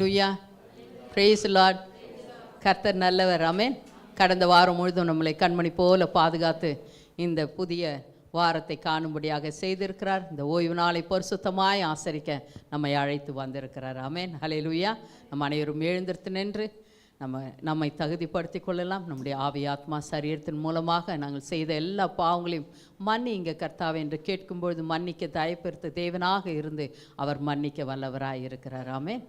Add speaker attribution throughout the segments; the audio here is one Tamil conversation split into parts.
Speaker 1: ஹல்லேலூயா, பிரைஸ் லார்ட். கர்த்தர் நல்லவர். ஆமென். கடந்த வாரம் முழுதும் நம்மளை கண்மணி போல பாதுகாத்து இந்த புதிய வாரத்தை காணும்படியாக செய்திருக்கிறார். இந்த ஓய்வு நாளை பரிசுத்தமாய் ஆசரிக்க நம்மை அழைத்து வந்திருக்கிறார். ஆமென். ஹல்லேலூயா. நம்ம அனைவரும் எழுந்திருத்து நின்று நம்மை தகுதிப்படுத்திக் கொள்ளலாம். நம்முடைய ஆவி ஆத்மா சரீரத்தின் மூலமாக நாங்கள் செய்த எல்லா பாவங்களையும் மன்னிங்க கர்த்தாவே என்று கேட்கும்பொழுது மன்னிக்க தயப்பெருத்த தேவனாக இருந்து அவர் மன்னிக்க வல்லவராய் இருக்கிறார். ஆமென்.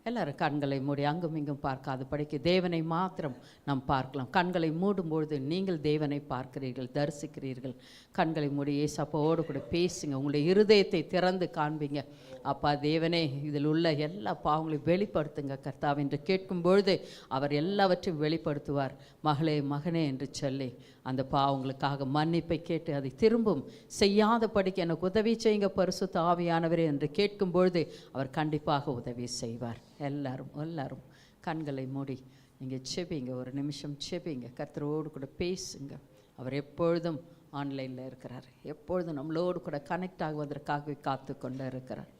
Speaker 1: எல்லாரும் கண்களை மூடி அங்கும் இங்கும் பார்க்காது படிக்க தேவனை மாத்திரம் நாம் பார்க்கலாம். கண்களை மூடும்பொழுது நீங்கள் தேவனை பார்க்கிறீர்கள், தரிசிக்கிறீர்கள். கண்களை மூடி ஏசப்பாவோடு கூட பேசுங்க. உங்களுடைய இருதயத்தை திறந்து காண்பீங்க. அப்பா தேவனே, இதில் உள்ள எல்லா பாவங்களையும் வெளிப்படுத்துங்க கர்த்தாவே என்று கேட்கும் பொழுது அவர் எல்லாவற்றையும் வெளிப்படுத்துவார். மகளே மகனே என்று சொல்லி அந்த பாவங்களுக்காக மன்னிப்பை கேட்டு அதை திரும்பும் செய்யாத படிக்க எனக்கு உதவி செய்யுங்க பரிசுத்த ஆவியானவரே என்று கேட்கும் பொழுது அவர் கண்டிப்பாக உதவி செய்வார். எல்லாரும் கண்களை மூடி நீங்கள் செபிங்க. ஒரு நிமிஷம் செபிங்க. கர்த்தரோடு கூட பேசுங்க. அவர் எப்பொழுதும் ஆன்லைனில் இருக்கிறார். எப்பொழுதும் நம்மளோடு கூட கனெக்ட் ஆகுவதற்காகவே காத்து கொண்டு இருக்கிறார்.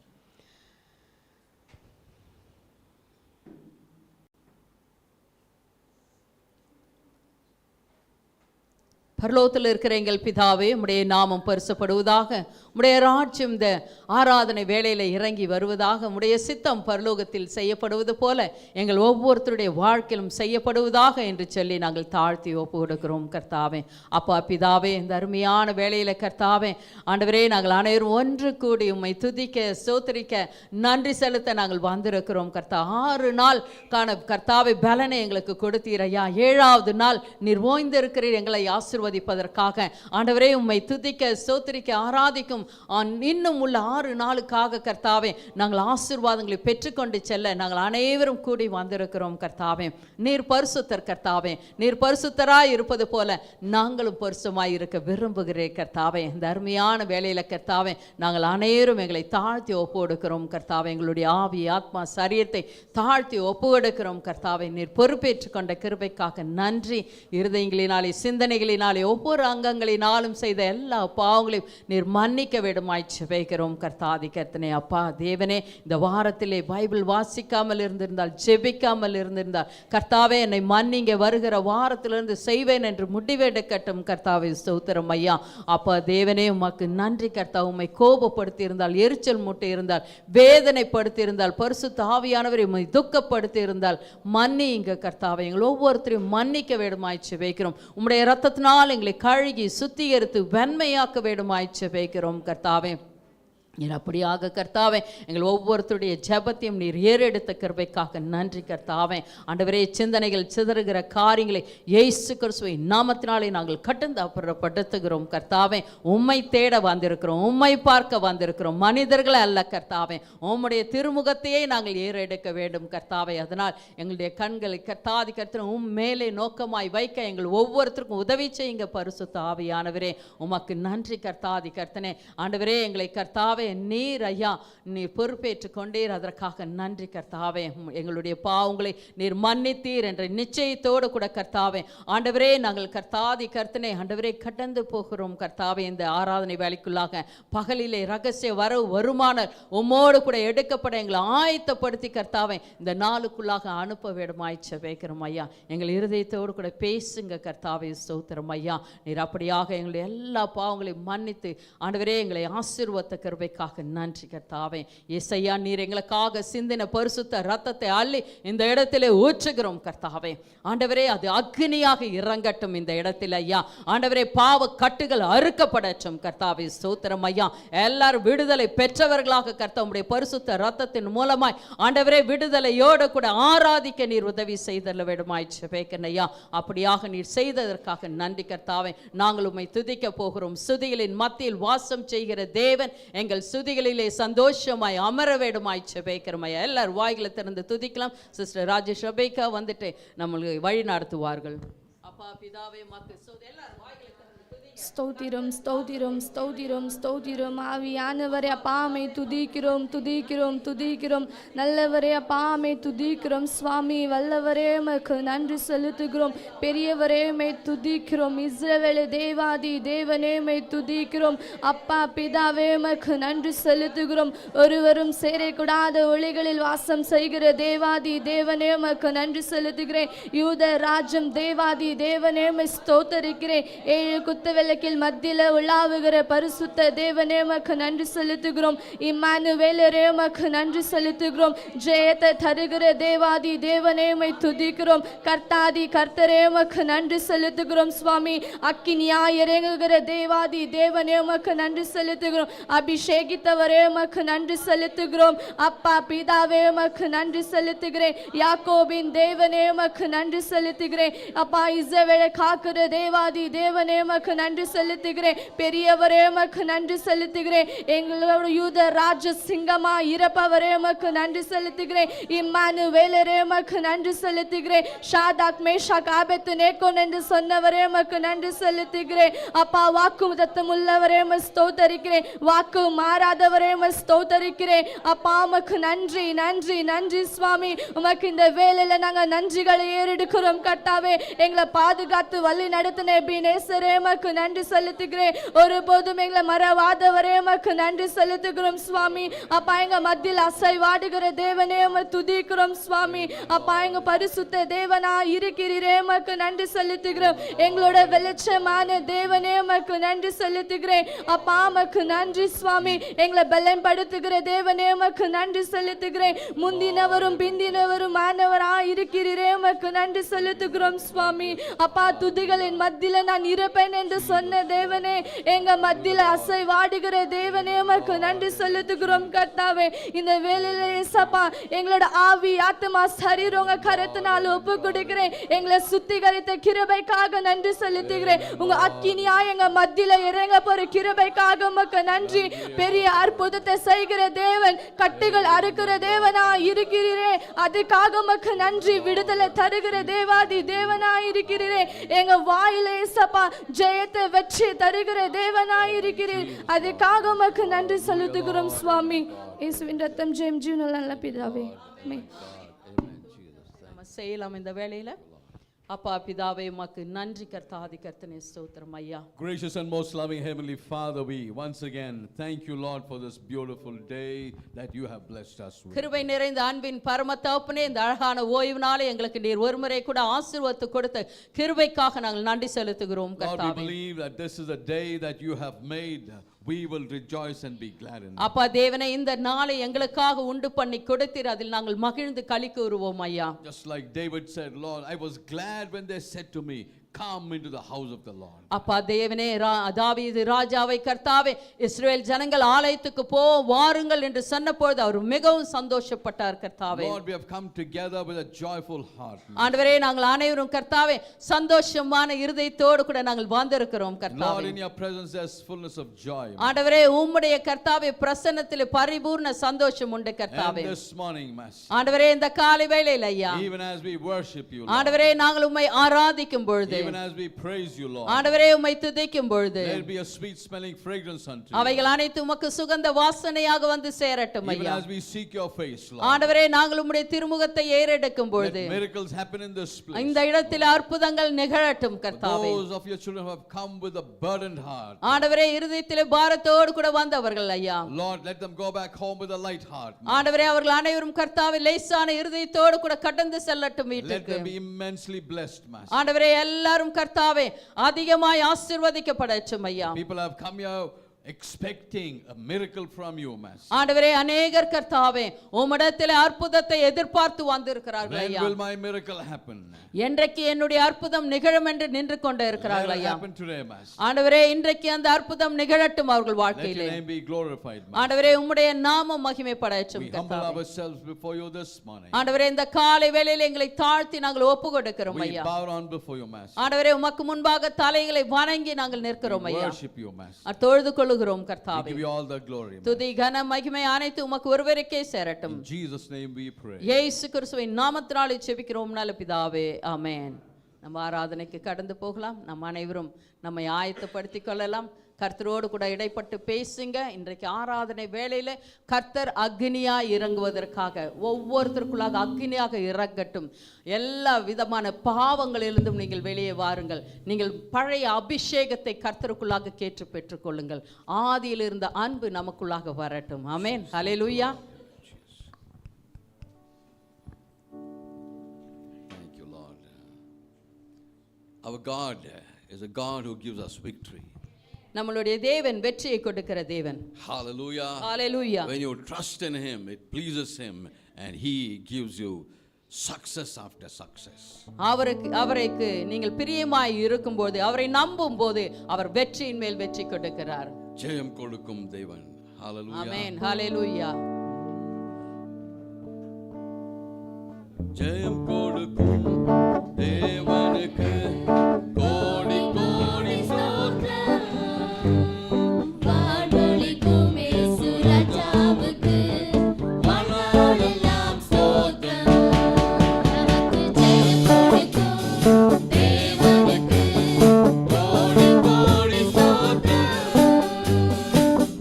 Speaker 1: பரலோகத்தில் இருக்கிற எங்கள் பிதாவே, உம்முடைய நாமம் பரிசுப்படுவதாக. உம்முடைய ராஜ்யம் இந்த ஆராதனை வேளையில் இறங்கி வருவதாக. உம்முடைய சித்தம் பரலோகத்தில் செய்யப்படுவது போல எங்கள் ஒவ்வொருத்தருடைய வாழ்க்கையிலும் செய்யப்படுவதாக என்று சொல்லி நாங்கள் தாழ்த்தி ஒப்பு கொடுக்கிறோம் கர்த்தாவே. அப்பா பிதாவே, இந்த அருமையான வேளையில் கர்த்தாவே ஆண்டவரே, நாங்கள் அனைவரும் ஒன்று கூடி உம்மை துதிக்க ஸ்தோத்திரிக்க நன்றி செலுத்த நாங்கள் வந்திருக்கிறோம் கர்த்தா. 6 நாள் காண கர்த்தாவே பலனை எங்களுக்கு கொடுத்தீரையா. 7வது நாள் நீர் ஓய்ந்திருக்கிறீர் எங்களை ஆசீர்வதிப்பதற்காக. ஆண்டவரே, உம்மை துதிக்க ஸ்தோத்திரிக்க ஆராதிக்கும் இன்னும் உள்ள 6 நாளுக்காக கர்த்தாவே நாங்கள் ஆசீர்வாதங்களை பெற்றுக்கொண்டு செல்ல நாங்கள் அனைவரும் கூடி வந்திருக்கிறோம் கர்த்தாவே. நீர் பரிசுத்தர் கர்த்தாவே. நீர் பரிசுத்தராய் இருப்பது போல நாங்களும் பரிசுமாய் இருக்க விரும்புகிறேன் கர்த்தாவே. இந்த அருமையான வேளையில கர்த்தாவே நாங்கள் அனைவரும் எங்களை தாழ்த்தி ஒப்பு கொடுக்கிறோம் கர்த்தாவே. எங்களுடைய ஆவி ஆத்மா சரீரத்தை தாழ்த்தி ஒப்பு கொடுக்கிறோம் கர்த்தாவே. நீர் பொறுப்பேற்றுக் கொண்ட கிருபைக்காக நன்றி. இருதயங்களினாலே சிந்தனைகளினாலே ஒவ்வொரு அங்கங்களினாலும் செய்த எல்லா பாவங்களையும் நீர் மன்னிக்க வேண்டுமாய் ஜெபிக்கிறோம் கர்த்தாதி கர்த்தனே. அப்பா தேவனே, இந்த வாரத்திலே பைபிள் வாசிக்காமல் இருந்திருந்தால், ஜெபிக்காமல் இருந்திருந்தால் கர்த்தாவே என்னை மன்னிங்க. வருகிற வாரத்திலிருந்து செய்வேன் என்று முடிவெடுக்கட்டும் கர்த்தாவே. ஸ்தோத்திரம் ஐயா. அப்பா தேவனே, உமக்கு நன்றி கர்த்தா. உம்மை கோபப்படுத்தி இருந்தால், எரிச்சல் மூட்டி இருந்தால், வேதனைப்படுத்தி இருந்தால், பரிசுத்த ஆவியானவரை உம்மை துக்கப்படுத்தி இருந்தால் மன்னிங்க கர்த்தாவே. எங்கள் ஒவ்வொருத்தரையும் மன்னிக்க வேண்டுமாய் ஜெபிக்கிறோம். உம்முடைய இரத்தத்தினால் எங்களை கழுகி சுத்திகரித்து வெண்மையாக்க வேண்டுமாய் ஜெபிக்கிறோம் கர்த்தாவே. நீர் அப்படியாக கர்த்தாவே எங்கள் ஒவ்வொருத்தருடைய ஜெபத்தையும் நீர் ஏறெடுத்த கிருபைக்காக நன்றி கர்த்தாவே. ஆண்டவரே, சிந்தனைகள் சிதறுகிற காரியங்களை இயேசு கிறிஸ்துவின் நாமத்தினாலே நாங்கள் கட்டுப்படுத்துகிறோம் கர்த்தாவே. உம்மை தேட வந்திருக்கிறோம், உம்மை பார்க்க வந்திருக்கிறோம், மனிதர்களை அல்ல கர்த்தாவே. உம்முடைய திருமுகத்தையே நாங்கள் ஏறெடுக்க வேண்டும் கர்த்தாவே. அதனால் எங்களுடைய கண்களை கர்த்தாதி கர்த்தனை உம் மேலே நோக்கமாய் வைக்க எங்கள் ஒவ்வொருத்தருக்கும் உதவி செய்யுங்க பரிசுத்த ஆவியானவரே. உமக்கு நன்றி கர்த்தாதி கர்த்தனே. ஆண்டவரே, எங்களை கர்த்தாவே நீர் ஐயா நீர் பொறுப்பேற்றுக் கொண்டீர். அதற்காக நன்றி கர்த்தாவே. எங்களுடைய பாவங்களை நீர் மன்னித்தீர் என்ற நிச்சயத்தோடு கூட கர்த்தாவே ஆண்டவரே நாங்கள் கர்த்தாதி கர்த்தனை ஆண்டவரே கடந்து போகிறோம் கர்த்தாவே. இந்த ஆராதனை வேலைக்குள்ளாக பகலிலே ரகசிய வரவு வருமான உம்மோடு கூட எடுக்கப்பட எங்களை ஆயத்தப்படுத்தி கர்த்தாவே இந்த நாளுக்குள்ளாக அனுப்ப வேண்டுமாய் ஜெபிக்கிறோம் ஐயா. எங்கள் இருதயத்தோடு கூட பேசுங்க கர்த்தாவே. ஸ்தோத்திரம் ஐயா. நீர் அப்படியாக எங்களுடைய எல்லா பாவங்களையும் மன்னித்து ஆண்டவரே எங்களை ஆசீர்வதித்த கிருபை நன்றி கர்த்தாவே. இயேசையா, நீர் எங்களுக்காக சிந்தின பரிசுத்த ரத்தத்தை அள்ளி இந்த இடத்திலே ஊற்றுகிறோம் கர்த்தாவே. ஆண்டவரே, அது அக்னியாக இறங்கட்டும் இந்த இடத்தில் ஐயா. ஆண்டவரே, பாவ கட்டுகள் அறுக்கப்படட்டும் கர்த்தாவே. ஸ்தோத்திரம் ஐயா. எல்லாரும் விடுதலை பெற்றவர்களாக கர்த்தாவுடைய பரிசுத்த ரத்தத்தின் மூலமாய் ஆண்டவரே விடுதலையோடு கூட ஆராதிக்க நீர் உதவி செய்தல்ல வேண்டுமாய் ஜெபிக்கிறேன் ஐயா. அப்படியாக நீர் செய்ததற்காக நன்றி கர்த்தாவே. நாங்கள் உம்மை துதிக்க போகிறோம். சுதிகளின் மத்தியில் வாசம் செய்கிற தேவன் எங்கள் சுதிகளிலே சந்தோஷமாய் அமர வேண்டுமாய் ஜெபிக்கிறோம் ஐயா. எல்லாரும் வாய்களை திறந்து துதிக்கலாம். சிஸ்டர் ராஜேஷ் ரபேக்கா வந்துட்டு நம்மளுக்கு வழி நடத்துவார்கள். அப்பா பிதாவே மக்கு எல்லாரும் வாய்களை திறந்து துதி.
Speaker 2: ஸ்தோத்திரம் ஸ்தோத்திரம் ஸ்தோத்திரம் ஸ்தோத்திரம். ஆவியானவரே அப்பாமை துதிக்கிறோம் துதிக்கிறோம் துதிக்கிறோம். நல்லவரே அப்பாமை துதிக்கிறோம். சுவாமி வல்லவரே உமக்கு நன்றி செலுத்துகிறோம். பெரியவரே மை துதிக்கிறோம். இஸ்ரவேல் தேவாதி தேவனே மை துதிக்கிறோம். அப்பா பிதாவே உமக்கு நன்றி செலுத்துகிறோம். ஒருவரும் சேரக்கூடாத ஒளிகளில் வாசம் செய்கிற தேவாதி தேவனே உமக்கு நன்றி செலுத்துகிறேன். யூத ராஜ்யம் தேவாதி தேவனே உம்மை ஸ்தோத்தரிக்கிறேன். ஏழு குத்து விளக்கில் மத்தியில உலாவுகிற பரிசுத்த தேவனே உமக்கு நன்றி செலுத்துகிறோம். இம்மானுவேலரே உமக்கு நன்றி செலுத்துகிறோம். ஜெயத்தை தருகிற தேவாதி தேவனே உம்மை துதிக்கிறோம். கர்த்தாதி கர்த்தரே உமக்கு நன்றி செலுத்துகிறோம். சுவாமி அக்கினியாய் இறங்குகிற தேவாதி தேவனே உமக்கு நன்றி செலுத்துகிறோம். அபிஷேகித்தவரே உமக்கு நன்றி செலுத்துகிறோம். அப்பா பிதாவே உமக்கு நன்றி செலுத்துகிறேன். யாக்கோபின் தேவனே உமக்கு நன்றி செலுத்துகிறேன். அப்பா இஸ்ரவேலை காக்கிற தேவாதி தேவனே உமக்கு நன்றி செலுத்துகிறேன். பெரியவரே உமக்கு நன்றி செலுத்துகிறேன். எங்களோட யூத ராஜ சிங்கமா இருப்பவரே உமக்கு நன்றி செலுத்துகிறேன். இம்மானுவேலரே உமக்கு நன்றி செலுத்துகிறேன். ஷாதாக் மேஷாக் ஆபேத்நேகோ என்று சொன்னவரே உமக்கு நன்றி செலுத்துகிறேன். அப்பா வாக்குத்தத்தம் உள்ளவரே உம்மை ஸ்தோத்தரிக்கிறேன். வாக்கு மாறாதவரே உம்மை ஸ்தோத்தரிக்கிறேன். அப்பா உமக்கு நன்றி நன்றி நன்றி சுவாமி. உமக்கு இந்த வேளையில நாங்க நன்றிகளை ஏறெடுக்கிறோம். கர்த்தாவே எங்களை பாதுகாத்து வழி நடத்தின எபினேசரே உமக்கு நன்றி செலுத்துகிறேன். ஒருபோதும் எங்களை மறவாதவரே உமக்கு நன்றி செலுத்துகிறோம் சுவாமி. அப்பா எங்க மத்தியில் அசைவாடுகிற தேவனே உம்மை துதிக்கிறோம் சுவாமி. அப்பா எங்க பரிசுத்த தேவனா இருக்கிறீரே உமக்கு நன்றி செலுத்துகிறோம். எங்களோட வெளிச்சமான தேவனே உமக்கு நன்றி செலுத்துகிறேன். அப்பா உமக்கு நன்றி சுவாமி. எங்களை பலப்படுத்துகிற தேவனே உமக்கு நன்றி செலுத்துகிறேன். முந்தினவரும் பிந்தினவரும் மாணவரா இருக்கிறீரே உமக்கு நன்றி செலுத்துகிறோம் சுவாமி. அப்பா துதிகளின் மத்தியில நான் இருப்பேன் என்று சொன்ன தேவனே, எங்க மத்தியில அசைவாடுகிற தேவனே உமக்கு நன்றி செலுத்துகிறோம். கர்த்தாவே இந்த வேளையில இயேசப்பா எங்களோட ஆவி ஆத்மா சரீரம் உங்க கரத்தினால ஒப்பு கொடுக்கிறேன். எங்களை சுத்திகரித்த கிருபைக்காக நன்றி செலுத்துகிறேன். உங்க அக்கினியா எங்க மத்தியில இறங்க போற கிருபைக்காக உமக்கு நன்றி. பெரிய அற்புதத்தை செய்கிற தேவன், கட்டுகள் அறுக்கிற தேவனா இருக்கிறீரே, அதுக்காக உமக்கு நன்றி. விடுதலை தருகிற தேவாதி தேவனா இருக்கிறீரே. எங்க வாயில இயேசப்பா ஜெயத்தை வெற்றி தருகிற தேவனாய் இருக்கிறீர். அதுக்காக உமக்கு நன்றி செலுத்துகிறோம் சுவாமி. இயேசுவின் ரத்தம் ஜெயம் ஜீவனுள்ள நல்ல பிதாவே. ஆமென்.
Speaker 1: நம்ம செய்யலாம் இந்த வேளையில. அப்பா பிதாவே உமக்கு நன்றி கர்த்தாதி கர்த்தனே ஸ்தோத்திரம் ஐயா.
Speaker 3: Gracious and most loving Heavenly Father, we once again thank you, Lord, for this beautiful day that you have blessed us with.
Speaker 1: கிருபை நிறைந்த அன்பின் பரம தகப்பனே, இந்த அழகான ஓய்வு நாளை எங்களுக்கு நீர் ஒருமுறை கூட ஆசீர்வாதத்தை கொடுத்த கிருபைக்காக நாங்கள் நன்றி செலுத்துகிறோம்
Speaker 3: Lord, we
Speaker 1: கர்த்தாவே.
Speaker 3: believe that this is a day that you have made. We will rejoice and be glad in it.
Speaker 1: அப்பா தேவனே, இந்த நாளை எங்களுக்காக உண்டு பண்ணி கொடுத்தீர், அதில் நாங்கள் மகிழ்ந்து களி கூறுவோம் ஐயா.
Speaker 3: Just like David said, Lord, I was glad when they said to me, come into the house of the Lord.
Speaker 1: அப்பா தேவனே, தாவீது ராஜாவை கர்த்தாவே இஸ்ரவேல் ஜனங்கள் ஆலயத்துக்கு போ வாருங்கள் என்று சொன்னபோது அவர் மிகவும் சந்தோஷப்பட்டார் கர்த்தாவே.
Speaker 3: Lord, we have come together with a joyful heart.
Speaker 1: ஆண்டவரே, நாங்கள் அனைவரும் கர்த்தாவே சந்தோஷமான இருதயத்தோடு கூட நாங்கள் வந்திருக்கிறோம்
Speaker 3: Lord,
Speaker 1: கர்த்தாவே.
Speaker 3: in your presence there's fullness of joy.
Speaker 1: ஆண்டவரே, உம்முடைய கர்த்தாவே பிரசன்னத்தில் பரிபூர்ண சந்தோஷம் உண்டு
Speaker 3: And
Speaker 1: கர்த்தாவே.
Speaker 3: this morning, Master,
Speaker 1: ஆண்டவரே, இந்த காலை வேளையில் ஐயா,
Speaker 3: even as we worship you, Lord,
Speaker 1: ஆண்டவரே நாங்கள் உம்மை ஆராதிக்கும் பொழுது,
Speaker 3: even as we praise you, Lord,
Speaker 1: ஆண்டவரே உம்மை துதிக்கும் பொழுது,
Speaker 3: there will be a sweet smelling fragrance unto you.
Speaker 1: அவைகள் அனைத்து உமக்கு சுகந்த வாசனையாக வந்து சேரட்டும்
Speaker 3: Even
Speaker 1: ஐயா.
Speaker 3: as we seek your face, Lord,
Speaker 1: ஆண்டவரே நாங்கள் உம்முடைய திருமுகத்தை ஏறெடுக்கும்
Speaker 3: let
Speaker 1: பொழுது
Speaker 3: miracles happen in this place.
Speaker 1: இந்த இடத்தில் அற்புதங்கள் நிகழட்டும் கர்த்தாவே.
Speaker 3: Those of your children who have come with a burdened heart,
Speaker 1: ஆண்டவரே இருதயத்திலே பாரத்தோடு கூட வந்தவர்கள் ஐயா,
Speaker 3: Lord, let them go back home with a light heart.
Speaker 1: ஆண்டவரே அவர்கள் அனைவரும் கர்த்தாவே லேசான இருதயத்தோடு கூட கடந்து செல்லட்டும்
Speaker 3: Let
Speaker 1: வீட்டுக்கு.
Speaker 3: them be immensely blessed, Master.
Speaker 1: ஆண்டவரே எல்லாரும் கர்த்தாவே அதிகமாய் ஆசீர்வதிக்கப்படட்டும் ஐயா.
Speaker 3: People have come here expecting a miracle from you, Master.
Speaker 1: ஆண்டவரே அநேகர் கர்த்தாவே உம்மிடத்தில் அற்புதத்தை எதிர்பார்த்து வந்திருக்கிறார்கள்
Speaker 3: When
Speaker 1: ஐயா.
Speaker 3: will my miracle happen?
Speaker 1: என்றைக்கு என்னுடைய அற்புதம் நிகழும் என்று நின்று கொண்டு
Speaker 3: Let
Speaker 1: இருக்கிறார்கள்
Speaker 3: it
Speaker 1: ஐயா.
Speaker 3: happen today, Master.
Speaker 1: ஆண்டவரே இன்றைக்கு அந்த அற்புதம் நிகழட்டும் அவர்கள்
Speaker 3: Let your
Speaker 1: வாழ்க்கையிலே.
Speaker 3: name be glorified, Master.
Speaker 1: ஆண்டவரே உம்முடைய நாமம் மகிமைப்படட்டும்
Speaker 3: We humble
Speaker 1: கர்த்தாவே.
Speaker 3: ourselves before you this morning.
Speaker 1: ஆண்டவரே இந்த காலை வேளையிலே எங்களை தாழ்த்தி நாங்கள் ஒப்பு கொடுக்கிறோம்
Speaker 3: We
Speaker 1: ஐயா.
Speaker 3: bow down before you, Master.
Speaker 1: ஆண்டவரே உமக்கு முன்பாக தலைகளை வணங்கி நாங்கள் நிற்கிறோம்
Speaker 3: We
Speaker 1: ஐயா.
Speaker 3: worship you, Master.
Speaker 1: தொழுது கொள்ளுகிறோம்
Speaker 3: We
Speaker 1: கர்த்தாவே.
Speaker 3: give you all the glory, Master.
Speaker 1: துதி கன மகிமை அனைத்து உமக்கு ஒருவருக்கே சேரட்டும்.
Speaker 3: In Jesus' name we pray.
Speaker 1: இயேசு கிறிஸ்துவின் நாமத்தினாலே ஜெபிக்கிறோம் நல்ல பிதாவே, ஆமென். நம்ம ஆராதனைக்கு கடந்து போகலாம். நம் அனைவரும் நம்மை ஆயத்தப்படுத்திக் கொள்ளலாம். கர்த்தரோடு கூட இடைப்பட்டு பேசுங்க. இன்றைக்கு ஆராதனை வேளையில கர்த்தர் அக்னியாய் இறங்குவதற்காக ஒவ்வொருத்தருக்குள்ளாக அக்னியாக இறங்கட்டும். எல்லா விதமான பாவங்களிலிருந்தும் நீங்கள் வெளியே வாருங்கள். நீங்கள் பழைய அபிஷேகத்தை கர்த்தருக்குள்ளாக கேட்டு பெற்றுக்கொள்ளுங்கள். ஆதியில் இருந்த அன்பு நமக்குள்ளாக வரட்டும். ஆமென். ஹல்லேலூயா.
Speaker 3: Thank you, Lord. Our God is a God who gives us victory.
Speaker 1: நம்மளுடைய தேவன் வெற்றியை கொடுக்கிற தேவன்.
Speaker 3: Hallelujah.
Speaker 1: Hallelujah.
Speaker 3: When you trust in Him, it pleases Him and He gives you success after success.
Speaker 1: அவருக்கு நீங்கள் பிரியமாய் இருக்கும்போது, அவரை நம்பும்போது அவர் வெற்றியின் மேல் வெற்றி கொடுக்கிறார்.
Speaker 3: ஜெயம் கொடுக்கும் தேவன். Hallelujah.
Speaker 1: ஆமென். ஹல்லேலூயா.
Speaker 3: ஜெயம் கொடுக்கும் தேவனுக்கு கோடி கோடி ஸ்தோத்திரம்.
Speaker 4: வானொலிக்கும் இயேசு ராஜாவுக்கு வானோரெல்லாம் ஸ்தோத்திரம். நமக்கு ஜெயம் கொடுக்கும் தேவனுக்கு கோடி கோடி ஸ்தோத்திரம்.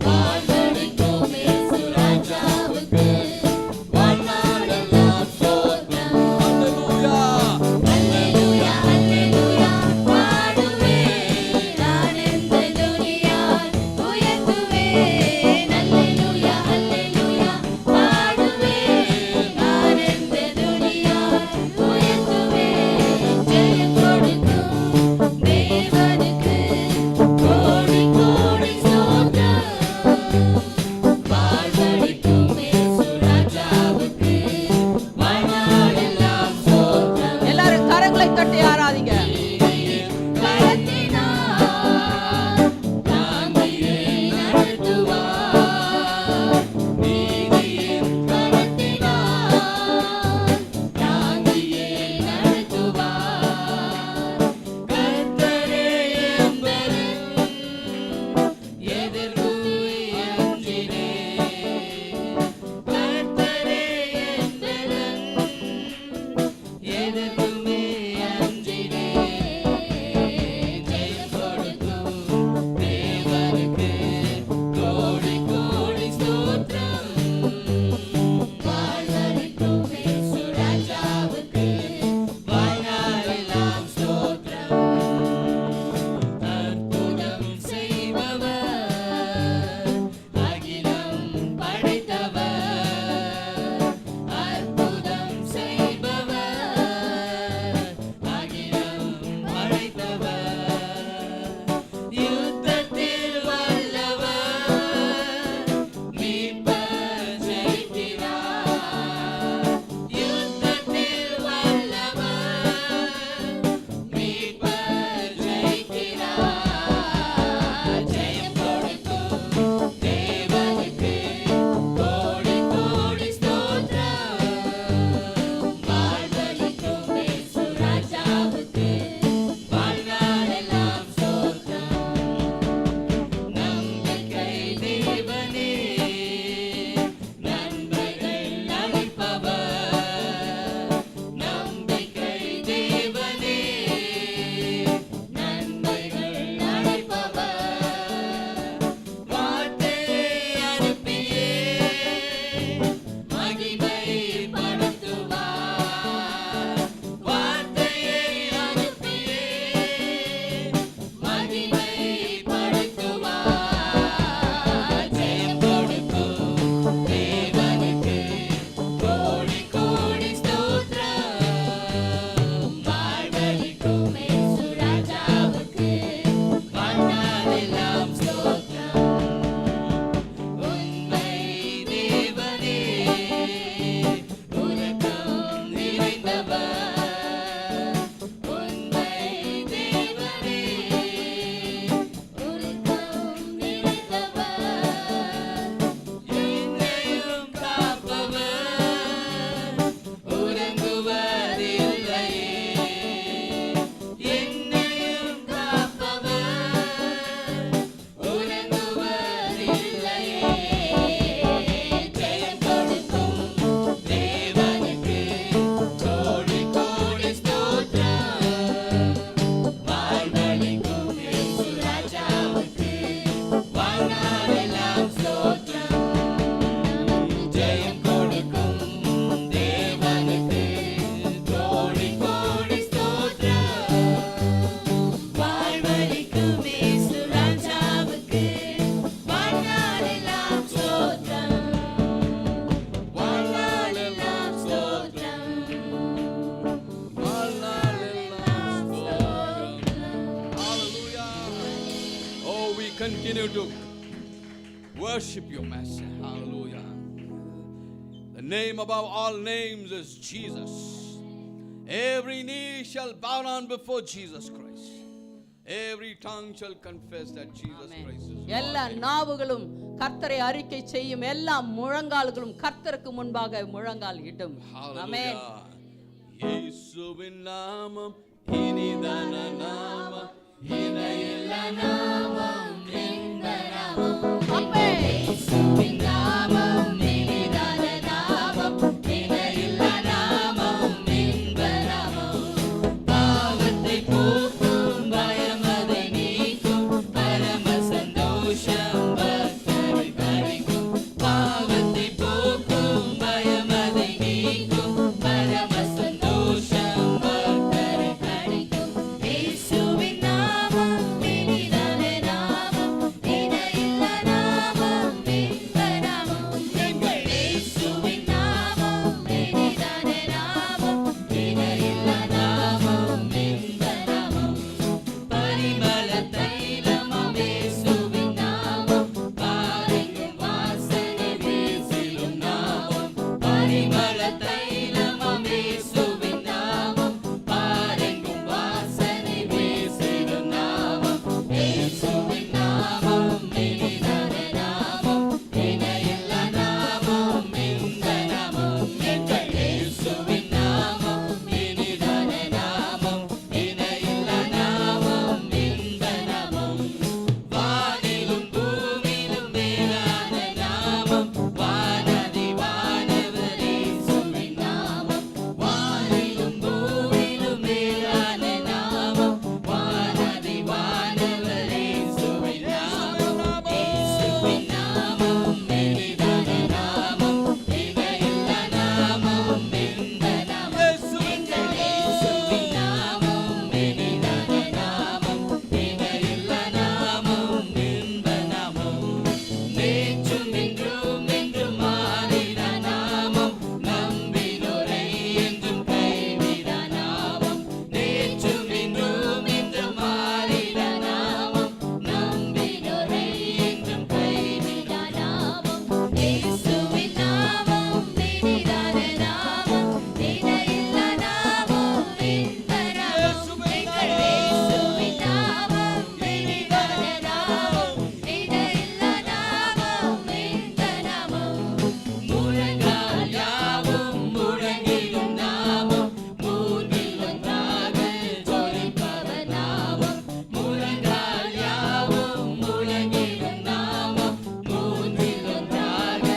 Speaker 4: வானொலிக்கும் இயேசு ராஜாவுக்கு வானோரெல்லாம் ஸ்தோத்திரம்.
Speaker 3: Hallelujah. continue to worship your Master. Hallelujah. The name above all names is Jesus. Every knee shall bow down before Jesus Christ. Every tongue shall confess that Jesus Christ is Lord.
Speaker 1: எல்லா நாவுகளும் கர்த்தரை அறிக்கை செய்யும், எல்லா முழங்கால்களும் கர்த்தருக்கு முன்பாக முழங்கால் இடும். ஆமென்.
Speaker 3: இயேசுவின் நாமம் இனிதான நாமம், இணையில்ல நாமம், இன்ப நாமம்.
Speaker 1: ஆமென்.
Speaker 4: இயேசுவின் நாமம் இனிதான நாமம், இணையில்ல நாமம், இன்ப நாமம். பாவத்தை போக்கும், பயமதை நீக்கும், பரம சந்தோஷம் பக்தரை அளிக்கும். பாவத்தை போக்கும், பயமதை நீக்கும், பரம சந்தோஷம் பக்தரை அளிக்கும். இயேசுவின் நாமம் இனிதான நாமம், இணையில்ல நாமம், இன்ப நாமம். எங்கள் இயேசுவின் நாமம் இனிதான நாமம், இணையில்ல நாமம், இன்ப நாமம். பரிமள தைலமாம் இயேசுவின் நாமம், பாரெங்கும் வாசனை வீசிடும் நாமம். பரிமள தைலமாம் இயேசுவின் நாமம், பாரெங்கும் வாசனை வீசிடும் நாமம். இயேசுவின் நாமம் இனிதான நாமம், இணையில்ல நாமம், இன்ப நாமம். எங்கள் இயேசுவின் நாமம் இனிதான நாமம், இணையில்ல நாமம், இன்ப நாமம். வானிலும் பூமியிலும் மேலான நாமம், வானதி வானவர் இயேசுவின் நாமம். வானிலும் பூமியிலும் மேலான நாமம், வானதி வானவர் இயேசுவின் நாமம். இயேசுவின் நாமம் இனிதான நாமம், இணையில்ல நாமம், இன்ப நாமம். எங்கள் இயேசுவின் நாமம் இனிதான நாமம், இணையில்ல நாமம், இன்ப நாமம். நேற்றும் இன்றும் என்றும் மாறிட நாமம், நம்பினோரை என்றும் கைவிட நாமம். நேற்றும் இன்றும் என்றும் மாறிட நாமம், நம்பினோரை என்றும் கைவிட நாமம். இயேசுவின் நாமம் இனிதான நாமம், இணையில்ல நாமம், இன்ப நாமம். எங்கள் இயேசுவின் நாமம் இனிதான நாமம், இணையில்ல நாமம், இன்ப நாமம். முழங்கால் யாவும் முழங்கிடும் நாமம், மூன்றில் ஒன்றாக ஜொலிப்பவர் நாமம். முழங்கால் யாவும் முழங்கிடும் நாமம், மூன்றில் ஒன்றாக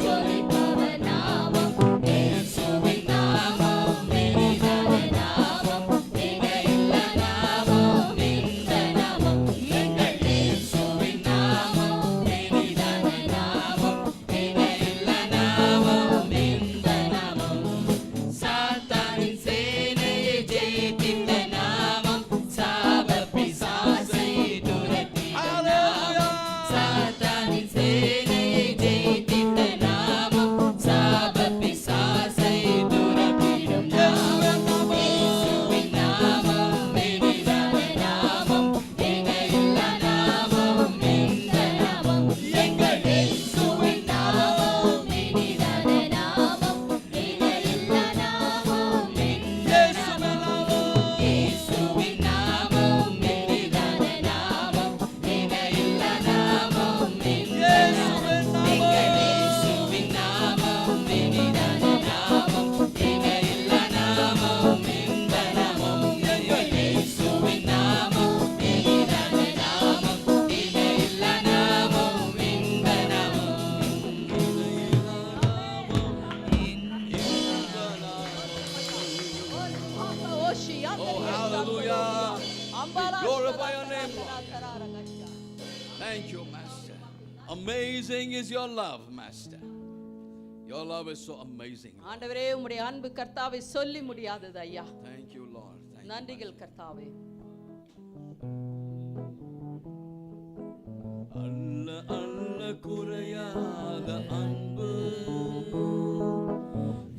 Speaker 4: ஜொலிப்பவர் நாமம். இயேசுவின் நாமம் இனிதான நாமம், இணையில்ல நாமம், இன்ப நாமம். எங்கள் இயேசுவின் நாமம் இனிதான நாமம், இணையில்ல நாமம், இன்ப நாமம். சாத்தானின் சேனையை ஜெயித்திட்ட நாமம், சாப பிசாசை துரத்திட நாமம். சாத்தானின் சேனையை ஜெயித்திட்ட நாமம், சாப பிசாசை துரத்திடும் நாமம். இயேசுவின் நாமம் இனிதான நாமம், இணையில்ல நாமம், இன்ப நாமம். எங்கள் இயேசுவின் நாமம் இனிதான நாமம், இணையில்ல நாமம், இன்ப நாமம். இயேசுவின் நாமம் இனிதான நாமம், இணையில்ல நாமம், இன்ப நாமம். எங்கள் இயேசுவின் நாமம் இனிதான நாமம், இணையில்ல நாமம், இன்ப நாமம். எங்கள் இயேசுவின் நாமம் இனிதான நாமம், இணையில்ல நாமம், இன்ப
Speaker 3: Oh, hallelujah. Glorify your name, Lord. Thank you, Master. Amazing is your love, Master. Your love is so amazing.
Speaker 1: ஆண்டவரே, உம்முடைய அன்பு கர்த்தாவை சொல்லி முடியாதது ஐயா.
Speaker 3: Thank you, Lord. Thank you,
Speaker 1: நன்றிகள் கர்த்தாவே.
Speaker 3: அல்ல அல்ல குறையாத அன்பு,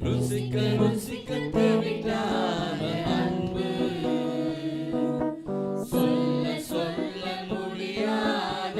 Speaker 3: ருசிக்க ருசிக்க தேவையான அன்பு, சொல்ல சொல்ல முடியாத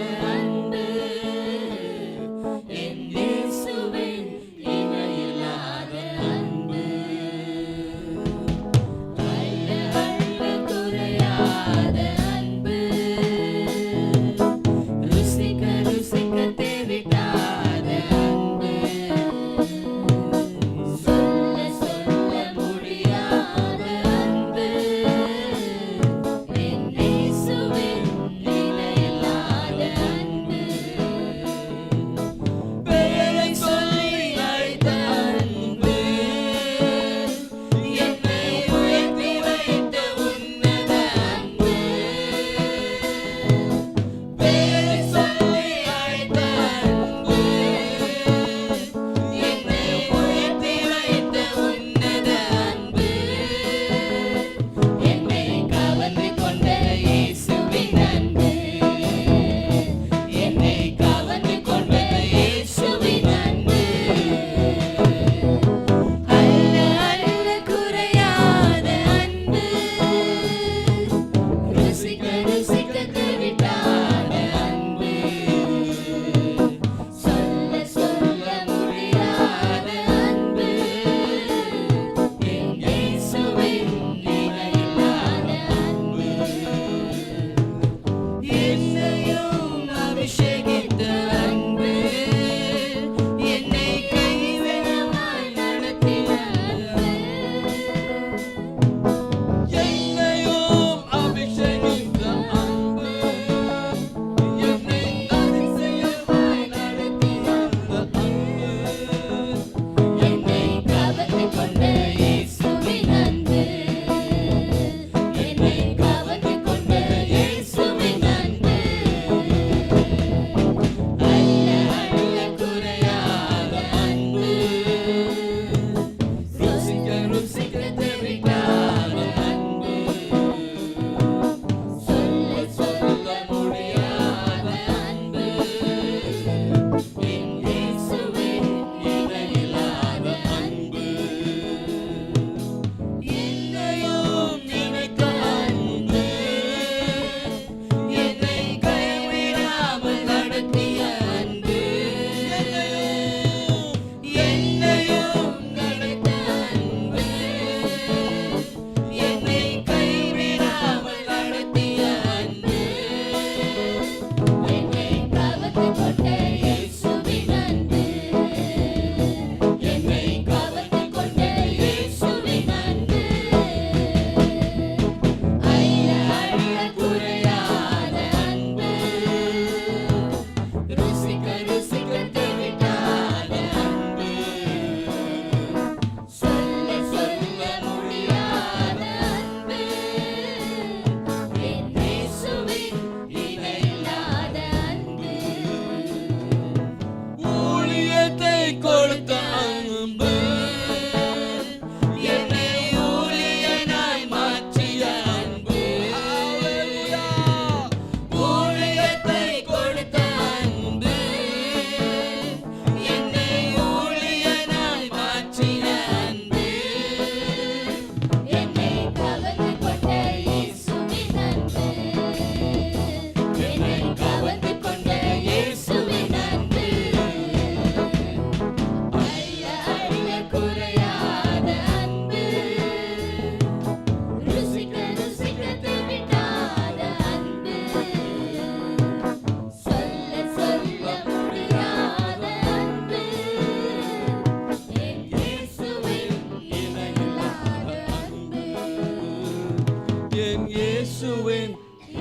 Speaker 3: என் இயேசுவின்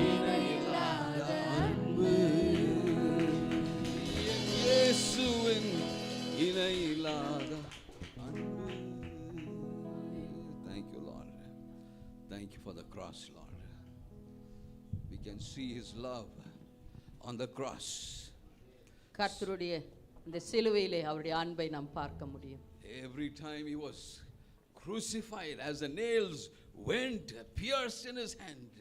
Speaker 3: இணையில்லாத அன்பு, இயேசுவின் இணையில்லாத அன்பு. Thank you, Lord. Thank you for the cross, Lord. We can see his love on the cross.
Speaker 1: கர்த்தருடைய இந்த சிலுவையிலே அவருடைய அன்பை நாம் பார்க்க முடியும்.
Speaker 3: Every time he was crucified, as the nails went pierced in his hand,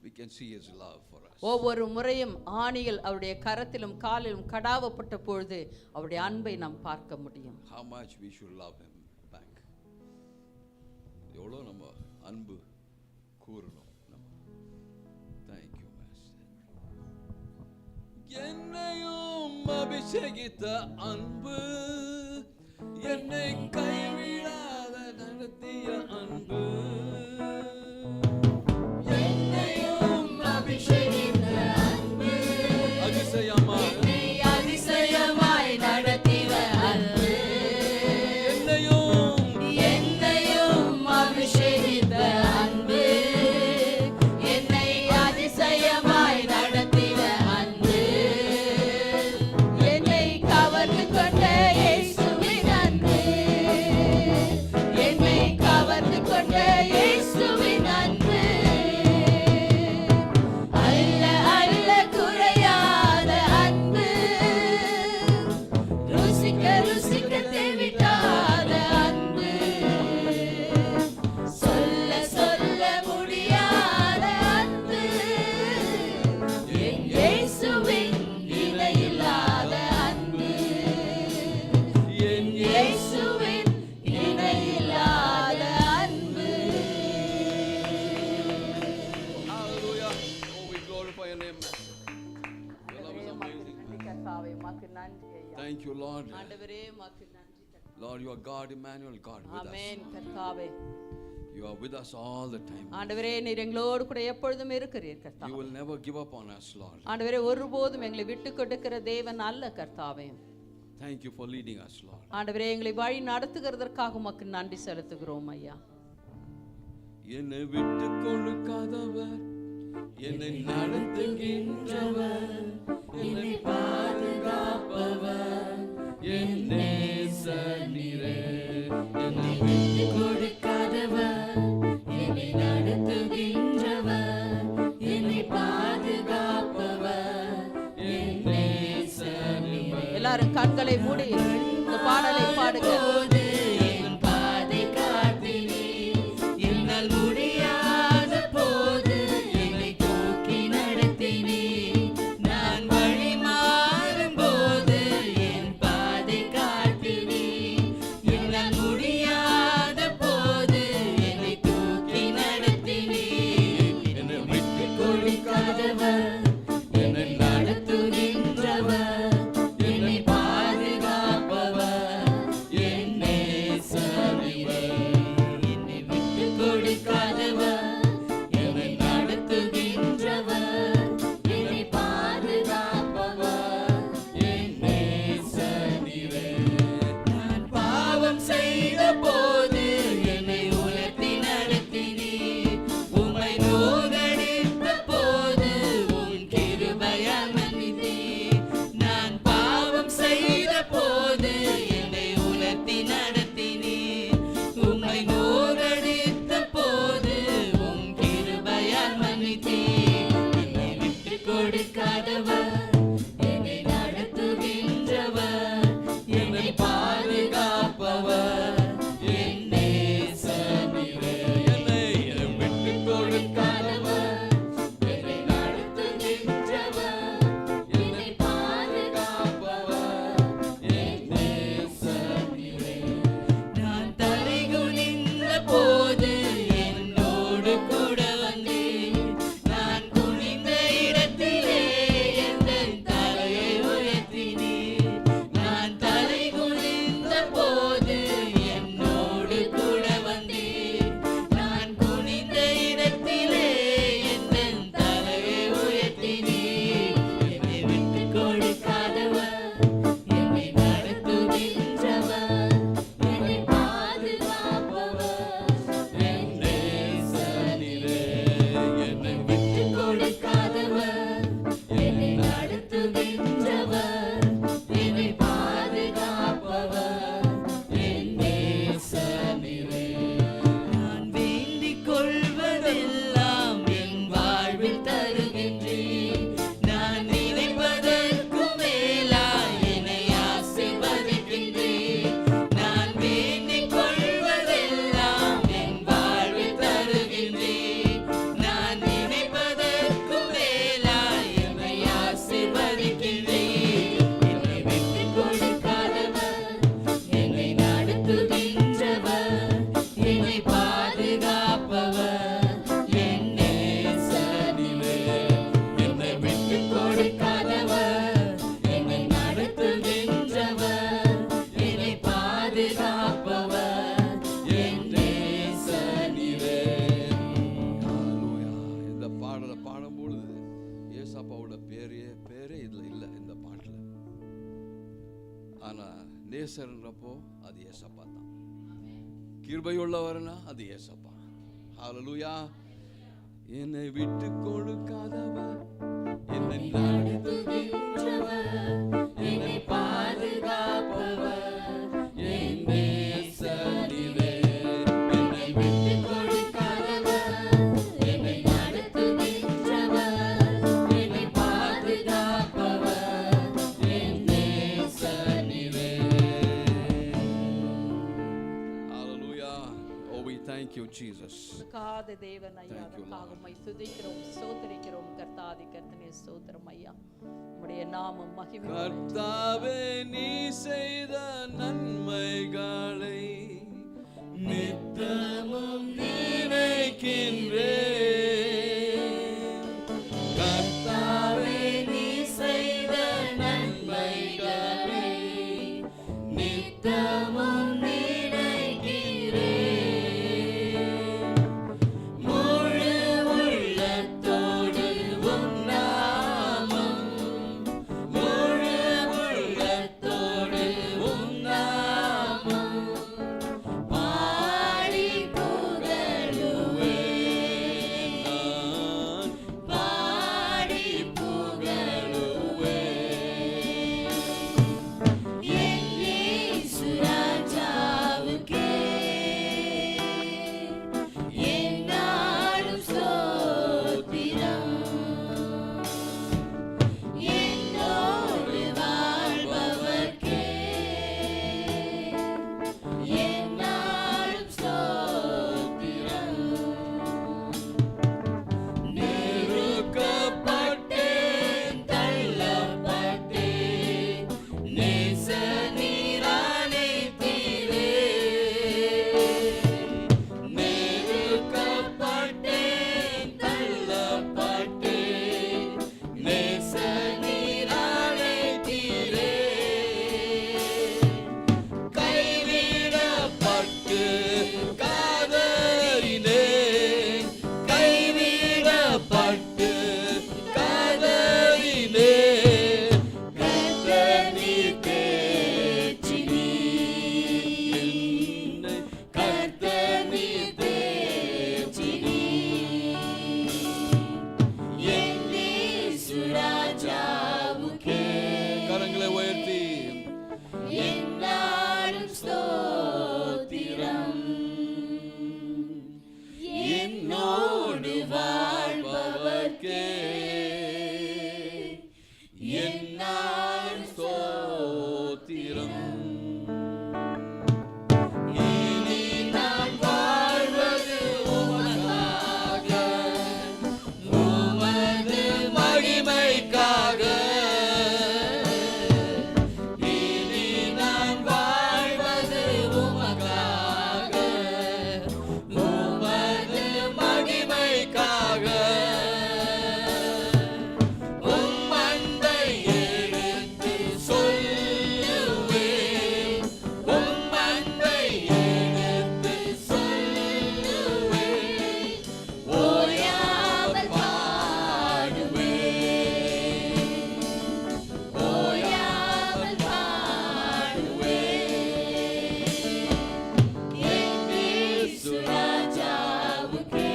Speaker 3: we can see his love for us.
Speaker 1: ஒவ்வொரு முறையும் ஆணிகள் அவருடைய கரத்திலும் காலிலும் கடாவப்பட்ட பொழுது அவருடைய அன்பை நாம் பார்க்க முடியும்.
Speaker 3: How much we should love him back. எவ்வளோ நம்ம அன்பு கூறணும் நம்ம. Thank you, Master. என்னையும் அபிஷேகித்த அன்பு, என்னை கைவிடாத நடத்திய அன்பு,
Speaker 4: என்னையும் அபிஷேகித்த அன்பு,
Speaker 3: அதிசயமாய்
Speaker 4: அதிசயமாய் நடத்தின அன்பு, என்னையும் அபிஷேகித்த அன்பு, என்னை அதிசயமாய் நடத்தின அன்பு, என்னை கவர்ந்து கொண்ட இயேசுவின் அன்பு, என்னை கவர்ந்து கொண்ட இயேசுவின் அன்பு, அல்ல அல்ல குறையாத அன்பு, ருசிக்க ருசிக்க தேவிட்டாத அன்பு, சொல்ல சொல்ல முடியாத அன்பு, என் இயேசுவின் இணையில்லாத அன்பு, என் இயேசுவின் இணையில்லாத அன்பு.
Speaker 3: Hallelujah. Oh, we glorify your name. Your love is amazing.
Speaker 1: கர்த்தாவே உமக்கு நன்றி ஐயா.
Speaker 3: Thank you, Lord.
Speaker 1: ஆண்டவரே உமக்கு நன்றி கர்த்தாவே.
Speaker 3: Lord, you are God, Emmanuel, God with us.
Speaker 1: ஆமென் கர்த்தாவே.
Speaker 3: You are with us all the time.
Speaker 1: ஆண்டவரே நீர் எங்களோடு கூட எப்பொழுதும் இருக்கிறீர்
Speaker 3: You
Speaker 1: கர்த்தாவே.
Speaker 3: will never give up on us, Lord.
Speaker 1: ஆண்டவரே ஒருபோதும் எங்களை விட்டு கொடுக்கிற தேவன் அல்ல கர்த்தாவே.
Speaker 3: Thank you for leading us, Lord.
Speaker 1: ஆண்டவரே எங்களை வழி நடத்துகிறதற்காக உமக்கு நன்றி செலுத்துகிறோம் ஐயா.
Speaker 3: என்னை விட்டு கொடுக்காதவர், என்னை நடத்துகின்றவர், என்னை பாதுகாப்பவர், என் நேசனீரே. என்னை விட்டு
Speaker 4: கொடுக்காதவர், என்னை நடத்துகின்றவர், என்னை பாதுகாப்பவர், என் நேசனீரே.
Speaker 1: எல்லாரும் கண்களை மூடி இந்த பாடலை பாடுங்க.
Speaker 4: போது என் பாதை காட்டினீர், என்னால் முடியாத போது என்னை தூக்கி நடத்தினீர், நான் வழி மாறும் போது என் பாதை காட்டினீர், என்னால் முடியாத போது என்னை தூக்கி நடத்தினீர், என்னை விட்டு கொடுக்காதவர், என்னை நடத்துகின்றவர், என்னை பாதுகாப்பவர், என்னை
Speaker 3: எபேசர்ன்றப்போ அது ஏசப்பா தான். கிருபையுள்ளவர்னா அது ஏசப்பா. ஹல்லேலூயா. என்னை விட்டு கொடுக்காதவர், என்னை நடத்துகின்றவர், என்னை பாதுகாப்பவர், என் நேசரே. என்னை விட்டு கொடுக்காதவர், என்னை நடத்துகின்றவர், என்னை பாதுகாப்பவர், என் நேசரே. Hallelujah. Oh, we thank you, Jesus.
Speaker 1: காத தேவன் ஐயா,
Speaker 3: Thank you,
Speaker 1: அதற்காக
Speaker 3: Lord.
Speaker 1: உம்மை துதிக்கிறோம், ஸ்தோத்திரிக்கிறோம். கர்த்தாதி கர்த்தனே ஸ்தோத்திரம் ஐயா, உம்முடைய நாமம் மகிமை.
Speaker 3: கர்த்தாவே, நீ செய்த நன்மைகளை நித்தமும் நினைக்கின்றேன். கர்த்தாவே, நீ செய்த நன்மைகளை நித்தமும் நினைக்கிறேன். முழு உள்ளத்தோடு உம் நாமம், முழு உள்ளத்தோடு உம் நாமம் பாடி புகழுவேன். நான் பாடி புகழுவேன். என் இயேசு ராஜாவுக்கே என்னாலும் ஸ்தோத்திரம். என்னோடு வாழ்பவர்க்கே என்னாலும் ஸ்தோத்திரம். நெருக்கப்பட்டேன், தள்ளப்பட்டேன், நேச நீரானைத்தீரே. நெருக்கப்பட்டேன், தள்ளப்பட்டேன், நேச நீரானைத்தீரே. கைவிடப்பட்டு காதலினேன், கைவிடப்பட்டு காதலினேன். கர்த்தர் நீர் தேற்றினீர் என்னை, கர்த்தர் நீர் தேற்றினீர். என் இயேசு ராஜாவுக்கே கரங்களை உயர்த்தி என்னாலும் ஸ்தோத்திரம். என்னோடு வாழ்பவர்க்கே என்னாலும் ஸ்தோத்திரம். இனி நான் வாழ்வது உமக்காக, உமது மகிமைக்காக. இனி நான் வாழ்வது உமக்காக, உமது மகிமைக்காக. உம் அன்பை எடுத்து சொல்லுவேன், உம் அன்பை எடுத்து சொல்லுவேன். ஓயாமல் பாடுவேன், ஓயாமல் பாடுவேன். என் இயேசு ராஜாவுக்கே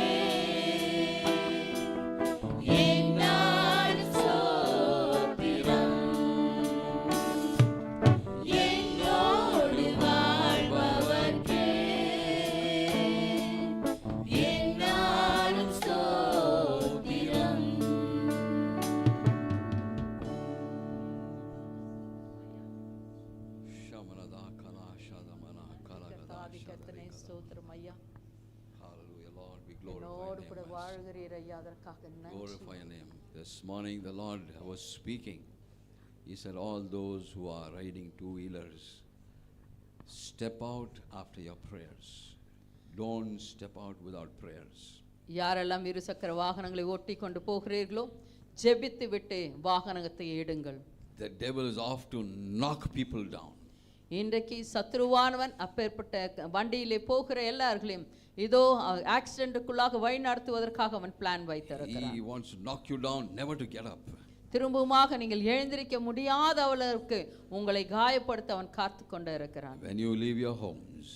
Speaker 3: என்னாலும் ஸ்தோத்திரம். என்னோடு வாழ்பவர்க்கே என்னாலும் ஸ்தோத்திரம். ஷமனதா கலா ஷதமனா கலகதா
Speaker 1: கர்த்தாதி கர்த்தனே ஸ்தோத்திரம் ஐயா,
Speaker 3: Hallelujah, Lord, we
Speaker 1: என்னோடு
Speaker 3: glorify
Speaker 1: கூட
Speaker 3: your name.
Speaker 1: வாழ்கிறீர் ஐயா, அதற்காக நன்றி.
Speaker 3: Glorify your name. This morning the Lord was speaking. He said, all those who are riding two-wheelers, step out after your prayers. Don't step out without prayers.
Speaker 1: யாரெல்லாம் இருசக்கர வாகனங்களை ஓட்டி கொண்டு போகிறீர்களோ, ஜெபித்து விட்டு வாகனத்தை எடுங்கள்.
Speaker 3: The devil is off to knock people down.
Speaker 1: இன்றைக்கு சத்ருவானவன் அப்பேற்பட்ட வண்டியிலே போகிற எல்லார்களையும் இதோ ஆக்சிடென்ட்டுக்குள்ளாக வழி நடத்துவதற்காக அவன் பிளான் வைத்திருக்கிறான்.
Speaker 3: He wants to knock you down, never to get up.
Speaker 1: திரும்பவுமாக நீங்கள் எழுந்திருக்க முடியாத அளவுக்கு உங்களை காயப்படுத்த அவன் காத்து கொண்டு இருக்கிறான்.
Speaker 3: When you leave your homes,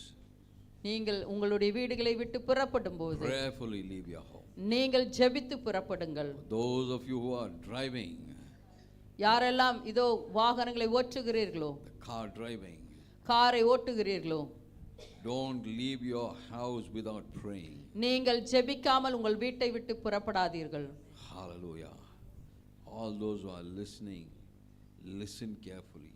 Speaker 1: நீங்கள் உங்களுடைய வீடுகளை விட்டு புறப்படும் போது
Speaker 3: prayerfully leave your home.
Speaker 1: நீங்கள் ஜெபித்து புறப்படுங்கள்.
Speaker 3: Those of you who are driving,
Speaker 1: யாரெல்லாம் இதோ வாகனங்களை ஓட்டுகிறீர்களோ,
Speaker 3: the car driving,
Speaker 1: காரை ஓட்டுகிறீர்களோ,
Speaker 3: don't leave your house without praying.
Speaker 1: நீங்கள் ஜெபிக்காமல் உங்கள் வீட்டை விட்டு புறப்படாதீர்கள்.
Speaker 3: Hallelujah. All those who are listening, listen carefully.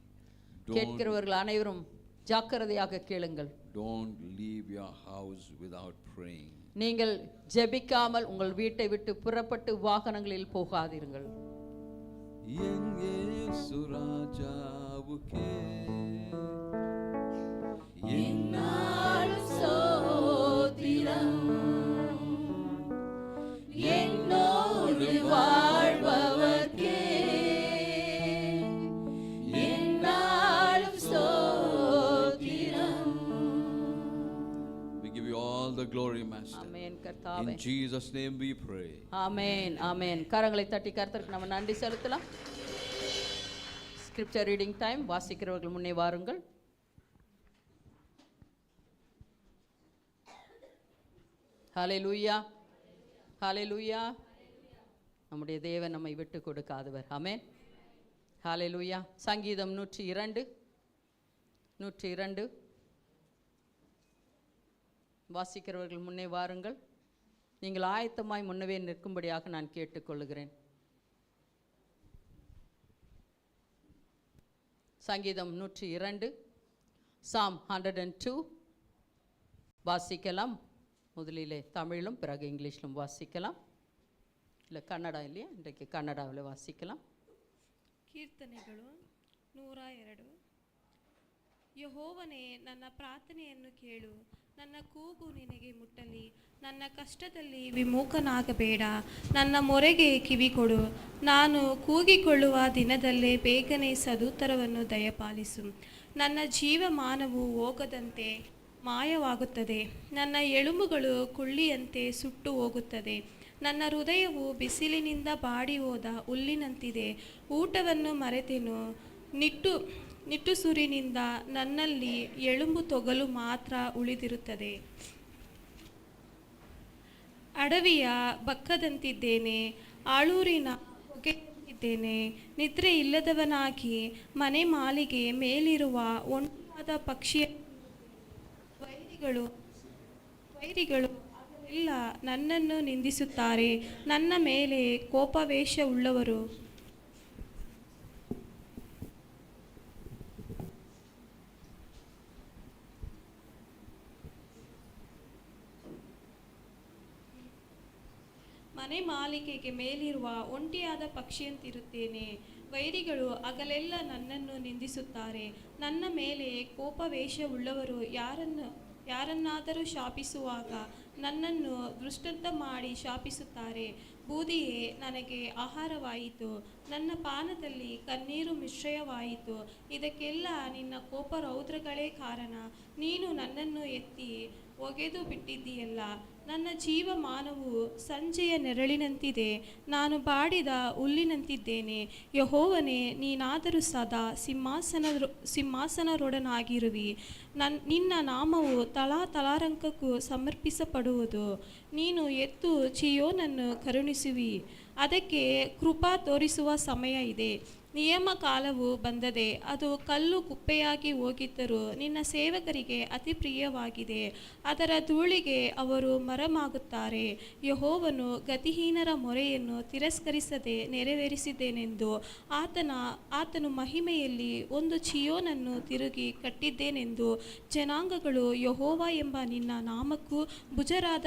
Speaker 1: கேட்கிறவர்கள் அனைவரும் ஜாக்கிரதையாக கேளுங்கள்.
Speaker 3: Don't leave your house without praying.
Speaker 1: நீங்கள் ஜெபிக்காமல் உங்கள் வீட்டை விட்டு புறப்பட்டு வாகனங்களில் போகாதீர்கள்.
Speaker 3: யேசு ராஜாவுக்கே
Speaker 4: என்னாலும் ஸ்தோத்திரம், என்னோடு வாழ்பவர்க்கே என்னாலும் ஸ்தோத்திரம்.
Speaker 3: We give you all the glory, Master.
Speaker 1: ஆமென் கர்த்தாவே.
Speaker 3: In Jesus' name we pray.
Speaker 1: ஆமென் ஆமென். கரங்களை தட்டி கர்த்தருக்கு நம்ம நன்றி செலுத்தலாம். Scripture reading time. வாசிக்கிறவர்கள் முன்னே வாருங்கள். ஹல்லேலூயா ஹல்லேலூயா. நம்முடைய தேவன் நம்மை விட்டு கொடுக்காதவர். ஆமென். ஹல்லேலூயா. சங்கீதம் 102 வாசிக்கிறவர்கள் முன்னே வாருங்கள். நீங்கள் ஆயத்தமாய் முன்னவே நிற்கும்படியாக நான் கேட்டுக்கொள்கிறேன். சங்கீதம் 102, Psalm 102 வாசிக்கலாம். முதலிலே தமிழிலும் பிறகு இங்கிலீஷிலும் வாசிக்கலாம். இல்லை கன்னடா இல்லையா, இன்றைக்கு ಕನ್ನಡದಲ್ಲಿ ವಾಸಿக்கலாம்.
Speaker 5: ಕೀರ್ತನೆಗಳು 102. ಯೆಹೋವನೇ, ನನ್ನ ಪ್ರಾರ್ಥನೆಯನ್ನು ಕೇಳು, ನನ್ನ ಕೂಗು ನಿನಗೆ ಮುಟ್ಟಲಿ. ನನ್ನ ಕಷ್ಟದಲ್ಲಿ ವಿಮುಖನಾಗಬೇಡ, ನನ್ನ ಮೊರೆಗೆ ಕಿವಿಕೊಡು. ನಾನು ಕೂಗಿಕೊಳ್ಳುವ ದಿನದಲ್ಲೇ ಬೇಗನೆ ಸದುತ್ತರವನ್ನು ದಯಪಾಲಿಸು. ನನ್ನ ಜೀವಮಾನವು ಹೋಗದಂತೆ ಮಾಯವಾಗುತ್ತದೆ, ನನ್ನ ಎಲುಬುಗಳು ಕುಳ್ಳಿಯಂತೆ ಸುಟ್ಟು ಹೋಗುತ್ತದೆ. ನನ್ನ ಹೃದಯವು ಬಿಸಿಲಿನಿಂದ ಬಾಡಿ ಹೋದ ಹುಲ್ಲಿನಂತಿದೆ. ಊಟವನ್ನು ಮರೆತೆನು, ನಿಟ್ಟುಸುರಿನಿಂದ ನನ್ನಲ್ಲಿ ಎಲುಬು ತೊಗಲು ಮಾತ್ರ ಉಳಿದಿರುತ್ತದೆ. ಅಡವಿಯ ಬಕ್ಕದಂತಿದ್ದೇನೆ, ಆಳೂರಿನ ಹೊಗೆಯಂತಿದ್ದೇನೆ. ನಿದ್ರೆ ಇಲ್ಲದವನಾಗಿ ಮನೆ ಮಾಳಿಗೆ ಮೇಲಿರುವ ಒಂಟಾದ ಪಕ್ಷಿಯ ವೈರಿಗಳು ಎಲ್ಲ ನನ್ನನ್ನು ನಿಂದಿಸುತ್ತಾರೆ. ನನ್ನ ಮೇಲೆ ಕೋಪಾವೇಶವುಳ್ಳವರು ಮನೆ ಮಾಳಿಗೆಗೆ ಮೇಲಿರುವ ಒಂಟಿಯಾದ ಪಕ್ಷಿಯಂತಿರುತ್ತೇನೆ. ವೈರಿಗಳು ಹಗಲೆಲ್ಲ ನನ್ನನ್ನು ನಿಂದಿಸುತ್ತಾರೆ. ನನ್ನ ಮೇಲೆ ಕೋಪವೇಶವುಳ್ಳವರು ಯಾರನ್ನಾದರೂ ಶಾಪಿಸುವಾಗ ನನ್ನನ್ನು ದೃಷ್ಟಾಂತ ಮಾಡಿ ಶಾಪಿಸುತ್ತಾರೆ. ಬೂದಿಯೇ ನನಗೆ ಆಹಾರವಾಯಿತು, ನನ್ನ ಪಾನದಲ್ಲಿ ಕಣ್ಣೀರು ಮಿಶ್ರಯವಾಯಿತು. ಇದಕ್ಕೆಲ್ಲ ನಿನ್ನ ಕೋಪ ರೌದ್ರಗಳೇ ಕಾರಣ. ನೀನು ನನ್ನನ್ನು ಎತ್ತಿ ಒಗೆದು ಬಿಟ್ಟಿದ್ದೀಯಲ್ಲ. ನನ್ನ ಜೀವಮಾನವು ಸಂಜೆಯ ನೆರಳಿನಂತಿದೆ, ನಾನು ಬಾಡಿದ ಹುಲ್ಲಿನಂತಿದ್ದೇನೆ. ಯೆಹೋವನೇ, ನೀನಾದರೂ ಸದಾ ಸಿಂಹಾಸನರೊಡನಾಗಿರುವಿ. ನಿನ್ನ ನಾಮವು ತಲಾತಲಾಂಕಕ್ಕೂ ಸಮರ್ಪಿಸಲ್ಪಡುವುದು. ನೀನು ಎತ್ತು ಚೀಯೋನನ್ನು ಕರುಣಿಸುವಿ, ಅದಕ್ಕೆ ಕೃಪಾ ತೋರಿಸುವ ಸಮಯ ಇದೆ. ನಿಯಮ ಕಾಲವು ಬಂದದೆ, ಅದು ಕಲ್ಲು ಕುಪ್ಪೆಯಾಗಿ ಹೋಗಿದ್ದರೂ ನಿನ್ನ ಸೇವಕರಿಗೆ ಅತಿ ಪ್ರಿಯವಾಗಿದೆ. ಅದರ ಧೂಳಿಗೆ ಅವರು ಮರಮಾಗುತ್ತಾರೆ. ಯೆಹೋವನು ಗತಿಹೀನರ ಮೊರೆಯನ್ನು ತಿರಸ್ಕರಿಸದೆ ನೆರವೇರಿಸಿದ್ದೇನೆಂದು, ಆತನು ಮಹಿಮೆಯಲ್ಲಿ ಒಂದು ಚೀಯೋನನ್ನು ತಿರುಗಿ ಕಟ್ಟಿದ್ದೇನೆಂದು ಜನಾಂಗಗಳು ಯೆಹೋವ ಎಂಬ ನಿನ್ನ ನಾಮಕ್ಕೂ ಭುಜರಾದ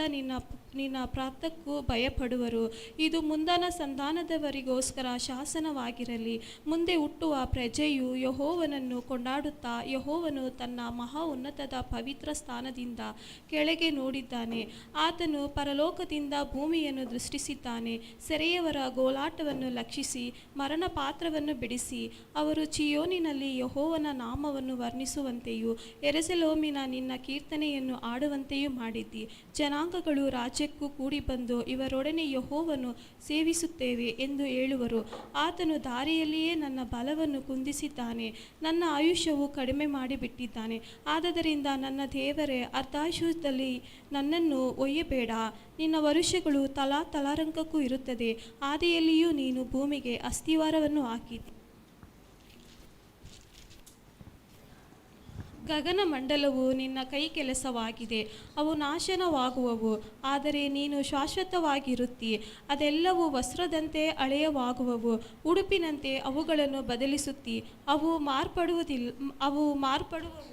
Speaker 5: ನಿನ್ನ ಪ್ರಾರ್ಥಕ್ಕೂ ಭಯಪಡುವರು. ಇದು ಮುಂದಣ ಸಂಧಾನದವರಿಗೋಸ್ಕರ ಶಾಸನವಾಗಿರಲಿ. ಮುಂದೆ ಹುಟ್ಟುವ ಪ್ರಜೆಯು ಯೆಹೋವನನ್ನು ಕೊಂಡಾಡುತ್ತಾ, ಯೆಹೋವನು ತನ್ನ ಮಹಾ ಉನ್ನತದ ಪವಿತ್ರ ಸ್ಥಾನದಿಂದ ಕೆಳಗೆ ನೋಡಿದ್ದಾನೆ. ಆತನು ಪರಲೋಕದಿಂದ ಭೂಮಿಯನ್ನು ದೃಷ್ಟಿಸಿದ್ದಾನೆ. ಸೆರೆಯವರ ಗೋಳಾಟವನ್ನು ಲಕ್ಷಿಸಿ ಮರಣ ಪಾತ್ರವನ್ನು ಬಿಡಿಸಿ, ಅವರು ಚಿಯೋನಿನಲ್ಲಿ ಯೆಹೋವನ ನಾಮವನ್ನು ವರ್ಣಿಸುವಂತೆಯೂ ಯೆರೂಸಲೇಮಿನ ನಿನ್ನ ಕೀರ್ತನೆಯನ್ನು ಆಡುವಂತೆಯೂ ಮಾಡಿದ್ದಿ. ಜನಾಂಗಗಳು ರಾಜ್ಯಕ್ಕೂ ಕೂಡಿ ಬಂದು ಇವರೊಡನೆ ಯೆಹೋವನು ಸೇವಿಸುತ್ತೇವೆ ಎಂದು ಹೇಳುವರು. ಆತನು ದಾರಿಯಲ್ಲಿಯೇ ನನ್ನ ಬಲವನ್ನು ಕುಂದಿಸಿದ್ದಾನೆ, ನನ್ನ ಆಯುಷ್ಯವು ಕಡಿಮೆ ಮಾಡಿಬಿಟ್ಟಿದ್ದಾನೆ. ಆದದರಿಂದ ನನ್ನ ದೇವರೇ, ಅರ್ಧಾಯುಷ್ಯದಲ್ಲಿ ನನ್ನನ್ನು ಒಯ್ಯಬೇಡ. ನಿನ್ನ ವರುಷಗಳು ತಲಾಂತರಕ್ಕೂ ಇರುತ್ತದೆ. ಆದಿಯಲ್ಲಿಯೂ ನೀನು ಭೂಮಿಗೆ ಅಸ್ತಿವಾರವನ್ನು ಹಾಕಿದಿ. ಗಗನಮಂಡಲವು ನಿನ್ನ ಕೈ ಕೆಲಸವಾಗಿದೆ. ಅವು ನಾಶನವಾಗುವವು, ಆದರೆ ನೀನು ಶಾಶ್ವತವಾಗಿರುತ್ತಿ. ಅದೆಲ್ಲವೂ ವಸ್ತ್ರದಂತೆ ಹಳೆಯವಾಗುವವು, ಉಡುಪಿನಂತೆ ಅವುಗಳನ್ನು ಬದಲಿಸುತ್ತಿ. ಅವು ಮಾರ್ಪಡುವವು.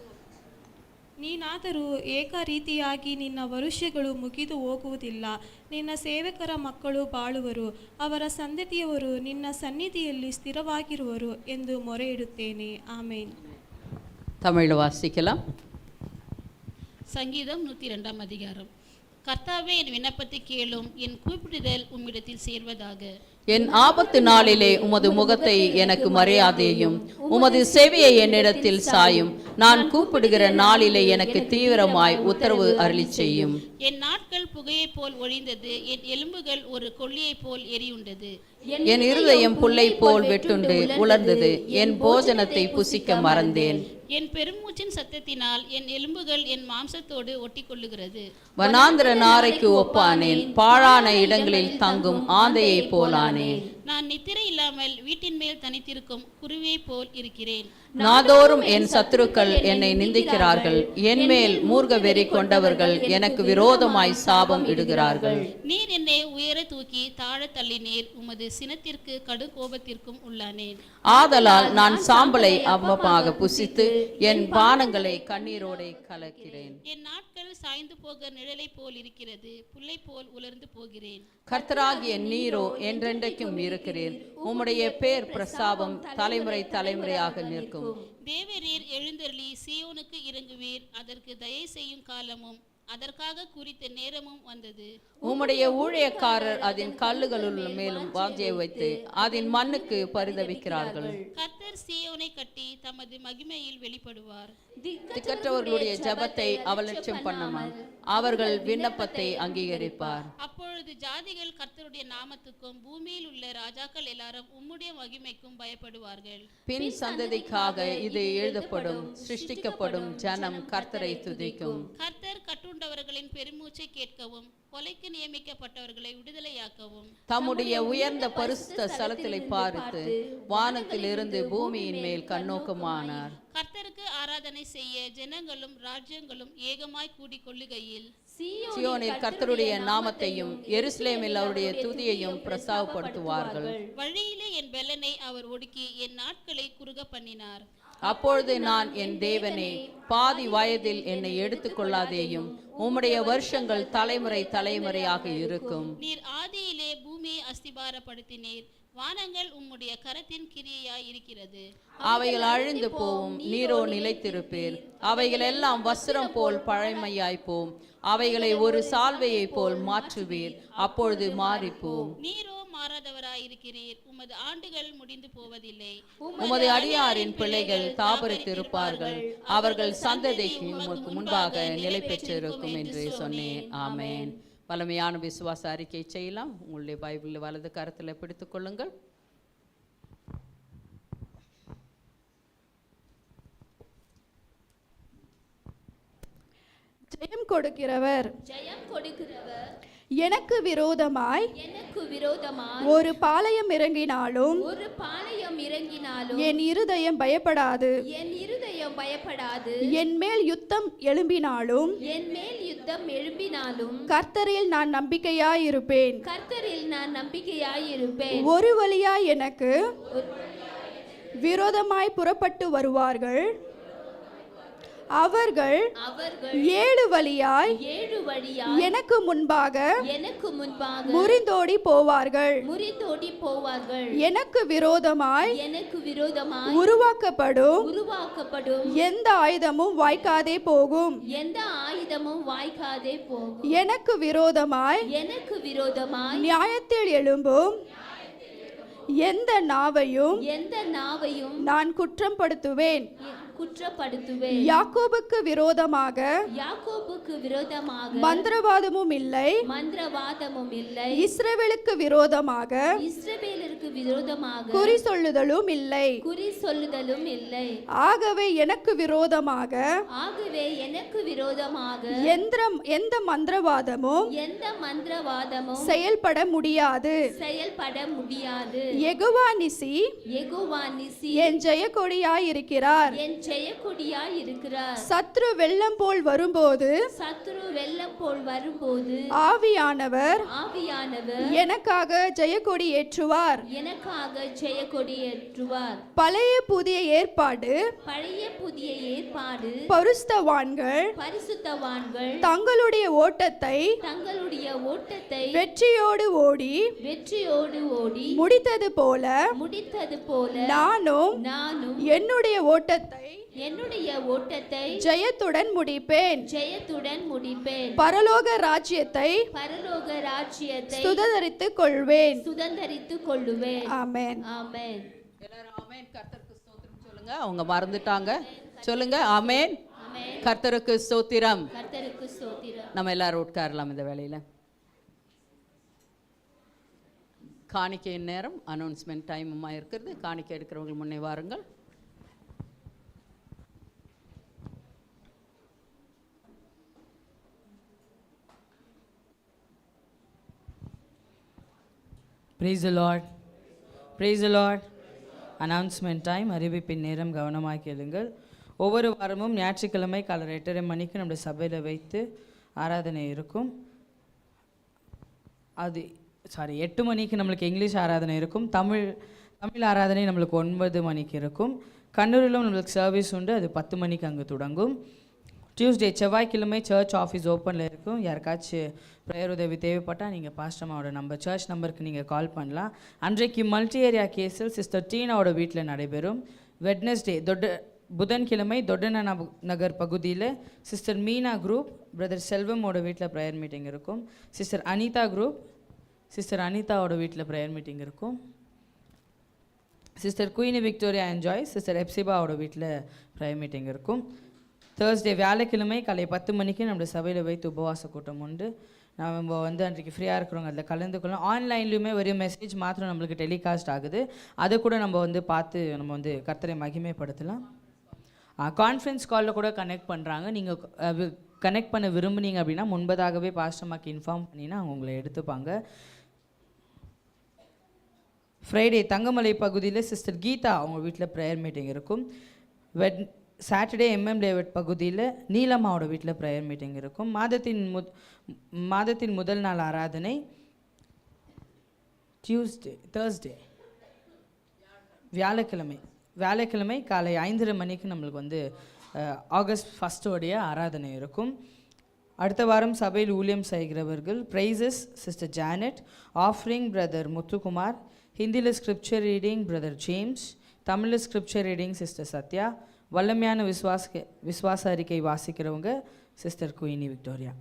Speaker 5: ನೀನಾದರೂ ಏಕರೀತಿಯಾಗಿ ನಿನ್ನ ವರುಷಗಳು ಮುಗಿದು ಹೋಗುವುದಿಲ್ಲ. ನಿನ್ನ ಸೇವಕರ ಮಕ್ಕಳು ಬಾಳುವರು, ಅವರ ಸಂತತಿಯವರು ನಿನ್ನ ಸನ್ನಿಧಿಯಲ್ಲಿ ಸ್ಥಿರವಾಗಿರುವರು ಎಂದು ಮೊರೆಯಿಡುತ್ತೇನೆ. ಆಮೇನ್.
Speaker 1: தமிழ் வாசிக்கலாம்.
Speaker 6: சங்கீதம் 102 அதிகாரம். கர்த்தாவே, என் விண்ணப்பத்தை கேளும், என் கூப்பிடுதல் உம்மிடத்தில் சேர்வதாக.
Speaker 1: என் ஆபத்து நாளிலே உமது முகத்தை எனக்கு மறையாதேயும், உமது செவியை என்னிடத்தில் சாயும். நான் கூப்பிடுகிற நாளிலே எனக்கு தீவிரமாய் உத்தரவு அருளி செய்யும்.
Speaker 6: என் நாட்கள் புகையைப் போல் ஒழிந்தது, என் எலும்புகள் ஒரு கொள்ளியைப் போல் எரியுண்டது.
Speaker 1: என் இருதயம் புல்லை போல் வெட்டுண்டு உலர்ந்தது, என் போஜனத்தை புசிக்க மறந்தேன்.
Speaker 6: என் பெருமூச்சின் சத்தத்தினால் என் எலும்புகள் என் மாம்சத்தோடு ஒட்டிக்கொள்ளுகிறது.
Speaker 1: வனாந்திர நாரைக்கு ஒப்பானேன், பாழான இடங்களில் தங்கும் ஆந்தையை போலானேன்.
Speaker 6: நான் நித்திரை இல்லாமல் வீட்டின் மேல் தனித்திருக்கும் குருவியை போல் இருக்கிறேன்.
Speaker 1: நாதோறும் என் சத்துருக்கள் என்னை நிந்திக்கிறார்கள், என் மேல் மூர்க்க வெறி கொண்டவர்கள் எனக்கு விரோதமாய் சாபம் இடுகிறார்கள்.
Speaker 6: நீர் என்னை உயர தூக்கி தாழ தள்ளினீர், உமது சினத்திற்கு கடு கோபத்திற்கும் உள்ளானேன்.
Speaker 1: ஆதலால் நான் சாம்பலை அப்பமாக புசித்து என் பானங்களை கண்ணீரோடே கலக்கிறேன்.
Speaker 6: என் நாட்கள் சாய்ந்து போக நிழலை போல் இருக்கிறது, புல்லை போல் உலர்ந்து போகிறேன்.
Speaker 1: கர்த்தராகிய நீரோ என்றென்றைக்கும் இருக்கிறீர், உம்முடைய பேர் பிரஸ்தாபம் தலைமுறை தலைமுறையாக நிற்கும்.
Speaker 6: தேவரீர் எழுந்தருளி சீயோனுக்கு இறங்குவீர், அதற்கு தயை செய்யும் காலமும் அதற்காக குறித்த நேரமும் வந்தது.
Speaker 1: உம்முடைய ஊழியக்காரர் அதன் கல்லுகளுள் மேலும் வாஞ்சை வைத்து அதன் மண்ணுக்கு பரிதவிக்கிறார்கள்.
Speaker 6: கர்த்தர் சீயோனை கட்டி தமது மகிமையில் வெளிப்படுவார்.
Speaker 1: திக்கற்றவர்களுடைய ஜெபத்தை அவலட்சம் பண்ணாமல் அவர்கள் விண்ணப்பத்தை அங்கீகரிப்பார்.
Speaker 6: அப்பொழுது ஜாதிகள் கர்த்தருடைய நாமத்துக்கும் பூமியில் உள்ள ராஜாக்கள் எல்லாரும் உம்முடைய மகிமைக்கும் பயப்படுவார்கள்.
Speaker 1: பின் சந்ததிக்காக இது எழுதப்படும், சிருஷ்டிக்கப்படும் ஜனம் கர்த்தரை துதிக்கும்.
Speaker 6: கர்த்தர் கட்டுண்டவர்களின் பெருமூச்சை கேட்கவும், கொலைக்கு நியமிக்கப்பட்டவர்களை விடுதலையாக்கவும்,
Speaker 1: தம்முடைய உயர்ந்த பரிசுத்த ஸ்தலத்திலே பார்த்து வானத்திலிருந்து பூமியின் மேல் கண்ணோக்கமானார்.
Speaker 6: கர்த்தருக்கு ஆராதனை செய்ய ஜனங்களும் ராஜ்யங்களும் ஏகமாய் கூடிக் கொள்ளுகையில்
Speaker 1: சீயோனில் கர்த்தருடைய நாமத்தையும் எருசலேமில் அவருடைய துதியையும் பிரஸ்தாபப்படுத்துவார்கள்.
Speaker 6: வழியிலே என் பெலனை அவர் ஒடுக்கி என் நாட்களை குறுக பண்ணினார்.
Speaker 1: அப்பொழுது நான், என் தேவனே, பாதி வயதில் என்னை எடுத்துக்கொள்ளாதேயும், உம்முடைய வருஷங்கள் தலைமுறை தலைமுறையாக இருக்கும்.
Speaker 6: நீர் ஆதியிலே பூமியை அஸ்திபாரப்படுத்தினீர், வானங்கள் உம்முடைய கரத்தின் கிரியையாய் இருக்கிறது.
Speaker 1: அவைகள் அழிந்து போவும், நீரோ நிலைத்திருப்பீர். அவைகள் எல்லாம் வஸ்திரம் போல் பழமையாய் போம், அவைகளை ஒரு சால்வையை போல் மாற்றுவீர், அப்பொழுது மாறிப்போம்.
Speaker 6: நீரோ மாறாதவராயிருக்கிறீர், உமது ஆண்டுகள் முடிந்து போவதில்லை.
Speaker 1: உமது அடியாரின் பிள்ளைகள் தாபரித்திருப்பார்கள், அவர்கள் சந்ததிக்கு உமக்கு முன்பாக நிலை பெற்றிருக்கும் என்று சொன்னேன். ஆமென். பழமையான விசுவாச அறிக்கை செய்யலாம். உங்களுடைய பைபிள் வலது கரத்தில் பிடித்துக் கொள்ளுங்கள்.
Speaker 7: ஜெயம் கொடுக்கிறவர் எனக்கு விரோதமாய் ஒரு பாளையம் இறங்கினாலும் என் இருதயம் பயப்படாது. என் மேல் யுத்தம் எழும்பினாலும் கர்த்தரில் நான் நம்பிக்கையாயிருப்பேன். ஒரு வழியாய் எனக்கு விரோதமாய் புறப்பட்டு வருவார்கள், அவர்கள்
Speaker 4: அவர்கள்
Speaker 7: 7 வழியாய்
Speaker 4: 7 வழியா
Speaker 7: எனக்கு முன்பாக
Speaker 4: எனக்கு முன்பாக
Speaker 7: முறிந்தோடி போவார்கள்.
Speaker 4: முறிந்தோடி போவார்கள்.
Speaker 7: எனக்கு விரோதமாய்
Speaker 4: எனக்கு விரோதமாய்
Speaker 7: உருவாக்கப்படும்
Speaker 4: உருவாக்கப்படும்
Speaker 7: எந்த ஆயுதமும் வாய்க்காதே போகும்.
Speaker 4: எந்த ஆயுதமும் வாய்க்காதே போகும்.
Speaker 7: எனக்கு விரோதமாய்
Speaker 4: எனக்கு விரோதமாய்
Speaker 7: நியாயத்தில் எழும்பும் எந்த நாவையும்
Speaker 4: எந்த நாவையும்
Speaker 7: நான் குற்றப்படுத்துவேன்.
Speaker 4: குற்றப்படுத்துவேன்.
Speaker 7: யாக்கோபுக்கு விரோதமாக
Speaker 4: யாக்கோபுக்கு விரோதமாக
Speaker 7: மந்திரவாதமும் இல்லை,
Speaker 4: மந்திரவாதமும் இல்லை.
Speaker 7: இஸ்ரவேலுக்கு விரோதமாக
Speaker 4: இஸ்ரவேலருக்கு விரோதமாக
Speaker 7: குறி சொல்லுதலும் இல்லை.
Speaker 4: குறி சொல்லுதலும் இல்லை.
Speaker 7: ஆகவே எனக்கு விரோதமாக
Speaker 4: ஆகவே எனக்கு விரோதமாக
Speaker 7: எந்த மந்திரவாதமும்
Speaker 4: எந்த மந்திரவாதமும்
Speaker 7: செயல்பட முடியாது.
Speaker 4: செயல்பட முடியாது.
Speaker 7: யெகோவா நிசி
Speaker 4: யெகோவா நிசி
Speaker 7: என் ஜெயக்கொடியாய் இருக்கிறார்.
Speaker 4: என் ஜெயக்கொடியாய் இருக்கிறார்.
Speaker 7: சத்ரு வெள்ளம் போல் வரும்போது
Speaker 4: சத்ரு வெள்ளம் போல் வரும்போது
Speaker 7: ஆவியானவர் எனக்காக ஜெயக்கொடி ஏற்றுவார்.
Speaker 4: எனக்காக ஜெயக்கொடி ஏற்றுவார்.
Speaker 7: பழைய புதிய ஏற்பாடு
Speaker 4: பழைய புதிய ஏற்பாடு
Speaker 7: பரிசுத்தவான்கள் தங்களுடைய ஓட்டத்தை வெற்றியோடு ஓடி முடித்தது போல நானும் என்னுடைய ஓட்டத்தை ஜெயத்துடன் முடிப்பேன். பரலோக ராஜ்யத்தை சுதந்தரித்துக் கொள்வேன். ஆமென்.
Speaker 4: ஆமென்.
Speaker 1: எல்லாரும் ஆமென். கர்த்தருக்கு ஸ்தோத்திரம் சொல்லுங்க. அவங்க மறந்துட்டாங்க. சொல்லுங்க ஆமென். கர்த்தருக்கு ஸ்தோத்திரம்.
Speaker 4: கர்த்தருக்கு ஸ்தோத்திரம்.
Speaker 1: நம்ம எல்லாரும் உட்காரலாம் இந்த வேளையில. காணிக்கையின் நேரம், அனௌன்ஸ்மெண்ட் டைமுமா இருக்கிறது. காணிக்கை எடுக்கிறவங்க முன்னே வாருங்கள்.
Speaker 8: Praise the Lord. Praise the Lord. Announcement time, அறிவிப்பின் நேரம், கவனமாக கேளுங்கள். ஒவ்வொரு வாரமும் ஞாயிற்றுக்கிழமை காலை 8:30 மணிக்கு நம்முடைய சபையில் வைத்து ஆராதனை இருக்கும். அது 8 மணிக்கு நம்மளுக்கு இங்கிலீஷ் ஆராதனை இருக்கும். தமிழ் ஆராதனை நம்மளுக்கு 9 மணிக்கு இருக்கும். கண்ணூரிலும் நம்மளுக்கு சர்வீஸ் உண்டு. அது 10 மணிக்கு அங்கே தொடங்கும். டியூஸ்டே செவ்வாய்க்கிழமை சர்ச் ஆஃபீஸ் ஓப்பனில் இருக்கும். யாருக்காச்சும் ப்ரேயர் உதவி தேவைப்பட்டால் நீங்கள் பாஸ்டமாவோட சர்ச் நம்பருக்கு நீங்கள் கால் பண்ணலாம். அன்றைக்கு மல்டி ஏரியா கேஸில் சிஸ்டர் டீனாவோட வீட்டில் நடைபெறும். வெட்னஸ்டே புதன்கிழமை தொட்டன நகர் பகுதியில் சிஸ்டர் மீனா குரூப் பிரதர் செல்வமோட வீட்டில் ப்ரேயர் மீட்டிங் இருக்கும். சிஸ்டர் அனிதாவோட வீட்டில் ப்ரேயர் மீட்டிங் இருக்கும். சிஸ்டர் குயினி விக்டோரியா என்ஜாய் சிஸ்டர் எப்சிபாவோட வீட்டில் ப்ரேயர் மீட்டிங் இருக்கும். தேர்ஸ்டே வியாழக்கிழமை காலை 10 மணிக்கு நம்மளுடைய சபையில் வைத்து உபவாச கூட்டம் உண்டு. நம்ம அன்றைக்கு ஃப்ரீயாக இருக்கிறவங்க அதில் கலந்துக்கணும். ஆன்லைன்லையுமே ஒரு மெசேஜ் மாத்திரம் நம்மளுக்கு டெலிகாஸ்ட் ஆகுது. அதை கூட நம்ம பார்த்து நம்ம கர்த்தரை மகிமைப்படுத்தலாம். கான்ஃபரன்ஸ் காலில் கூட கனெக்ட் பண்ணுறாங்க. நீங்கள் கனெக்ட் பண்ண விரும்புனீங்க அப்படின்னா முன்பதாகவே பாஸ்டர்மாக்கு இன்ஃபார்ம் பண்ணினா அவங்க உங்களை எடுத்துப்பாங்க. ஃப்ரைடே தங்கமலை பகுதியில் சிஸ்டர் கீதா அவங்க வீட்டில் ப்ரேயர் மீட்டிங் இருக்கும். சாட்டர்டே டேவிட் பகுதியில் நீலம்மாவோட வீட்டில் ப்ரேயர் மீட்டிங் இருக்கும். மாதத்தின் முதல் நாள் ஆராதனை தேர்ஸ்டே வியாழக்கிழமை காலை 5:30 மணிக்கு நம்மளுக்கு ஆகஸ்ட் 1 ஆராதனை இருக்கும். அடுத்த வாரம் சபையில் ஊழியம் செய்கிறவர்கள் praises sister Janet, offering brother Muthukumar, ஹிந்தியில் ஸ்கிரிப்சர் ரீடிங் பிரதர் ஜேம்ஸ், தமிழில் ஸ்கிரிப்சர் ரீடிங் சிஸ்டர் சத்யா, வல்லமையான விசுவாச அறிக்கை வாசிக்கிறவங்க சிஸ்டர் குயினி விக்டோரியா.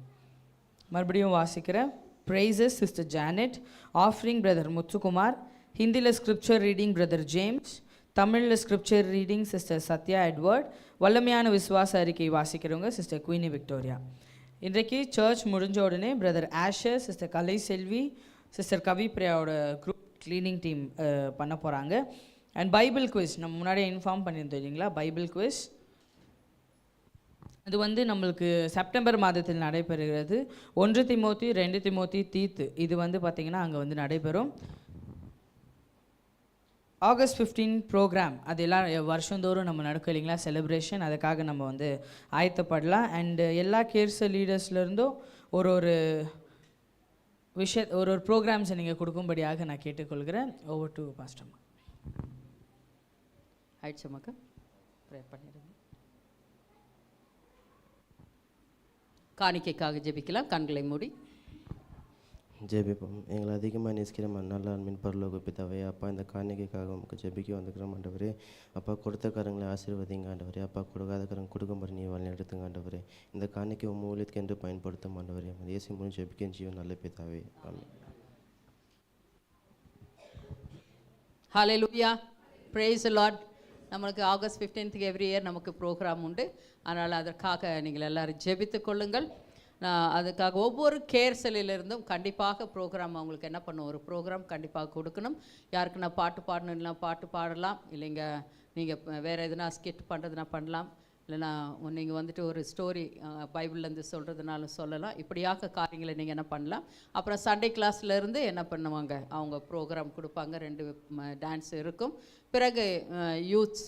Speaker 8: மறுபடியும் வாசிக்கிறேன். Praises sister Janet, offering brother Muthukumar, ஹிந்தியில் ஸ்கிரிப்சர் ரீடிங் பிரதர் ஜேம்ஸ், தமிழில் scripture reading sister Sathya Edward, வல்லமையான விசுவாச அறிக்கை வாசிக்கிறவங்க சிஸ்டர் குயினி விக்டோரியா. இன்றைக்கு சர்ச் முடிஞ்ச உடனே brother Asher, sister Kalai Selvi, sister கவிப்ரியாவோட குரூப் க்ளீனிங் டீம் பண்ண போகிறாங்க. அண்ட் பைபிள் குவிஸ் நம்ம முன்னாடியே இன்ஃபார்ம் பண்ணியிருந்தோம் இல்லைங்களா. பைபிள் குவிஸ் அது நம்மளுக்கு செப்டம்பர் மாதத்தில் நடைபெறுகிறது. 1 திமோத்தி 2 திமோத்தி தீத்து இது பார்த்திங்கன்னா அங்கே நடைபெறும். ஆகஸ்ட் 15 ப்ரோக்ராம் அது எல்லாம் வருஷந்தோறும் நம்ம நடக்கும் இல்லைங்களா செலிப்ரேஷன். அதுக்காக நம்ம ஆயத்தப்படலாம். அண்டு எல்லா கேர்ஸ் லீடர்ஸ்லேருந்தும் ஒரு ப்ரோக்ராம்ஸை நீங்கள் கொடுக்கும்படியாக நான் கேட்டுக்கொள்கிறேன். Over to pastor.
Speaker 1: ஆயிடுச்சு மக்கள் ப்ரே பண்ணிடுங்க. காணிக்கைக்காக ஜெபிக்கலாம். கண்களை மூடி
Speaker 9: ஜெபிப்போம். எங்களை அதிகமாக நேசிக்கிற நல்ல அன்பின் பரலோக பிதாவே, அப்பா இந்த காணிக்கைக்காக உங்களுக்கு ஜெபிக்க வந்துக்கிறோம் ஆண்டவரே. அப்பா கொடுத்த காரங்களை ஆசீர்வதிங்க ஆண்டவரே. அப்பா கொடுக்காத காரங்க கொடுக்கும்படி நீ வழி எடுத்துங்க ஆண்டவரே. இந்த காணிக்கை மூலியத்துக்கு என்று பயன்படுத்தும் ஆண்டவரே. இயேசு மூலம் ஜெபிக்க ஜீவன் நல்ல பிதாவே, ஆமென்.
Speaker 1: ஹalleluya, praise the Lord. நம்மளுக்கு ஆகஸ்ட் 15th எவ்ரி இயர் நமக்கு ப்ரோக்ராம் உண்டு. அதனால் அதற்காக நீங்கள் எல்லாரும் ஜெபித்து கொள்ளுங்கள். நான் அதுக்காக ஒவ்வொரு கேர் செல்லிலிருந்தும் கண்டிப்பாக ப்ரோக்ராம் அவங்களுக்கு என்ன பண்ணும், ஒரு ப்ரோக்ராம் கண்டிப்பாக கொடுக்கணும். யாருக்கு நான் பாட்டு பாடணும்னா பாட்டு பாடலாம், இல்லைங்க நீங்கள் வேறு எதுனா ஸ்கிட் பண்ணுறதுனா பண்ணலாம், இல்லைனா நீங்கள் வந்துட்டு ஒரு ஸ்டோரி பைபிள்லேருந்து சொல்கிறதுனாலும் சொல்லலாம். இப்படியாக காரியங்களை நீங்கள் என்ன பண்ணலாம். அப்புறம் சண்டே கிளாஸ்லேருந்து என்ன பண்ணுவாங்க, அவங்க ப்ரோக்ராம் கொடுப்பாங்க, 2 டான்ஸ் இருக்கும். பிறகு யூத்ஸ்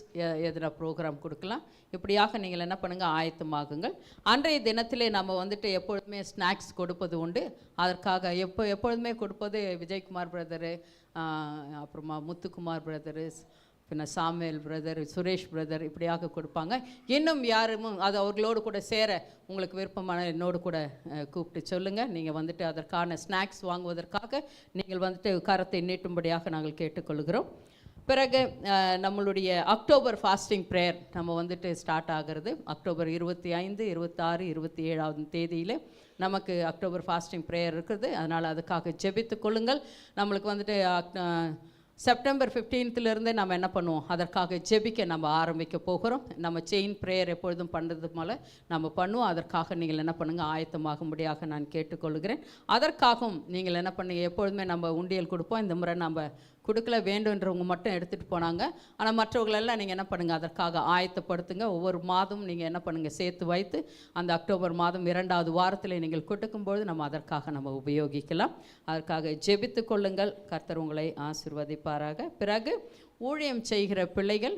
Speaker 1: எதுனா ப்ரோக்ராம் கொடுக்கலாம். இப்படியாக நீங்கள் என்ன பண்ணுங்கள், ஆயத்தமாகுங்கள். அன்றைய தினத்திலே நம்ம வந்துட்டு எப்பொழுதுமே ஸ்நாக்ஸ் கொடுப்பது உண்டு. அதற்காக எப்பொழுதுமே கொடுப்பது விஜயகுமார் பிரதரு, அப்புறமா முத்துக்குமார் பிரதரு, பின்ன சாமுவேல் பிரதர், சுரேஷ் பிரதர் இப்படியாக கொடுப்பாங்க. இன்னும் யாரும் அது அவர்களோடு கூட சேர உங்களுக்கு விருப்பமான என்னோடு கூட கூப்பிட்டு சொல்லுங்கள். நீங்கள் வந்துட்டு அதற்கான ஸ்நாக்ஸ் வாங்குவதற்காக நீங்கள் வந்துட்டு கரத்தை நீட்டும்படியாக நாங்கள் கேட்டுக்கொள்கிறோம். பிறகு நம்மளுடைய அக்டோபர் ஃபாஸ்டிங் ப்ரேயர் நம்ம வந்துட்டு ஸ்டார்ட் ஆகிறது. அக்டோபர் 25, 26, 27 தேதியில் நமக்கு அக்டோபர் ஃபாஸ்டிங் ப்ரேயர் இருக்குது. அதனால் அதுக்காக ஜெபித்து கொள்ளுங்கள். நம்மளுக்கு வந்துட்டு செப்டம்பர் 15லேருந்தே நம்ம என்ன பண்ணுவோம், அதற்காக ஜெபிக்க நம்ம ஆரம்பிக்க போகிறோம். நம்ம செயின் ப்ரேயர் எப்பொழுதும் பண்ணுறது போல நம்ம பண்ணுவோம். அதற்காக நீங்கள் என்ன பண்ணுங்கள், ஆயத்தமாகும்படியாக நான் கேட்டுக்கொள்கிறேன். அதற்காகவும் நீங்கள் என்ன பண்ணுங்க, எப்பொழுதுமே நம்ம உண்டியல் கொடுப்போம். இந்த முறை நம்ம கொடுக்கல, வேண்டுன்றவங்க மட்டும் எடுத்துகிட்டு போனாங்க. ஆனால் மற்றவங்களெல்லாம் நீங்கள் என்ன பண்ணுங்கள், அதற்காக ஆயத்தப்படுத்துங்க. ஒவ்வொரு மாதம் நீங்கள் என்ன பண்ணுங்கள், சேர்த்து வைத்து அந்த அக்டோபர் மாதம் 2வது வாரத்தில் நீங்கள் கொடுக்கும்பொழுது நம்ம அதற்காக நம்ம உபயோகிக்கலாம். அதற்காக ஜெபித்து கொள்ளுங்கள். கர்த்தர் உங்களை ஆசீர்வதிப்பாராக. பிறகு ஊழியம் செய்கிற பிள்ளைகள்,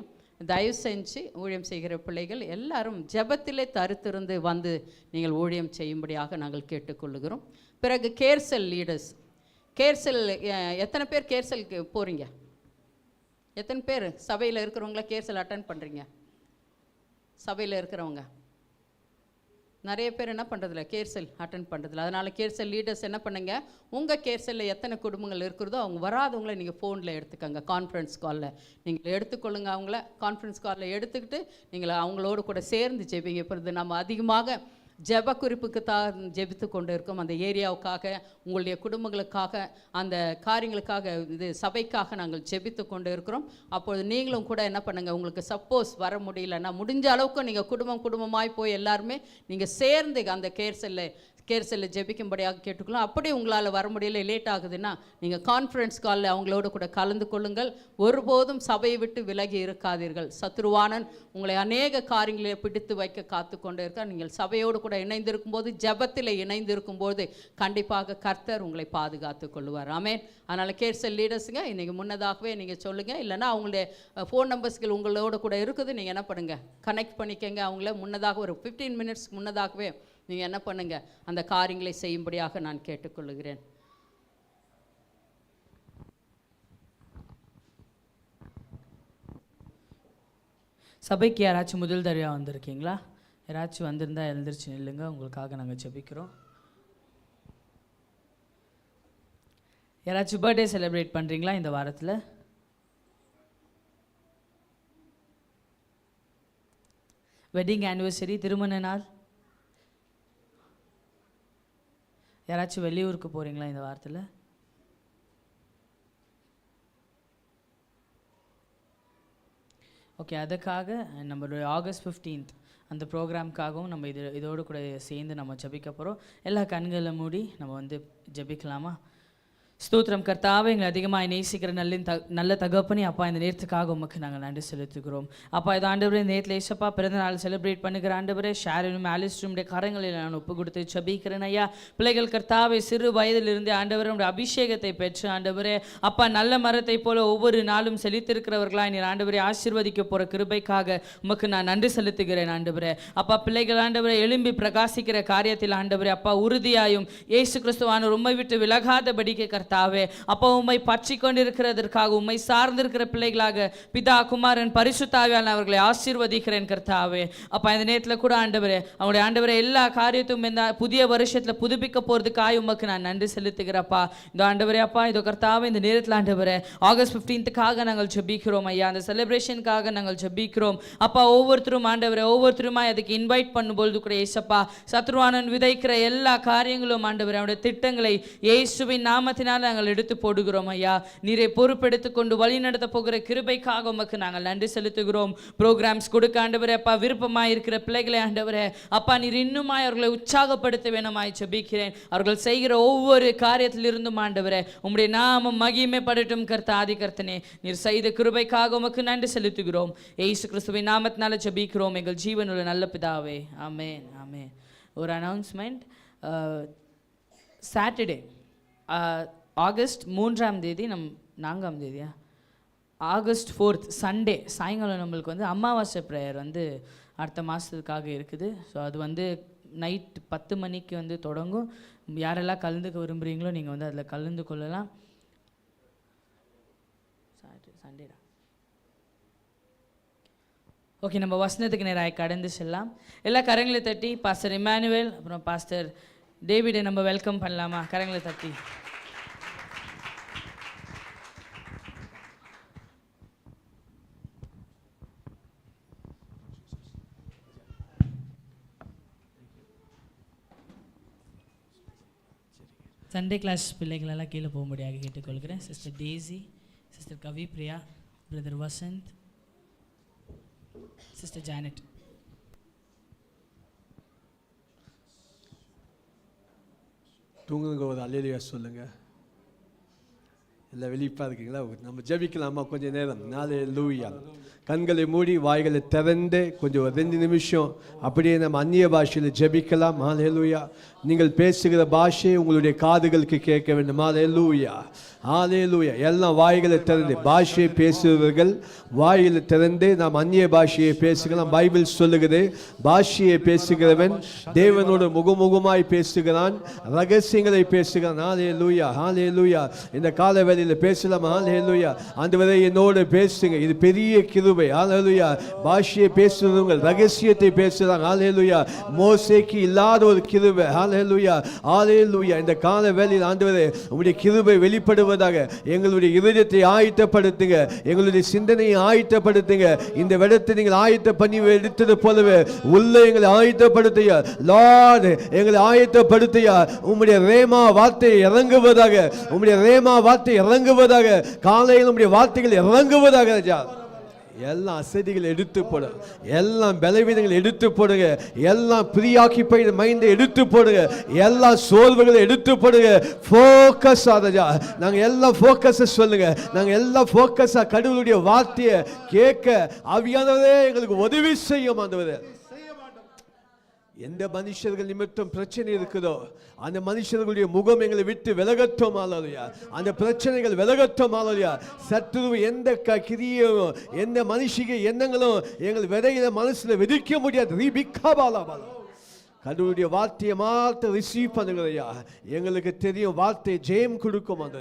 Speaker 1: தயவு செஞ்சு ஊழியம் செய்கிற பிள்ளைகள் எல்லாரும் ஜெபத்திலே தரித்திருந்து வந்து நீங்கள் ஊழியம் செய்யும்படியாக நாங்கள் கேட்டுக்கொள்ளுகிறோம். பிறகு கேர்செல் லீடர்ஸ், கேர்செல் எத்தனை பேர் கேர்செல்க்கு போகிறீங்க? எத்தனை பேர் சபையில் இருக்கிறவங்கள கேர்செல் அட்டன் பண்ணுறீங்க? சபையில் இருக்கிறவங்க நிறைய பேர் என்ன பண்ணுறதில்ல, கேர்செல் அட்டன் பண்ணுறதில்ல. அதனால் கேர்செல் லீடர்ஸ் என்ன பண்ணுங்க, உங்கள் கேர்செல்லில் எத்தனை குடும்பங்கள் இருக்கிறதோ அவங்க வராதவங்களை நீங்கள் ஃபோனில் எடுத்துக்கோங்க. கான்ஃபரன்ஸ் காலில் நீங்கள் எடுத்துக்கொள்ளுங்க. அவங்கள கான்ஃபரன்ஸ் காலில் எடுத்துக்கிட்டு நீங்கள் அவங்களோடு கூட சேர்ந்து ஜெபிங்க. இப்போ நம்ம அதிகமாக ஜெப குறிப்புக்கு தான் ஜெபித்து கொண்டு இருக்கோம். அந்த ஏரியாவுக்காக, உங்களுடைய குடும்பங்களுக்காக, அந்த காரியங்களுக்காக, இது சபைக்காக நாங்கள் ஜெபித்து கொண்டு இருக்கிறோம். அப்பொழுது நீங்களும் கூட என்ன பண்ணுங்கள், உங்களுக்கு சப்போஸ் வர முடியலன்னா முடிஞ்ச அளவுக்கு நீங்கள் குடும்பமாய் போய் எல்லாருமே நீங்கள் சேர்ந்து அந்த கேர்செல்லில் ஜெபிக்கும்படியாக கேட்டுக்கலாம். அப்படி உங்களால் வர முடியல, லேட் ஆகுதுன்னா நீங்கள் கான்ஃபரன்ஸ் காலில் அவங்களோட கூட கலந்து கொள்ளுங்கள். ஒருபோதும் சபையை விட்டு விலகி இருக்காதீர்கள். சத்துருவானன் உங்களை அநேக காரியங்களை பிடித்து வைக்க காத்து கொண்டு இருக்க. நீங்கள் சபையோடு கூட இணைந்திருக்கும் போது, ஜெபத்தில் இணைந்திருக்கும் போது கண்டிப்பாக கர்த்தர் உங்களை பாதுகாத்து கொள்வார். ஆமென். அதனால் கேர்செல் லீடர்ஸுங்க இன்றைக்கி முன்னதாகவே நீங்கள் சொல்லுங்கள். இல்லைனா அவங்களுடைய ஃபோன் நம்பர்ஸ்கள் உங்களோட கூட இருக்குது, நீங்கள் என்ன பண்ணுங்கள், கனெக்ட் பண்ணிக்கங்க. அவங்கள முன்னதாக ஒரு 15 மினிட்ஸ் முன்னதாகவே நீங்கள் என்ன பண்ணுங்க, அந்த காரியங்களை செய்யும்படியாக நான் கேட்டுக்கொள்கிறேன்.
Speaker 8: சபைக்கு யாராச்சும் முதல் தடவையாக வந்திருக்கீங்களா? யாராச்சும் வந்திருந்தால் எழுந்திரிச்சு நில்லுங்க, உங்களுக்காக நாங்கள் ஜெபிக்கிறோம். யாராச்சும் பர்த்டே செலிப்ரேட் பண்ணுறீங்களா இந்த வாரத்தில்? வெட்டிங் ஆனிவர்சரி, திருமண நாள். யாராச்சும் வெளியூருக்கு போகிறீங்களா இந்த வாரத்தில்? ஓகே, அதுக்காக நம்மளுடைய ஆகஸ்ட் 15th அந்த ப்ரோக்ராம்காகவும் நம்ம இதோடு கூட சேர்ந்து நம்ம ஜெபிக்க போகிறோம். எல்லா கண்களை மூடி நம்ம வந்து ஜெபிக்கலாமா? ஸ்தோத்திரம் கர்த்தாவே, எங்களை அதிகமாக நேசிக்கிற நல்ல தகப்பனே, அப்பா இந்த நேரத்துக்காக உமக்கு நாங்கள் நன்றி செலுத்துகிறோம். அப்பா இது ஆண்டவரே, இந்த நேரத்தில் ஏசப்பா பிறந்த நாள் செலிப்ரேட் பண்ணுகிற ஆண்டவரே, ஷாரனும் ஆலிஸ்டருடைய கரங்களில் நான் ஒப்பு கொடுத்து ஜெபிக்கிறேன் ஐயா. பிள்ளைகள் கர்த்தாவே சிறு வயதிலிருந்து ஆண்டவருடைய அபிஷேகத்தை பெற்று ஆண்டவரே அப்பா நல்ல மரத்தை போல ஒவ்வொரு நாளும் செழித்திருக்கிறவர்களாய் நீர் ஆண்டவரே ஆசீர்வதிக்க போகிற கிருபைக்காக உமக்கு நான் நன்றி செலுத்துகிறேன் ஆண்டவரே. அப்பா பிள்ளைகள் ஆண்டவரே எழும்பி பிரகாசிக்கிற காரியத்தில் ஆண்டவரே அப்பா உறுதியாயும் இயேசு கிறிஸ்துவான உம்மை விட்டு விலகாதபடிக்கு கர்த்தா கர்த்தாவே. அப்போ உம்மை பற்றி கொண்டிருக்கிறதற்காக, உம்மை சார்ந்திருக்கிற பிள்ளைகளாக பிதா குமாரன் பரிசுத்த ஆவியானவர் அவர்களை ஆசீர்வதிக்கிறேன் கர்த்தாவே. அப்பா இந்த நேரத்தில் கூட ஆண்டவரே, அவங்களுடைய ஆண்டவரே எல்லா காரியத்தையும் இந்த புதிய வருஷத்தில் புதுப்பிக்க போகிறதுக்காக உமக்கு நான் நன்றி செலுத்துகிறப்பா. இந்த ஆண்டவரே அப்பா, இதோ கர்த்தாவே இந்த நேரத்தில் ஆண்டவரே ஆகஸ்ட் 15க்காக நாங்கள் ஜெபிக்கிறோம் ஐயா. அந்த செலிப்ரேஷனுக்காக நாங்கள் ஜெபிக்கிறோம் அப்பா. ஒவ்வொருத்தரும் ஆண்டவரே ஒவ்வொருத்தருமா அதுக்கு இன்வைட் பண்ணும்பொழுது கூட ஏசப்பா, சத்ருவானன் விதைக்கிற எல்லா காரியங்களும் ஆண்டவரே அவருடைய திட்டங்களை இயேசுவின் நாமத்தினால் நாங்கள் எடுத்து போடுகிறோம் ஐயா. நீரை பொறுப்பெடுத்துக் கொண்டு வழி நடத்த போகிற கிருபைக்காக உமக்கு நாங்கள் நன்றி செலுத்துகிறோம். ப்ரோக்ராம்ஸ் கொடுக்க ஆண்டவரே அப்பா, விருப்பமாய் இருக்கிற பிள்ளைகளை ஆண்டவரே அப்பா, நீர் இன்னுமாய் அவர்களை உற்சாகப்படுத்த வேணுமாய் ஜெபிக்கிறேன். அவர்கள் செய்கிற ஒவ்வொரு காரியத்திலிருந்தும் ஆண்டவரே உம்முடைய நாமம் மகிமைப்படட்டும் கர்த்தா. ஆதி கர்த்தனே, நீர் செய்த கிருபைக்காக உமக்கு நன்றி செலுத்துகிறோம். இயேசு கிறிஸ்துவின் நாமத்தினால ஜெபிக்கிறோம் எங்கள் ஜீவனுள்ள நல்ல பிதாவே, ஆமென் ஆமென். ஒரு அனௌன்ஸ்மெண்ட், சாட்டர்டே ஆகஸ்ட் 3ஆம் தேதி, 4ஆம் தேதியா, ஆகஸ்ட் 4th சண்டே சாயங்காலம் நம்மளுக்கு வந்து அமாவாசை ப்ரேயர் வந்து அடுத்த மாதத்துக்காக இருக்குது. ஸோ அது வந்து நைட் 10 மணிக்கு வந்து தொடங்கும். யாரெல்லாம் கலந்துக்க விரும்புகிறீங்களோ நீங்கள் வந்து அதில் கலந்து கொள்ளலாம். சண்டேடா. ஓகே, நம்ம வசனத்துக்கு நேராக கடந்து செல்லலாம். எல்லா கரங்களை தட்டி பாஸ்டர் இமானுவேல் அப்புறம் பாஸ்டர் டேவிடை நம்ம வெல்கம் பண்ணலாமா? கரங்களை தட்டி. சண்டே கிளாஸ் பிள்ளைகளெல்லாம் கீழே போகும்படியாக கேட்டுக்கொள்கிறேன். Sister Daisy, sister Kavi Priya, brother Vasanth, sister Janet.
Speaker 10: தூங்குங்க, ஒரு அல்லேலூயா சொல்லுங்க. எல்லாம் வெளிப்பாக இருக்கீங்களா? நம்ம ஜெபிக்கலாமா கொஞ்சம் நேரம்? அல்லேலூயா. கண்களை மூடி வாய்களை திறந்து கொஞ்சம் 2 நிமிஷம் அப்படியே நம்ம அந்நிய பாஷையில் ஜெபிக்கலாம். அல்லேலூயா. நீங்கள் பேசுகிற பாஷை உங்களுடைய காதுகளுக்கு கேட்க வேண்டும். அல்லேலூயா அல்லேலூயா. எல்லாம் வாய்களை திறந்து பாஷையை பேசுபவர்கள் வாயில் திறந்து நாம் அந்நிய பாஷையை பேசுகிறோம். பைபிள் சொல்லுகிறது, பாஷையை பேசுகிறவன் தேவனோடு முகமுகமாய் பேசுகிறான், ரகசியங்களை பேசுகிறான். அல்லேலூயா அல்லேலூயா. இந்த கால வேளையில் பேசலாம். அல்லேலூயா. ஆண்டவரே என்னோடு பேசுங்க, இது பெரிய கிருபை. அல்லேலூயா. பாஷையை பேசுறவங்க ரகசியத்தை பேசுறாங்க. அல்லேலூயா. மோசேக்கு இல்லாத ஒரு கிருபை. அல்லேலூயா அல்லேலூயா. இந்த கால வேளையில் ஆண்டவரே உம்முடைய கிருபை வெளிப்படுவதாக எங்களுடைய இதயத்தை ஆயத்தப்படுத்துங்க, எங்களுடைய சிந்தனையை ஆயத்தப்படுத்துங்க. இந்த இடத்தை நீங்கள் ஆயத்த பண்ணி எடுத்தது போலவே உள்ள எங்களை ஆயத்தப்படுத்தியா லார்ட், எங்களை ஆயத்தப்படுத்தியா. உம்முடைய ரேமா வார்த்தை இறங்குவதாக, உம்முடைய ரேமா வார்த்தை இறங்குவதாக, காலையில் உம்முடைய வார்த்தைகள் இறங்குவதாக. எல்லாம் அசதிகள் எடுத்து போடு, எல்லாம் பலவீனங்கள் எடுத்து போடுங்க, எல்லாம் ப்ரீஆக்கிபைடு மைண்டை எடுத்து போடுங்க, எல்லா சோர்வுகளை எடுத்து போடுங்க. ஃபோக்கஸ் ஆதஜா, நாங்கள் எல்லாம் ஃபோக்கஸை சொல்லுங்க, நாங்கள் எல்லாம் ஃபோக்கஸாக கடவுளுடைய வார்த்தையை கேட்க ஆவியானவரே எங்களுக்கு உதவி செய்யும். ஆண்டவரே, எந்த மனுஷர்கள் நிமித்தம் பிரச்சனை இருக்குதோ அந்த மனுஷர்களுடைய முகம் எங்களை விட்டு விலகட்டும். ஆலோயா, அந்த பிரச்சனைகள் விலகட்டும். ஆலோயா, சத்துரு எந்த கிரியும் எந்த மனுஷிக எண்ணங்களும் எங்கள் விதையில மனசுல விதிக்க முடியாது. கடவுளுடைய வார்த்தையை மாத்த ரிசீவ் பண்ணுங்களையா. எங்களுக்கு தெரியும் வார்த்தை ஜெயம் கொடுக்கும். அந்த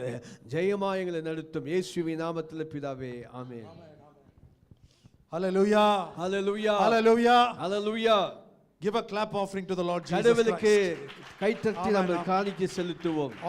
Speaker 10: ஜெயமா எங்களை நடத்தும். இயேசுவின் நாமத்தில் பிதாவே, ஆமென்.
Speaker 11: ஹல்லேலூயா ஹல்லேலூயா ஹல்லேலூயா ஹல்லேலூயா. Give a clap offering to the Lord Jesus Christ.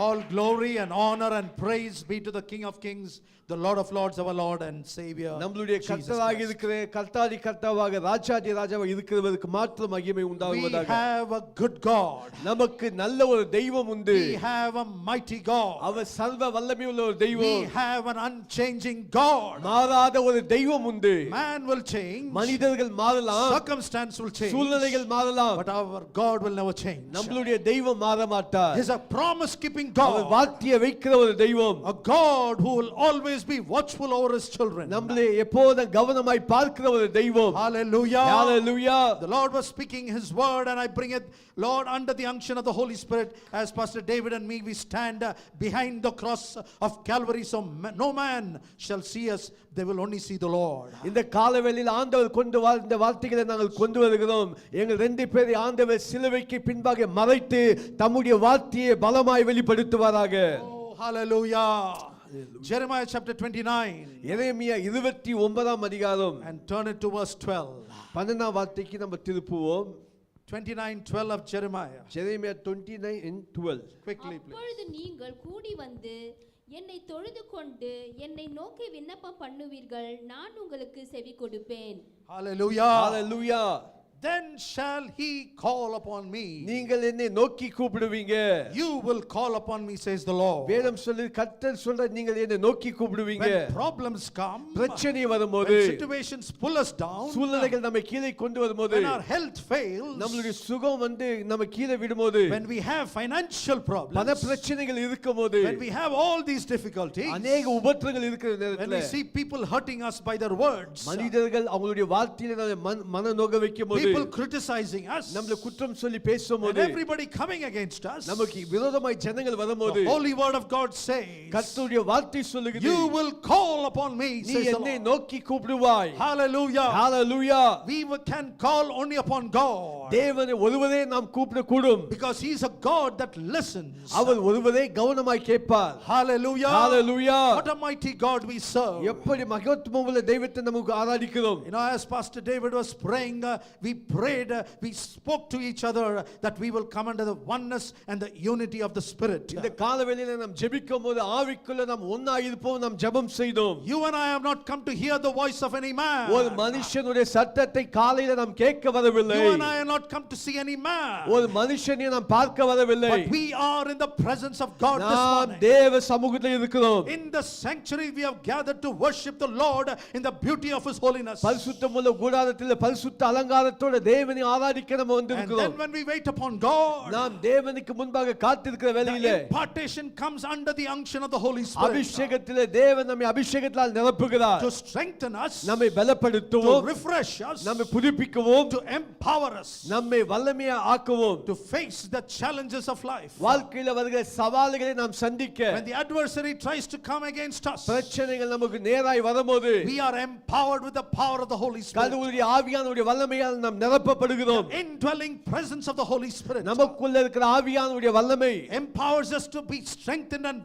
Speaker 11: All glory and honor and praise be to the King of Kings, the Lord of Lords, our Lord and Savior. நம்மளுடைய கர்த்தராக இருக்கிற கர்த்தாதி கர்த்தாவாக ராஜாதி ராஜாவாக இருக்கிறவருக்கு மாத்திரம் மகிமை உண்டாகுவதாக. We have a good God. நமக்கு நல்ல ஒரு தெய்வம் உண்டு. We have a mighty God. அவர் சர்வ வல்லமையுள்ள ஒரு தெய்வம். We have an unchanging God. மாறாத ஒரு தெய்வம் உண்டு. Man will change. மனிதர்கள் மாறலாம். Circumstance will change. சூழ்நிலைகள் மாறலாம். But our God will never change. நம்மளுடைய தெய்வம் மாற மாட்டார். He is a promise keeping God. அவர் வார்த்தையை வைக்கிற ஒரு தெய்வம். A God who will always be watchful over his children. நம்மளை எப்போதும் கவனமாய் பார்க்கிற ஒரு தெய்வம். Hallelujah hallelujah. The Lord was speaking his word and I bring it, Lord, under the unction of the Holy Spirit, as Pastor David and me we stand behind the cross of Calvary, so no man shall see us, they will only see the Lord. இந்த காலவெளியில் ஆண்டவர் கொண்டு வந்த இந்த வார்த்தைகளை நாங்கள் கொண்டு வருகிறோம். எங்கள் 2 பேரை ஆண்டவர் சிலுவைக்கு பின்பாக மறைத்து தம்முடைய வார்த்தையை பலமாய் வெளிப்படுத்துவாராக. Hallelujah. Jeremiah chapter 29.
Speaker 10: எரேமியா 29ஆம் அதிகாரம்
Speaker 11: And turn it to verse 12.
Speaker 10: 12ஆம் வார்த்தைக்கு நம்ம திருப்புவோம்.
Speaker 11: 29:12 of Jeremiah.
Speaker 10: Jeremiah 29:12.
Speaker 11: Quickly, please.
Speaker 4: அப்பொழுது நீங்கள் கூடி வந்து என்னை தொழுது கொண்டு என்னை நோக்கி விண்ணப்பம் பண்ணுவீர்கள், நான் உங்களுக்கு செவி கொடுப்பேன்.
Speaker 11: Hallelujah.
Speaker 10: Hallelujah.
Speaker 11: Then shall he call upon me.
Speaker 10: நீங்கள் என்னை நோக்கி கூப்பிடுவீங்க.
Speaker 11: You will call upon me, says the Lord.
Speaker 10: வேதம் சொல்லு, கர்த்தர் சொல்ற, நீங்கள் என்னை நோக்கி கூப்பிடுவீங்க.
Speaker 11: When problems come,
Speaker 10: பிரச்சனை வரும்போது,
Speaker 11: when situations pull us down,
Speaker 10: சூழ்நிலைகள் நம்மை கீழே கொண்டு வரும்போது,
Speaker 11: when our health fails,
Speaker 10: நம்மளுடைய சுகம் வந்து நம்ம கீழே விடும்போது,
Speaker 11: when we have financial problems,
Speaker 10: பண பிரச்சனைகள் இருக்கும்போது,
Speaker 11: when we have all these difficulties,
Speaker 10: அநேக உபத்திரங்கள் இருக்கிற
Speaker 11: when
Speaker 10: நேரத்தில்,
Speaker 11: we see people hurting us by their words,
Speaker 10: மனிதர்கள் அவங்களுடைய வார்த்தையில மன நோக வைக்கும்போது,
Speaker 11: people criticizing us,
Speaker 10: நம்மள குற்றம் சொல்லி
Speaker 11: and
Speaker 10: பேசும்போது,
Speaker 11: everybody coming against us,
Speaker 10: நமக்கு விரோதமாய் ஜனங்கள் வரும்போது,
Speaker 11: the holy word of God says,
Speaker 10: கர்த்தருடைய வார்த்தை சொல்லுகிறது,
Speaker 11: you will call upon me,
Speaker 10: நீ
Speaker 11: says the
Speaker 10: என்னை
Speaker 11: Lord.
Speaker 10: நோக்கி கூப்பிடுவாய்.
Speaker 11: Hallelujah.
Speaker 10: Hallelujah.
Speaker 11: We can call only upon God,
Speaker 10: தேவனை ஒருவரே நாம் கூப்பிடக்கூடும்.
Speaker 11: because he is a God that listens.
Speaker 10: அவர் ஒருவரே கவனமாய் கேட்பார்.
Speaker 11: Hallelujah.
Speaker 10: Hallelujah.
Speaker 11: What a mighty God we serve.
Speaker 10: எப்படி மகத்துவம் உள்ள தெய்வத்தை நமக்கு ஆராதிக்கிறோம்.
Speaker 11: You know, as Pastor David was praying, we prayed, we spoke to each other that we will come under the oneness and the unity of the Spirit.
Speaker 10: இந்த காலவேளையில நாம் ஜெபிக்கும்போது ஆவிக்குள்ள நாம் ஒண்ணாய் இருப்போம், நாம் ஜெபம் செய்தோம்.
Speaker 11: You and I have not come to hear the voice of any man.
Speaker 10: ஒரு மனுஷனுடைய சத்தத்தை காலையில நாம் கேட்க வரவில்லை.
Speaker 11: You and I have not come to see any man.
Speaker 10: ஒரு மனுஷனை நாம் பார்க்க வரவில்லை.
Speaker 11: But we are in the presence of God this
Speaker 10: நாம்
Speaker 11: morning.
Speaker 10: தேவ சமூகத்தில் இருக்கிறோம்.
Speaker 11: In the sanctuary we have gathered to worship the Lord in the beauty of his holiness.
Speaker 10: பரிசுத்தமுள்ள கூடாரத்தில் பரிசுத்த அலங்காரத்தோட தேவனை ஆராதிக்க நம்ம
Speaker 11: And
Speaker 10: வந்திருக்கிறோம்.
Speaker 11: then when we wait upon God,
Speaker 10: நாம் தேவனுக்கு முன்பாக காத்திருக்கிற வேளையிலே
Speaker 11: the impartation comes under the unction of the Holy Spirit
Speaker 10: அபிஷேகத்திலே தேவன் நம்மை அபிஷேகத்தால் நிரப்புகிறார்.
Speaker 11: to strengthen us,
Speaker 10: நம்மை
Speaker 11: to
Speaker 10: பலப்படுத்தவும்,
Speaker 11: refresh us,
Speaker 10: நம்மை புதுப்பிக்கவும்,
Speaker 11: to empower us,
Speaker 10: நம்மை வல்லமையா ஆக்கவும்,
Speaker 11: to face the challenges of life.
Speaker 10: வாழ்க்கையில வருகிற சவால்களை நாம் சந்திக்க,
Speaker 11: When the adversary tries to come against us,
Speaker 10: பிரச்சனைகள் நமக்கு நேராய் வரும்போது,
Speaker 11: we are empowered with the power of the Holy Spirit.
Speaker 10: கடவுளுடைய ஆவியானவருடைய வல்லமையால் நாம் நிரப்பப்படுகிறோம்.
Speaker 11: Indwelling presence of the Holy Spirit
Speaker 10: நமக்குள்ள இருக்கிற ஆவியானவருடைய வல்லமை
Speaker 11: empowers us to be strengthened and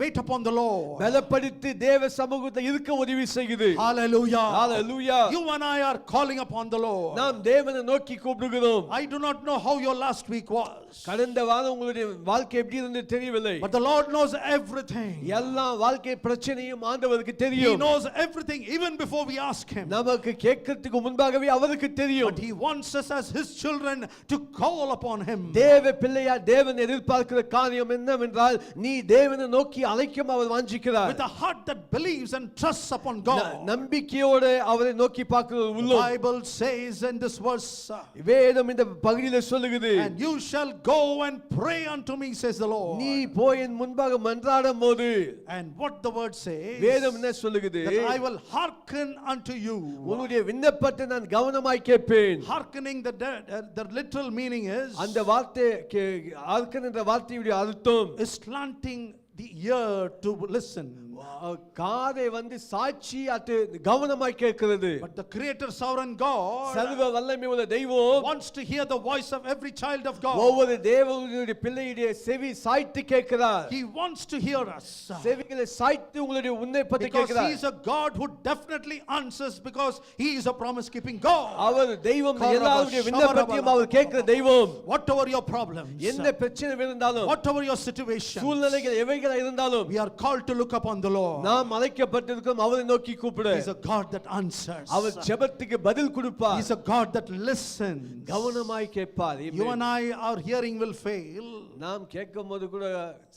Speaker 11: wait upon the Lord.
Speaker 10: பலப்படுத்தி தேவ சமூகத்தில் இருக்க உதவி செய்கிறது.
Speaker 11: Hallelujah.
Speaker 10: Hallelujah.
Speaker 11: You and I are calling upon the Lord.
Speaker 10: நாம் தேவனை நோக்கி கூப்பிடுகிறோம்.
Speaker 11: I do not know how your last week was,
Speaker 10: கடந்த வாரம் உங்களுடைய வாழ்க்கை எப்படி இருந்தது தெரியவில்லை.
Speaker 11: but the Lord knows everything.
Speaker 10: எல்லா வாழ்க்கை பிரச்சனையும் ஆண்டவருக்கு
Speaker 11: He
Speaker 10: தெரியும்.
Speaker 11: knows everything even before we ask him.
Speaker 10: நமக்கு கேட்கிறதுக்கு முன்பாகவே அவருக்கு தெரியும்.
Speaker 11: But he wants us as his children to call upon him.
Speaker 10: தேவ பிள்ளையா தேவன் எதிர்பார்க்கிற காரியம் என்னவென்றால், நீ தேவனை நோக்கி அழைக்கும் அவர் வாஞ்சிக்கிறார்.
Speaker 11: With a heart that believes and trusts upon God.
Speaker 10: நம்பிக்கையோடு அவரை நோக்கி பார்க்கிற
Speaker 11: The
Speaker 10: உள்ளம்.
Speaker 11: Bible says in this verse,
Speaker 10: வேதம் இந்த பகுதியில சொல்லுகிறது,
Speaker 11: and you shall go and pray unto me, says the Lord.
Speaker 10: நீ போய் என் முன்பாக மன்றாடும் போது,
Speaker 11: And what the word says,
Speaker 10: வேதம் என்ன சொல்லுகிறது,
Speaker 11: that I will hearken unto you.
Speaker 10: உன்னுடைய விண்ணப்பத்தை நான் கவனமாய் கேட்பேன்.
Speaker 11: Hearkening, the literal meaning is,
Speaker 10: அந்த வார்த்தை ஹார்க்கன் என்ற வார்த்தையுடைய அர்த்தம்
Speaker 11: is slanting the ear to listen.
Speaker 10: காதை வந்து சாட்சி அது கவனமாய் கேட்கிறது.
Speaker 11: But the creator sovereign God
Speaker 10: சர்வ வல்லமை உள்ள தெய்வம்
Speaker 11: wants to hear the voice of every child of God.
Speaker 10: ஒவ்வொரு தேவனுடைய பிள்ளையுடைய செவி சாய்த்து கேட்கிறார்.
Speaker 11: He wants to hear us.
Speaker 10: செவிகளை சாய்த்து உங்களுடைய உன்னைப்பத்தை
Speaker 11: Because
Speaker 10: கேட்கிறார்.
Speaker 11: he is a God who definitely answers, because he is a promise keeping God.
Speaker 10: அவர் தெய்வம், எல்லாருடைய விண்ணப்பத்தையும் அவர் கேட்கிற தெய்வம்.
Speaker 11: Whatever your problems,
Speaker 10: எந்த பிரச்சனை இருந்தாலும்,
Speaker 11: whatever your situation,
Speaker 10: சூழ்நிலைகள் எவைகள் இருந்தாலும்,
Speaker 11: we are called to look upon the Lord.
Speaker 10: நாம் அழைக்கப்பட்டிருக்கிறோம் அவரை நோக்கி கூப்பிட.
Speaker 11: He is a God that answers.
Speaker 10: அவர் ஜெபத்துக்கு பதில் கொடுப்பார்.
Speaker 11: He is a God that listens.
Speaker 10: கவனமாய் கேட்பார்.
Speaker 11: You and I, our hearing will fail.
Speaker 10: நாம் கேட்கும்போது கூட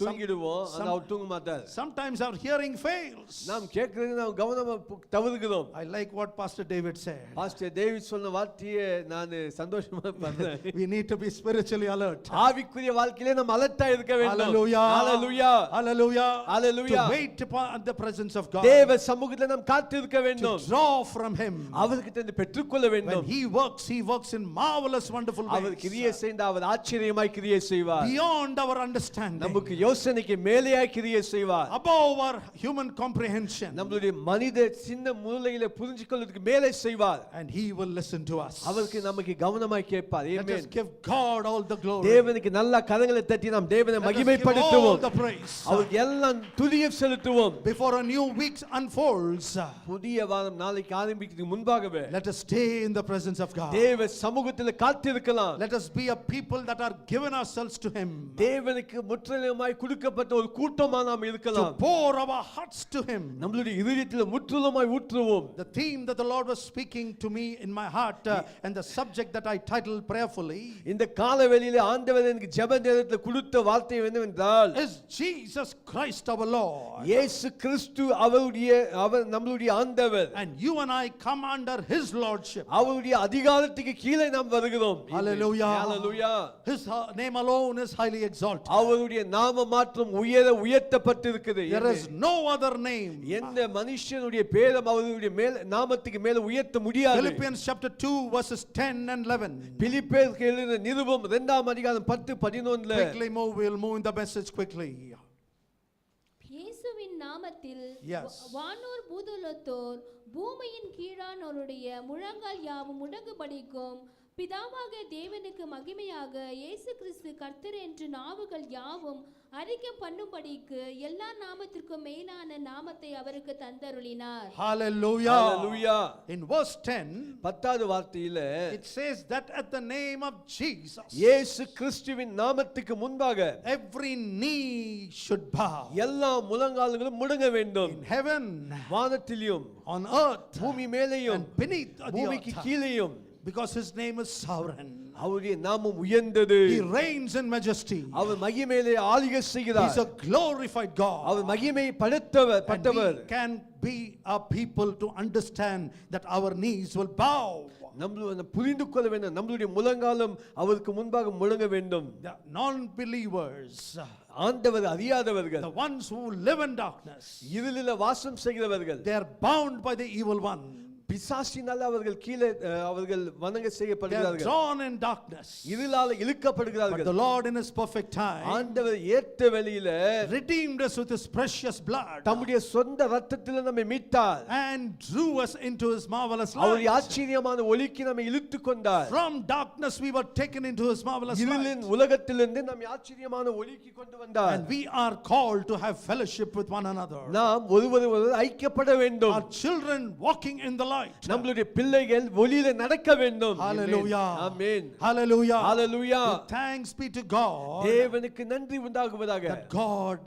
Speaker 10: தூங்கிடுவோம், ஆனா அவர் தூங்க மாட்டார்.
Speaker 11: Sometimes our hearing fails.
Speaker 10: நாம் கேட்கிறது நாம் கவனமா தவறுகிறோம்.
Speaker 11: I like what Pastor David said.
Speaker 10: Pastor David சொன்ன வார்த்தையை நான் சந்தோஷமா பார்த்தேன்.
Speaker 11: We need to be spiritually alert.
Speaker 10: ஆவிக்குரிய வாழ்க்கையிலே நாம் அலர்ட்டா இருக்க வேண்டும்.
Speaker 11: Hallelujah.
Speaker 10: Hallelujah.
Speaker 11: Hallelujah.
Speaker 10: Hallelujah.
Speaker 11: To wait upon the presence of God.
Speaker 10: தேவ சமூகத்திலே நாம் காத்திருக்க வேண்டும்.
Speaker 11: To draw from him.
Speaker 10: அவர்கிட்ட இருந்து பெற்றுக்கொள்ள வேண்டும்.
Speaker 11: When he works in marvelous, wonderful ways.
Speaker 10: அவர் கிரியை செய்தால் அவர் ஆச்சரியமாய் கிரியை செய்வார்.
Speaker 11: Beyond beyond our understanding,
Speaker 10: நமக்கு யோசனைக்கு மேலேயாய் கிரியை செய்வார்.
Speaker 11: above our human comprehension,
Speaker 10: நம்மளுடைய மனித சின்ன மூளையில புரிஞ்சிக்கொள்றதுக்கு மேலே செய்வார்.
Speaker 11: and he will listen to us.
Speaker 10: அவருக்கு நமக்கு கவனமாய் கேட்பார்.
Speaker 11: Let us
Speaker 10: amen.
Speaker 11: give God all the glory.
Speaker 10: தேவனுக்கு நல்ல கரங்களை தட்டி நாம் தேவனை
Speaker 11: Let us give all
Speaker 10: மகிமைப்படுத்துவோம்.
Speaker 11: the praise.
Speaker 10: அவருக்கு எல்லாம் துதியை செலுத்துவோம்.
Speaker 11: Before a new week unfolds,
Speaker 10: புதிய வாரம் நாளைக்கு ஆரம்பிக்கிறதுக்கு முன்பாகவே
Speaker 11: let us stay in the presence of God.
Speaker 10: தேவ சமூகத்தில் காத்திருக்கலாம்.
Speaker 11: Let us be a people that are given ourselves to him,
Speaker 10: தேவனுக்கு முற்றிலுமாய் கொடுக்கப்பட்ட ஒரு கூட்டமா நாம்
Speaker 11: to
Speaker 10: இருக்கலாம்.
Speaker 11: pour our hearts to him.
Speaker 10: நம்மளுடைய இதயத்தில் முற்றிலுமாய் ஊற்றுவோம்.
Speaker 11: The theme that the Lord was speaking to me in my heart, and the subject that I titled prayerfully,
Speaker 10: இந்த காலவெளியிலே ஆண்டவர் எனக்கு ஜெப நேரத்தில் கொடுத்த வார்த்தை என்னவென்றால்,
Speaker 11: is Jesus Christ our Lord.
Speaker 10: இயேசு கிறிஸ்து அவர் நம்மளுடைய ஆண்டவர்.
Speaker 11: And you and I come under his lordship.
Speaker 10: அவருடைய அதிகாரத்துக்கு கீழே நாம் வருகிறோம்.
Speaker 11: Hallelujah.
Speaker 10: Hallelujah.
Speaker 11: His name alone is highly exalted.
Speaker 10: அவருடைய நாம மாத்திரம் உயர்த்தப்பட்டிருக்கிறது.
Speaker 11: There is no other name.
Speaker 10: எந்த மனுஷனுடைய பேரும் அவருடைய நாமத்துக்கு மேல உயர்த்த முடியாது.
Speaker 11: Philippians chapter 2 verses 10 and 11.
Speaker 10: பிலிப்பியருக்கு எழுதின நிருபம் 2ஆம் அதிகாரம் 10-11.
Speaker 11: Quickly move, we'll move in the message quickly.
Speaker 4: இயேசுவின் நாமத்தில்
Speaker 11: Yes.
Speaker 4: வானோர் பூதலத்தோர் பூமியின் கீழானோருடைய முழங்கால் யாவும் முடங்குபடிக்கும் பிதாவாக தேவனுக்கு மகிமையாக இயேசு கிறிஸ்து கர்த்தர் என்று நாவுகள் யாவும் அறிக்கை பண்ணும்படிக்கு எல்லா நாமத்திற்கும் மேலான நாமத்தை அவருக்கு தந்தருளினார்.
Speaker 11: Hallelujah.
Speaker 10: Hallelujah.
Speaker 11: In verse 10,
Speaker 10: 10வது வார்த்தையில
Speaker 11: it says that at the name of Jesus,
Speaker 10: இயேசு கிறிஸ்துவின் நாமத்துக்கு முன்பாக
Speaker 11: every knee should bow.
Speaker 10: எல்லா முழங்கால்களும் முடங்க வேண்டும்.
Speaker 11: In heaven,
Speaker 10: வானத்திலும்
Speaker 11: on earth,
Speaker 10: பூமி மேலேயும்
Speaker 11: and beneath the
Speaker 10: பூமிக்கு
Speaker 11: earth.
Speaker 10: கீழேயும்,
Speaker 11: Because his name is sovereign.
Speaker 10: அவருடைய நாமம் உயர்ந்தது.
Speaker 11: He reigns in majesty.
Speaker 10: அவர் மகிமையிலே ஆளுகை செய்கிறார்.
Speaker 11: He's a glorified God.
Speaker 10: அவர் மகிமை
Speaker 11: And
Speaker 10: படைத்தவர்.
Speaker 11: we can be a people to understand that our knees will bow.
Speaker 10: நம்ம புரிந்து கொள்ள வேண்டும், நம்மளுடைய முழங்காலும் அவருக்கு முன்பாக முழங்க வேண்டும்.
Speaker 11: The non-believers,
Speaker 10: ஆண்டவர் அறியாதவர்கள்,
Speaker 11: the ones who live in darkness,
Speaker 10: இருளிலே வாசம் செய்கிறவர்கள்,
Speaker 11: they are bound by the evil one.
Speaker 10: பிசாசினால் அவர்கள் கீழே அவர்கள் வணங்க
Speaker 11: They are
Speaker 10: செய்யப்படுகிறார்கள்.
Speaker 11: drawn in darkness.
Speaker 10: இருளால
Speaker 11: But
Speaker 10: இழுக்கப்படுகிறார்கள்.
Speaker 11: the Lord in his perfect time
Speaker 10: ஆண்டவர் ஏற்ற வழியில
Speaker 11: redeemed us with his precious blood
Speaker 10: தம்முடைய சொந்த ரத்தத்தில் நம்மை மீட்டார்.
Speaker 11: and drew us into his marvelous
Speaker 10: அவருடைய
Speaker 11: light.
Speaker 10: ஆச்சரியமான ஒளிக்கு நம்மை இழுத்து கொண்டார்.
Speaker 11: From darkness we were taken into his marvelous
Speaker 10: இருளின்
Speaker 11: light.
Speaker 10: உலகத்திலிருந்து நம்மை ஆச்சரியமான ஒளிக்கு கொண்டு வந்தார்.
Speaker 11: And we are called to have fellowship with one another.
Speaker 10: நாம் ஒருவர் ஐக்கியப்பட வேண்டும்.
Speaker 11: Our children walking in the light.
Speaker 10: நம்மளுடைய பிள்ளைகள் ஒளியிலே நடக்க வேண்டும்.
Speaker 11: Hallelujah.
Speaker 10: Amen.
Speaker 11: Hallelujah.
Speaker 10: Hallelujah.
Speaker 11: Thanks be to God
Speaker 10: தேவனுக்கு நன்றி உண்டாகுவதாக.
Speaker 11: that God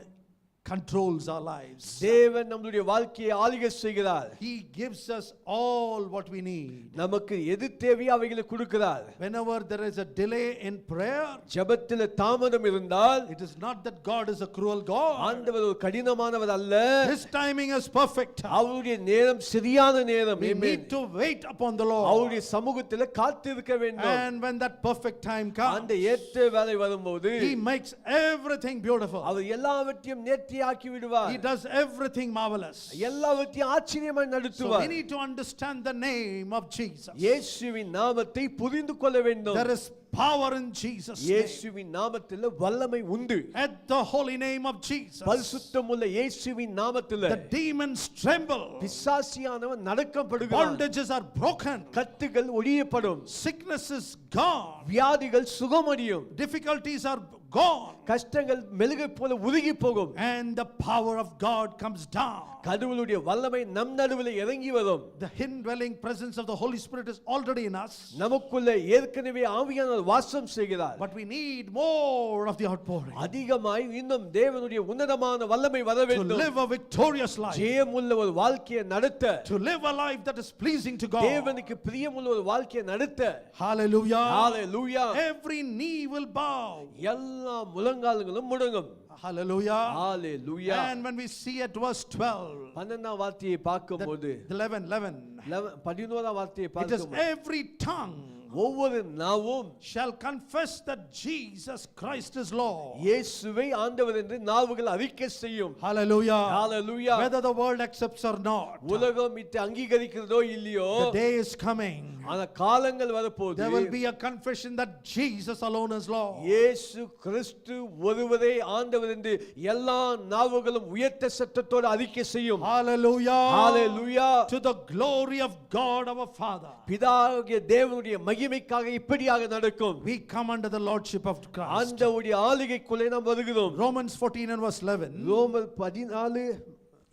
Speaker 11: controls our lives.
Speaker 10: தேவன் நம்மளுடைய வாழ்க்கையை ஆளுகை செய்கிறார்.
Speaker 11: He gives us all what we need.
Speaker 10: நமக்கு எது தேவையோ அவைகளை கொடுக்கிறார்.
Speaker 11: Whenever there is a delay in prayer,
Speaker 10: ஜெபத்தில் தாமதம் இருந்தால்,
Speaker 11: it is not that God is a cruel God.
Speaker 10: ஆண்டவர் ஒரு கடினமானவர் அல்ல.
Speaker 11: His timing is perfect.
Speaker 10: அவருடைய நேரம் சரியான நேரம்.
Speaker 11: We need to wait upon the Lord.
Speaker 10: அவருடைய சமூகத்தில் காத்திருக்க வேண்டும்.
Speaker 11: And when that perfect time comes,
Speaker 10: அந்த ஏற்ற வேளை வரும்போது
Speaker 11: He makes everything beautiful.
Speaker 10: அவர் எல்லாவற்றையும் நேர்த்தியாக்கி விடுவார்.
Speaker 11: He does everything marvelous.
Speaker 10: எல்லாவற்றையும் ஆச்சரியமாய்
Speaker 11: So
Speaker 10: நடத்துவார்.
Speaker 11: we need to understand the name of Jesus.
Speaker 10: இயேசுவின் நாமத்தை புரிந்து கொள்ள வேண்டும்.
Speaker 11: There is power in Jesus' name.
Speaker 10: இயேசுவின் நாமத்தில் வல்லமை உண்டு.
Speaker 11: At the holy name of Jesus,
Speaker 10: பரிசுத்தமுள்ள இயேசுவின் நாமத்தில்
Speaker 11: the demons tremble.
Speaker 10: பிசாசியானவன் நடக்கப்படுகிறான்.
Speaker 11: Bondages are broken.
Speaker 10: கட்டுகள் ஒழியப்படும்.
Speaker 11: Sickness is gone.
Speaker 10: வியாதிகள் சுகமடையும்.
Speaker 11: Difficulties are gone.
Speaker 10: கஷ்டங்கள் மெழுகை போல உருகி போகும்.
Speaker 11: And the power of God comes down.
Speaker 10: கடவுளுடைய வல்லமை நம் நடுவில் இறங்கி வரும்.
Speaker 11: The indwelling presence of the Holy Spirit is already in us.
Speaker 10: நமக்குள்ள ஏற்கனவே ஆவியானவர் வாசம் செய்கிறார்.
Speaker 11: But we need more of the outpouring.
Speaker 10: அதிகமாய் இன்னும் தேவனுடைய உன்னதமான வல்லமை வர
Speaker 11: To
Speaker 10: வேண்டும்.
Speaker 11: live a victorious life.
Speaker 10: ஜெயமுள்ள ஒரு வாழ்க்கையை நடத்த,
Speaker 11: To live a life that is pleasing to God.
Speaker 10: தேவனுக்கு பிரியமுள்ள ஒரு வாழ்க்கையை நடத்த.
Speaker 11: Hallelujah.
Speaker 10: Hallelujah.
Speaker 11: Every knee will bow.
Speaker 10: எல்லா முழங்கால்களும் முடங்கும்.
Speaker 11: Hallelujah.
Speaker 10: Hallelujah.
Speaker 11: And when we see at verse 12,
Speaker 10: 12ஆம் வார்த்தையை பார்க்கும்போது,
Speaker 11: 11,
Speaker 10: 11ஆம் வார்த்தையை
Speaker 11: it is
Speaker 10: பார்க்கும்போது,
Speaker 11: every tongue
Speaker 10: ஒவ்வொரு நாவும்
Speaker 11: shall confess that Jesus Christ is Lord.
Speaker 10: இயேசுவை ஆண்டவர் என்று நாவுகள் அறிக்கை செய்யும்.
Speaker 11: Hallelujah.
Speaker 10: Hallelujah.
Speaker 11: Whether the world accepts or not,
Speaker 10: உலகம் இதை அங்கீகரிக்கிறதோ இல்லையோ,
Speaker 11: the day is coming.
Speaker 10: அந்த காலங்கள் வரப்போகுது.
Speaker 11: There will be a confession that Jesus alone is Lord.
Speaker 10: இயேசு கிறிஸ்து ஒருவரே ஆண்டவர் என்று எல்லா நாவுகளும் உயர்த்த சத்தத்தோடு அறிக்கை செய்யும்.
Speaker 11: Hallelujah.
Speaker 10: Hallelujah.
Speaker 11: To the glory of God our Father.
Speaker 10: பிதாவாகிய தேவனுடைய மகிமைக்காக இப்படியாக நடக்கும்.
Speaker 11: We come under the lordship of Christ.
Speaker 10: ஆண்டவருடைய ஆளுகைக்குள்ளே நாம் வருகிறோம்.
Speaker 11: Romans 14 and verse 11.
Speaker 10: ரோமர் 14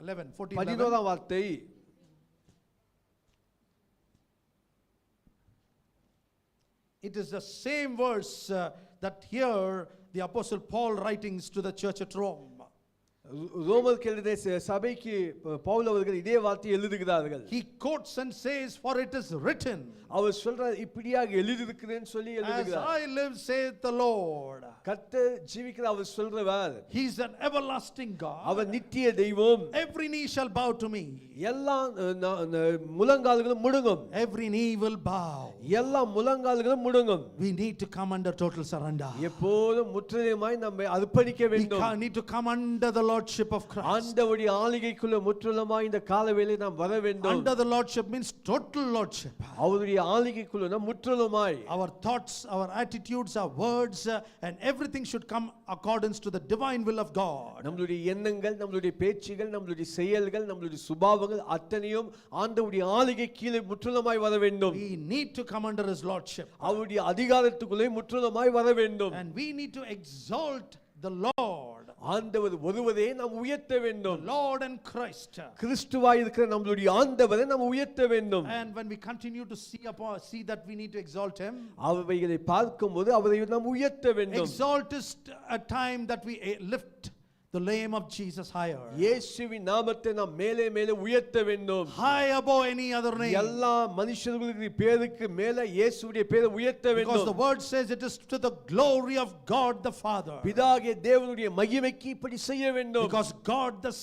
Speaker 10: 11 வார்த்தை.
Speaker 11: It is the same verse that here the apostle Paul writings to the church at Rome.
Speaker 10: ரோமருக்கு எழுதிய சபைக்கு பவுல் அவர்கள் இதே வார்த்தையை எழுதுகிறார்கள்.
Speaker 11: He quotes and says, for it is written,
Speaker 10: அவர் சொல்றார் இப்படியாக எழுதியிருக்கிறேன்னு சொல்லி
Speaker 11: as
Speaker 10: எழுதுகிறார்.
Speaker 11: I live saith the Lord.
Speaker 10: கர்த்தர் ஜீவிக்கிற அவர் சொல்றவர்.
Speaker 11: He is an everlasting God.
Speaker 10: அவர் நித்திய தெய்வம்.
Speaker 11: Every knee shall bow to me.
Speaker 10: எல்லா முழங்கால்களும் முடங்கும்.
Speaker 11: Every knee will bow.
Speaker 10: எல்லா முழங்கால்களும் முடங்கும்.
Speaker 11: We need to come under total surrender.
Speaker 10: எப்போதும் முற்றிலுமாய் நம்மை அர்ப்பணிக்க வேண்டும்.
Speaker 11: We need to come under the lordship of Christ.
Speaker 10: ஆண்டவருடைய ஆளுகைக்குள்ள முற்றிலுமாய் இந்த காலவேளை நாம் வர வேண்டும்.
Speaker 11: Under the lordship means total lordship.
Speaker 10: அவருடைய ஆளுகைக்குள்ள நாம் முற்றிலுமாய்.
Speaker 11: Our thoughts, our attitudes, our words and everything should come accordance to the divine will of God.
Speaker 10: நம்மளுடைய எண்ணங்கள், நம்மளுடைய பேச்சுகள், நம்மளுடைய செயல்கள், நம்மளுடைய சுபாவங்கள் அத்தனையும் ஆண்டவருடைய ஆளுகை கீழே முற்றிலுமாய் வர வேண்டும்.
Speaker 11: We need to come under his lordship.
Speaker 10: அவருடைய அதிகாரத்துக்குள்ளே முற்றிலுமாய் வர வேண்டும்.
Speaker 11: And we need to exalt the Lord.
Speaker 10: ஆண்டவர் ஒருவரே நாம் உயர்த்த வேண்டும்.
Speaker 11: Lord and Christ.
Speaker 10: கிறிஸ்துவாய் இருக்கிற நம்மளுடைய ஆண்டவரை நாம் உயர்த்த வேண்டும்.
Speaker 11: And when we continue to see that we need to exalt him,
Speaker 10: அவைகளை பார்க்கும்போது அவரை நாம் உயர்த்த வேண்டும்.
Speaker 11: Exalt is a time that we lift the name of Jesus higher.
Speaker 10: இயேசுவின் நாமத்தை நாம் மேலே மேலே உயர்த்த வேண்டும்.
Speaker 11: High above any other name.
Speaker 10: எல்லா மனுஷர்களுடைய பேருக்கு மேலே இயேசுவுடைய பேரை உயர்த்த வேண்டும்.
Speaker 11: Because the word says it is to the glory of God the Father.
Speaker 10: பிதாகிய தேவனுடைய மகிமைக்கு இப்படி செய்ய வேண்டும்.
Speaker 11: Because God the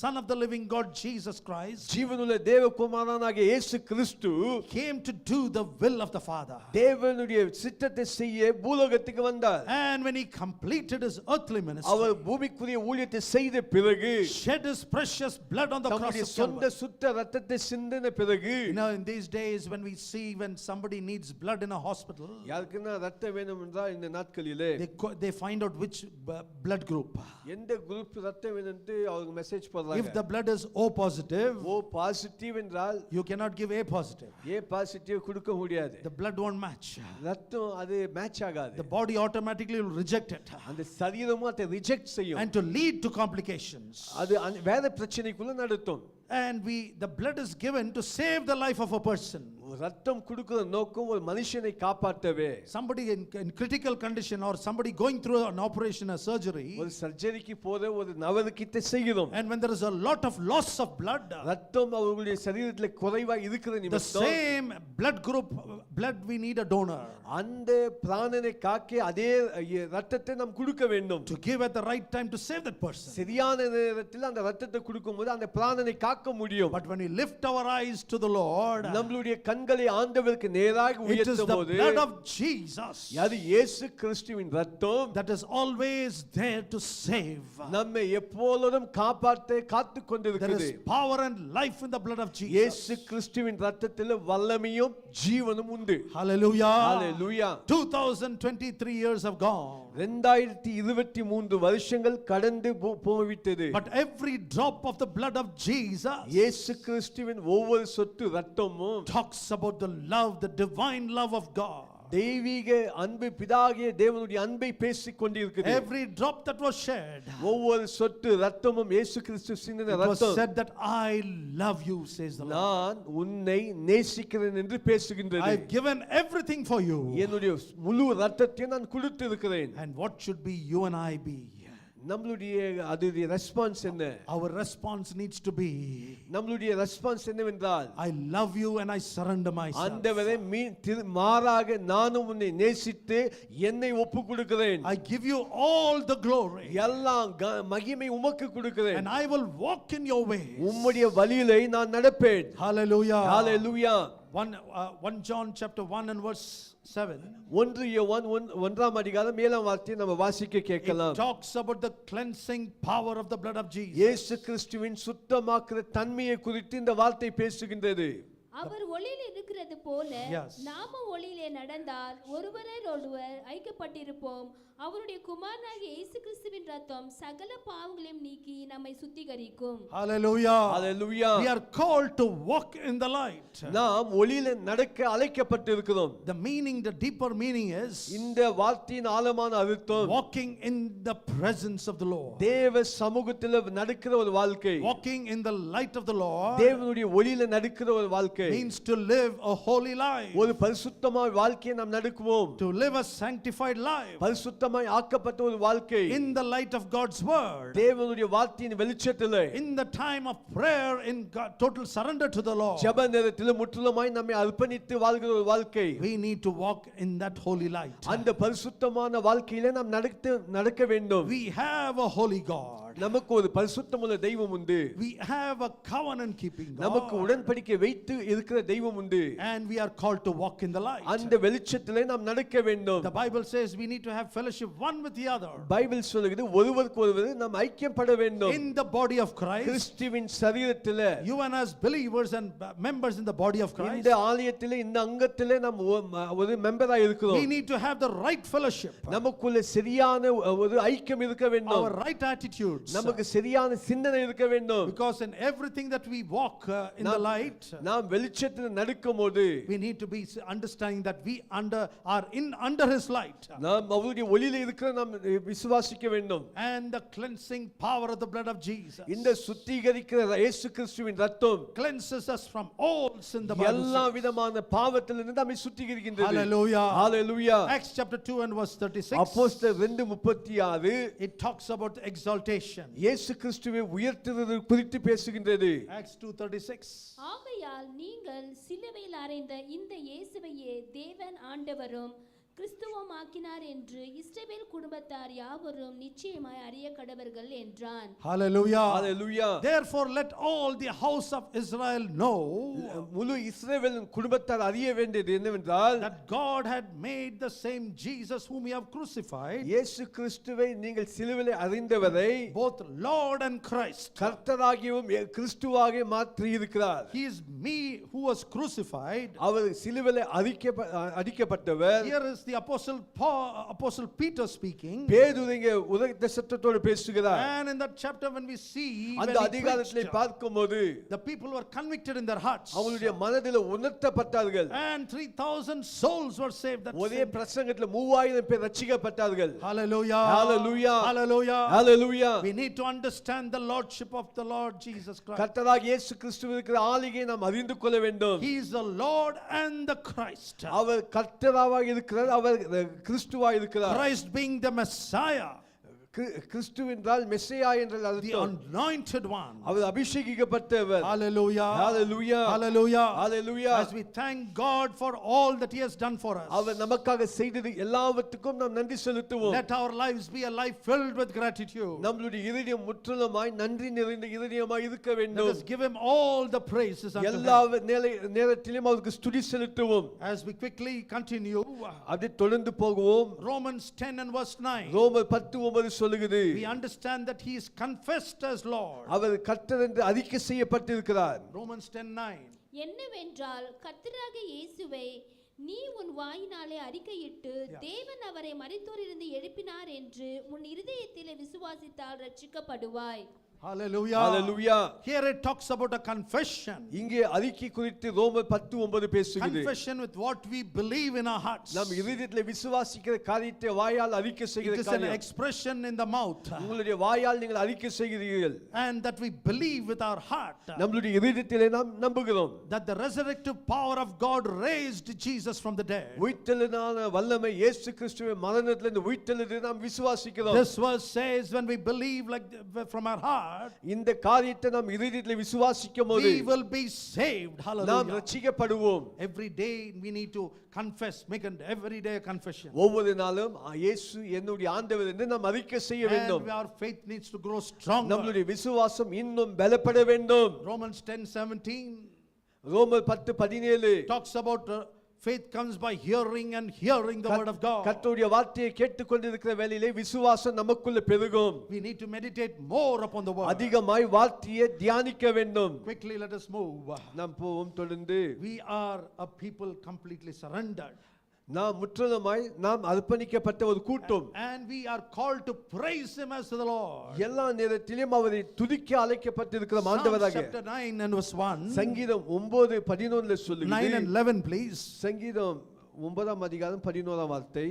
Speaker 11: Son of the living God Jesus Christ,
Speaker 10: ஜீவனுள்ள தேவகுமாரனாகிய இயேசு கிறிஸ்து
Speaker 11: came to do the will of the Father.
Speaker 10: தேவனுடைய சித்தத்தை செய்ய பூலோகத்துக்கு வந்தார்.
Speaker 11: And when he completed his earthly ministry,
Speaker 10: அவர் பூமிக்குரிய ஊழியத்தை செய்த பிறகு
Speaker 11: shed his precious blood on the cross of
Speaker 10: சொந்த
Speaker 11: Calvary.
Speaker 10: சுத்த இரத்தத்தை சிந்தின பிறகு,
Speaker 11: You know, in these days when we see when somebody needs blood in a hospital,
Speaker 10: யாருக்குன்னா ரத்தம் வேணும் என்றால் இந்த நாட்களிலே
Speaker 11: they find out which blood group.
Speaker 10: எந்த குரூப் ரத்தம் வேணும்னு அவங்க மெசேஜ் போடுறாங்க.
Speaker 11: If the blood is O positive,
Speaker 10: O positive என்றால்
Speaker 11: you cannot give A positive.
Speaker 10: A positive கொடுக்க முடியாது.
Speaker 11: The blood won't match.
Speaker 10: ரத்தம் அது மேட்ச் ஆகாது.
Speaker 11: The body automatically will reject it.
Speaker 10: அந்த சரீரமும் அதை ரிஜெக்ட் செய்யும்.
Speaker 11: And to lead to complications.
Speaker 10: அது வேற பிரச்சனைக்குள்ள நடத்தும்.
Speaker 11: And the blood is given to save the life of a person.
Speaker 10: ரத்தம் கொடுக்கிற நோக்கம் ஒரு மனுஷனை காப்பாற்றவே.
Speaker 11: Somebody in critical condition or somebody going through an operation, a surgery,
Speaker 10: ஒரு சர்ஜரிக்கு போற ஒரு நபருக்கு இதை செய்கிறோம்.
Speaker 11: and when there is a lot of loss of blood,
Speaker 10: ரத்தம் அவங்களுடைய சரீரத்துல குறைவா இருக்கிற
Speaker 11: the
Speaker 10: நிமித்தம்
Speaker 11: same blood group blood we need a donor
Speaker 10: அந்த பிராணனை காக்க அதே ரத்தத்தை நாம் கொடுக்க வேண்டும்.
Speaker 11: to give at the right time to save that person.
Speaker 10: சரியான நேரத்தில் அந்த ரத்தத்தை கொடுக்கும்போது அந்த பிராணனை காக்க முடியும்.
Speaker 11: But when we lift our eyes to the Lord,
Speaker 10: நம்மளுடைய கண்களை ஆண்டவருக்கு நேராக
Speaker 11: it is the
Speaker 10: உயர்த்தும்போது
Speaker 11: blood of Jesus
Speaker 10: அது இயேசு கிறிஸ்துவின் ரத்தம்
Speaker 11: that is always there to save.
Speaker 10: நம்மை எப்பொழுதும் காப்பாற்ற காத்து
Speaker 11: There
Speaker 10: கொண்டிருக்கிறது.
Speaker 11: is power and life in the blood of Jesus.
Speaker 10: இயேசு கிறிஸ்துவின் ரத்தத்தில் வல்லமையும் ஜீவனும் உண்டு.
Speaker 11: Hallelujah.
Speaker 10: Hallelujah.
Speaker 11: 2023 years have gone.
Speaker 10: 2023 வருஷங்கள் கடந்து போய்விட்டது.
Speaker 11: But every drop of the blood of Jesus
Speaker 10: இயேசு கிறிஸ்துவின் ஒவ்வொரு சொட்டு ரத்தமும்
Speaker 11: talks about the love, the divine love of God.
Speaker 10: தெய்வீக அன்பு, பிதாகிய தேவனுடைய அன்பை பேசிக் கொண்டிருக்கிறது.
Speaker 11: Every drop that was shed,
Speaker 10: ஒவ்வொரு சொட்டு ரத்தமும் இயேசு கிறிஸ்து சிந்தின
Speaker 11: it was
Speaker 10: ரத்தம்.
Speaker 11: said that I love you, says the Lord.
Speaker 10: நான் உன்னை நேசிக்கிறேன் என்று பேசுகின்றது.
Speaker 11: I've given everything for you.
Speaker 10: என்னுடைய முழு ரத்தத்தை நான் கொடுத்து இருக்கிறேன்.
Speaker 11: And what should be you and I be?
Speaker 10: நம்மளுடைய அதுடைய ரெஸ்பான்ஸ் என்ன?
Speaker 11: Our response needs to be,
Speaker 10: நம்மளுடைய ரெஸ்பான்ஸ் என்னவென்றால்,
Speaker 11: I love you and I surrender myself.
Speaker 10: ஆண்டவரே மாறாக நானும் உன்னை நேசித்து என்னை ஒப்பு கொடுக்கிறேன்.
Speaker 11: I give you all the glory.
Speaker 10: எல்லா மகிமை உமக்கு கொடுக்கிறேன்.
Speaker 11: And I will walk in your way.
Speaker 10: உம்முடைய வழியிலே நான் நடப்பேன்.
Speaker 11: Hallelujah.
Speaker 10: Hallelujah.
Speaker 11: 1 John chapter 1 and verse 7.
Speaker 10: 1 யோவான் 1ஆம் அதிகாரம் 7ஆம் வார்த்தையை நம்ம வாசிக்க கேட்கலாம்.
Speaker 11: It talks about the cleansing power of the blood of Jesus.
Speaker 10: இயேசு கிறிஸ்துவின் சுத்தமாக்குற தன்மையை குறித்து இந்த வார்த்தை பேசுகின்றது.
Speaker 4: அவர் ஒளியில் இருக்கிறது போல
Speaker 11: Yes.
Speaker 4: நாம ஒளியிலே நடந்தால் ஒருவரோடொருவர் ஐக்கியப்பட்டிருப்போம். அவருடைய குமாரனாகிய இயேசு கிறிஸ்துவின் ரத்தம் சகல பாவங்களையும் நீக்கி நம்மை சுத்திகரிக்கும்.
Speaker 11: Hallelujah.
Speaker 10: Hallelujah.
Speaker 11: We are called to walk in the light.
Speaker 10: நாம் ஒளியில நடக்க அழைக்கப்பட்டிருக்கிறோம்.
Speaker 11: The meaning, the deeper meaning is
Speaker 10: இந்த வார்த்தையின் ஆழமான அர்த்தம்
Speaker 11: walking in the presence of the Lord.
Speaker 10: தேவ சமூகத்தில் நடக்கிற ஒரு வாழ்க்கை.
Speaker 11: Walking in the light of the Lord
Speaker 10: தேவனுடைய ஒளியில நடக்கிற ஒரு வாழ்க்கை.
Speaker 11: means to live a holy life.
Speaker 10: ஒரு பரிசுத்தமான வாழ்க்கையை நாம் நடக்குவோம்.
Speaker 11: To live a sanctified life.
Speaker 10: பரிசுத்தமாய் ஆக்கப்பட்ட ஒரு வாழ்க்கை.
Speaker 11: In the light of God's word.
Speaker 10: தேவனுடைய வார்த்தையின் வெளிச்சத்திலே.
Speaker 11: In the time of prayer, in God, total surrender to the Lord.
Speaker 10: ஜெப நேரத்தில் முற்றிலுமாய் நம்மை அர்ப்பணித்து வாழ்கிற ஒரு வாழ்க்கை.
Speaker 11: We need to walk in that holy light.
Speaker 10: அந்த பரிசுத்தமான வாழ்க்கையிலே நாம் நடக்க வேண்டும்.
Speaker 11: We have a holy God.
Speaker 10: நமக்கு ஒரு பரிசுத்தமுள்ள தெய்வம் உண்டு.
Speaker 11: We have a covenant keeping God.
Speaker 10: நமக்கு உடன்படிக்கை வைத்து இருக்கிற தெய்வம் உண்டு.
Speaker 11: And we are called to walk in the light.
Speaker 10: அந்த வெளிச்சத்திலே நாம் நடக்க வேண்டும்.
Speaker 11: The Bible says we need to have fellowship one with the other.
Speaker 10: Bible சொல்லுகிறது ஒருவருக்கொருவர் நாம் ஐக்கியப்பட வேண்டும்.
Speaker 11: In the body of Christ.
Speaker 10: கிறிஸ்துவின் சரீரத்திலே.
Speaker 11: You and as believers and members in the body of Christ.
Speaker 10: இந்த ஆலயத்திலே இந்த அங்கத்திலே நாம் ஒரு மெம்பராய் இருக்கிறோம்.
Speaker 11: We need to have the right fellowship.
Speaker 10: நமக்குள்ள சரியான ஒரு ஐக்கியம் இருக்க வேண்டும்.
Speaker 11: Our right attitudes.
Speaker 10: நமக்கு சரியான சிந்தனை இருக்க வேண்டும்.
Speaker 11: Because in everything that we walk in the light,
Speaker 10: நாம் வெளிச்சத்தில் நடக்கும்போது
Speaker 11: we need to be understanding that we are under his light.
Speaker 10: நாம் அவருடைய ஒளியிலே இருக்கிற நாம் விசுவாசிக்க வேண்டும்.
Speaker 11: And the cleansing power of the blood of Jesus.
Speaker 10: இந்த சுத்திகரிக்கிற இயேசு கிறிஸ்துவின் ரத்தம்
Speaker 11: cleanses us from all sin. The Bible
Speaker 10: எல்லா விதமான பாவத்திலிருந்து நம்மை சுத்திகரிக்கின்றது.
Speaker 11: Hallelujah.
Speaker 10: Hallelujah.
Speaker 11: Acts chapter 2 and verse 36.
Speaker 10: அப்போஸ்தலர் 2:36
Speaker 11: it talks about exaltation.
Speaker 10: இயேசு கிறிஸ்துவை உயர்த்துவது குறித்து பேசுகின்றது.
Speaker 11: Acts 2:36.
Speaker 4: ஆகையால் நீங்கள் சிலுவையில் அறைந்த இந்த இயேசுவையே தேவன் ஆண்டவரும் கிறிஸ்துவமாக்கினார் என்று இஸ்ரவேல் குடும்பத்தார் யாவரும் நிச்சயமாய் அறிய கடவர்கள் என்றான்.
Speaker 11: Hallelujah.
Speaker 10: Hallelujah.
Speaker 11: Therefore let all the house of Israel know
Speaker 10: முழு இஸ்ரவேலின் குடும்பத்தார் அறிய வேண்டியது என்னவென்றால்
Speaker 11: that God had made the same Jesus whom he have crucified.
Speaker 10: இயேசு கிறிஸ்துவை நீங்கள் சிலுவையில் அறிந்தவரை
Speaker 11: both Lord and Christ.
Speaker 10: கர்த்தராகியும் கிறிஸ்துவாக மாற்றி இருக்கிறார்.
Speaker 11: He is me who was crucified.
Speaker 10: அவர் சிலுவையில் அடிக்கப்பட்டவர்.
Speaker 11: Here is the apostle Peter speaking.
Speaker 10: பேதுரு இங்கே உரத்த சத்தத்தோடு பேசுகிறார்.
Speaker 11: And in that chapter when we see
Speaker 10: அந்த அதிகாரத்திலே பார்க்கும்போது
Speaker 11: the people were convicted in their hearts.
Speaker 10: அவங்களுடைய மனதில் உணர்த்தப்பட்டார்கள்.
Speaker 11: And 3000 souls were saved.
Speaker 10: ஒரே பிரசங்கத்தில் 3000 பேர் ரட்சிக்கப்பட்டார்கள்.
Speaker 11: Hallelujah.
Speaker 10: Hallelujah.
Speaker 11: Hallelujah.
Speaker 10: Hallelujah.
Speaker 11: We need to understand the lordship of the Lord Jesus Christ.
Speaker 10: கர்த்தராகிய இயேசு கிறிஸ்து இருக்கிற ஆளுகையை நாம் அறிந்து கொள்ள வேண்டும்.
Speaker 11: He is the Lord and the Christ.
Speaker 10: அவர் கர்த்தராக இருக்கிறார், அவர் கிறிஸ்துவாக இருக்கிறார்.
Speaker 11: Christ being the Messiah.
Speaker 10: கிறிஸ்து என்றால் மெஸ்ஸியா என்றால்
Speaker 11: the anointed one.
Speaker 10: Our அபிஷேகிக்கப்பட்டவர்.
Speaker 11: Hallelujah.
Speaker 10: Hallelujah.
Speaker 11: Hallelujah.
Speaker 10: Hallelujah.
Speaker 11: As we thank God for all that he has done for us.
Speaker 10: அவர் நமக்காக செய்தது எல்லாவற்றுக்கும் நாம் நன்றி செலுத்துவோம்.
Speaker 11: Let our lives be a life filled with gratitude.
Speaker 10: நம்மளுடைய இதயம் முற்றிலுமாய் நன்றி நிறைந்த இதயமாய் இருக்க வேண்டும்.
Speaker 11: Let us give him all the praises unto
Speaker 10: எல்லா
Speaker 11: him.
Speaker 10: நேரத்திலும் அவருக்கு ஸ்துதி செலுத்துவோம்.
Speaker 11: As we quickly continue,
Speaker 10: அதை தொடர்ந்து போகுவோம்.
Speaker 11: Romans 10 and verse 9.
Speaker 10: ரோமர் 10:9 சொல்லுகிறது.
Speaker 11: We understand that he is confessed as Lord.
Speaker 10: அவர் கர்த்தர் என்று அறிக்கை செய்யப்பட்டிருக்கிறார்.
Speaker 11: Romans 10:9.
Speaker 4: என்னவென்றால் கர்த்தராகிய இயேசுவை நீ உன் வாயினாலே அறிக்கையிட்டு தேவன் அவரை மரித்தோரிலிருந்து எழுப்பினார் என்று உன் இருதயத்திலே விசுவாசித்தால் ரட்சிக்கப்படுவாய்.
Speaker 11: Hallelujah.
Speaker 10: Hallelujah.
Speaker 11: Here it talks about a confession.
Speaker 10: இங்கே அறிக்கை குறித்து ரோமர் 10:9 பேசுகிறது.
Speaker 11: Confession with what we believe in our hearts.
Speaker 10: நாம் இதயத்தில் விசுவாசிக்கிற காரியத்தை வாயால் அறிக்கை செய்கிற
Speaker 11: காரியம். It is an expression in the mouth.
Speaker 10: உங்களுடைய வாயால் நீங்கள் அறிக்கை செய்கிறீர்கள்.
Speaker 11: And that we believe with our heart.
Speaker 10: நம்மளுடைய இதயத்திலே நாம் நம்புகிறோம்.
Speaker 11: That the resurrective power of God raised Jesus from the dead.
Speaker 10: உயிர்த்தெழுதலான வல்லமை இயேசு கிறிஸ்துவை மரணத்திலிருந்து உயிர்த்தெழுததை நாம் விசுவாசிக்கிறோம்.
Speaker 11: This verse says when we believe from our heart,
Speaker 10: இந்த காரியத்தை நாம் இதயத்தில் விசுவாசிக்கும்போது
Speaker 11: we will be saved. Hallelujah.
Speaker 10: நாம் ரட்சிக்கப்படுவோம்.
Speaker 11: Every day we need to confess, make an everyday confession.
Speaker 10: ஒவ்வொரு நாளும் இயேசு என்னுடைய ஆண்டவர் என்று நாம் அறிக்கை செய்ய வேண்டும்.
Speaker 11: And our faith needs to grow stronger.
Speaker 10: நம்மளுடைய விசுவாசம் இன்னும் பலப்பட வேண்டும்.
Speaker 11: Romans 10:17.
Speaker 10: ரோமர் 10:17
Speaker 11: talks about faith comes by hearing and hearing the word of God.
Speaker 10: கர்த்தருடைய வார்த்தையை கேட்டுக்கொண்டிருக்கிற வேளையிலே விசுவாசம் நமக்குள்ள பெருகும்.
Speaker 11: We need to meditate more upon the word.
Speaker 10: அதிகமாய் வார்த்தையை தியானிக்க வேண்டும்.
Speaker 11: Quickly let us move.
Speaker 10: நாம் போவோம் தொடர்ந்து.
Speaker 11: We are a people completely surrendered.
Speaker 10: நாம் முற்றிலுமாய் நாம் அர்ப்பணிக்கப்பட்ட ஒரு கூட்டம்.
Speaker 11: And we are called to praise him as the Lord.
Speaker 10: எல்லா நேரத்திலும் அவரை துதிக்க அழைக்கப்பட்டிருக்கிற ஆண்டவராக.
Speaker 11: Chapter 9 and verse 1.
Speaker 10: சங்கீதம் 9:11 சொல்லுகிறது.
Speaker 11: 9 and 11 please.
Speaker 10: சங்கீதம் 9ஆம் அதிகாரம் 11ஆம் வார்த்தை.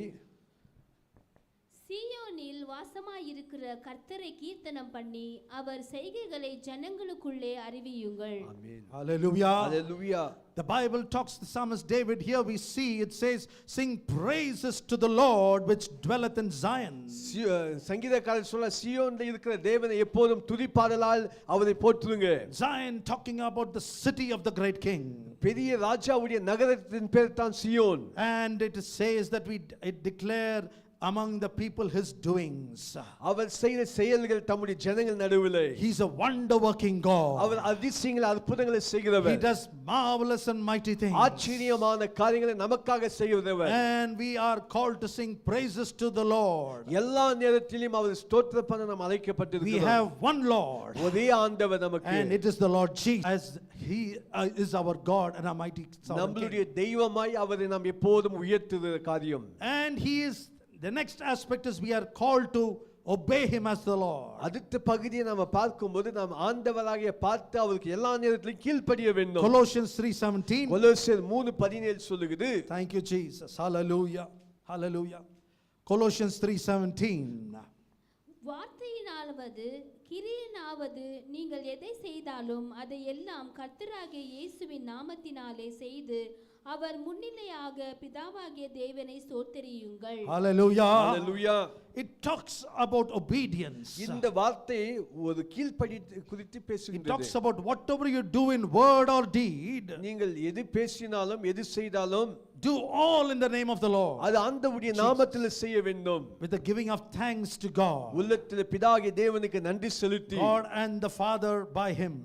Speaker 4: சீயோனில் வாசமாயிருக்கிற கர்த்தரை கீர்த்தனம் பண்ணி அவர் செய்கைகளை ஜனங்களுக்குள்ளே அறிவியுங்கள்.
Speaker 10: ஆமென்.
Speaker 11: Hallelujah.
Speaker 10: Hallelujah.
Speaker 11: The Bible talks, the psalmist David, here we see it says, sing praises to the Lord which dwelleth in Zion.
Speaker 10: சங்கீதக்காரர் சொல்ல சீயோனில் இருக்கிற தேவனை எப்போதும் துதிப்பாடலால் அவரை போற்றுங்க.
Speaker 11: Zion talking about the city of the great king.
Speaker 10: பெரிய ராஜாவுடைய நகரத்தின் பேர் தான் சீயோன்.
Speaker 11: And it says that it declare among the people his doings.
Speaker 10: அவர் செய்த செயல்கள் தம்முடைய ஜனங்கள் நடுவிலே.
Speaker 11: He is a wonder working God.
Speaker 10: அவர் அதிசயங்களை அற்புதங்களை செய்கிறவர்.
Speaker 11: He does marvelous and mighty things.
Speaker 10: ஆச்சரியமான காரியங்களை நமக்காக செய்கிறவர்.
Speaker 11: And we are called to sing praises to the Lord.
Speaker 10: எல்லா நேரத்திலும் அவர் ஸ்தோத்திரம் பண்ண நாம் அழைக்கப்பட்டிருக்கிறோம்.
Speaker 11: We have one Lord.
Speaker 10: ஒரே ஆண்டவர் நமக்கு.
Speaker 11: And it is the Lord Jesus, as he is our God and our mighty sovereign
Speaker 10: நம்மளுடைய
Speaker 11: king.
Speaker 10: தெய்வமாய் அவரை நாம் எப்போதும் உயர்த்துகிற காரியம்.
Speaker 11: And he is, the next aspect is we are called to obey him as the Lord.
Speaker 10: அடுத்த பகுதியை நாம பார்க்கும்போது நாம் ஆண்டவராகிய பார்த்து அவருக்கு எல்லா நேரத்திலும் கீழ்ப்படிய வேண்டும்.
Speaker 11: Colossians 3:17.
Speaker 10: கொலோசியர் 3:17 சொல்லுகிறது.
Speaker 11: Thank you Jesus. Hallelujah. Hallelujah. Colossians 3:17.
Speaker 4: வார்த்தையினாவது கிரியினாவது நீங்கள் எதை செய்தாலும் அதை எல்லாம் கர்த்தராகிய இயேசுவின் நாமத்தினாலே செய்து அவர் முன்னிலையாக பிதாவாகிய தேவனை ஸ்தோத்திரியுங்கள்.
Speaker 11: Hallelujah.
Speaker 10: Hallelujah.
Speaker 11: It talks about obedience.
Speaker 10: இந்த வார்த்தை ஒரு கீழ்ப்படி குறித்து
Speaker 11: It
Speaker 10: பேசுகிறது.
Speaker 11: talks about whatever you do in word or deed,
Speaker 10: நீங்கள் எது பேசினாலும் எது செய்தாலும்
Speaker 11: do all in the name of the Lord,
Speaker 10: அது ஆண்டவருடைய நாமத்தில் செய்ய வேண்டும்.
Speaker 11: with the giving of thanks to God,
Speaker 10: உள்ளத்தில் பிதாகிய தேவனுக்கு நன்றி செலுத்தி
Speaker 11: God and the Father by him.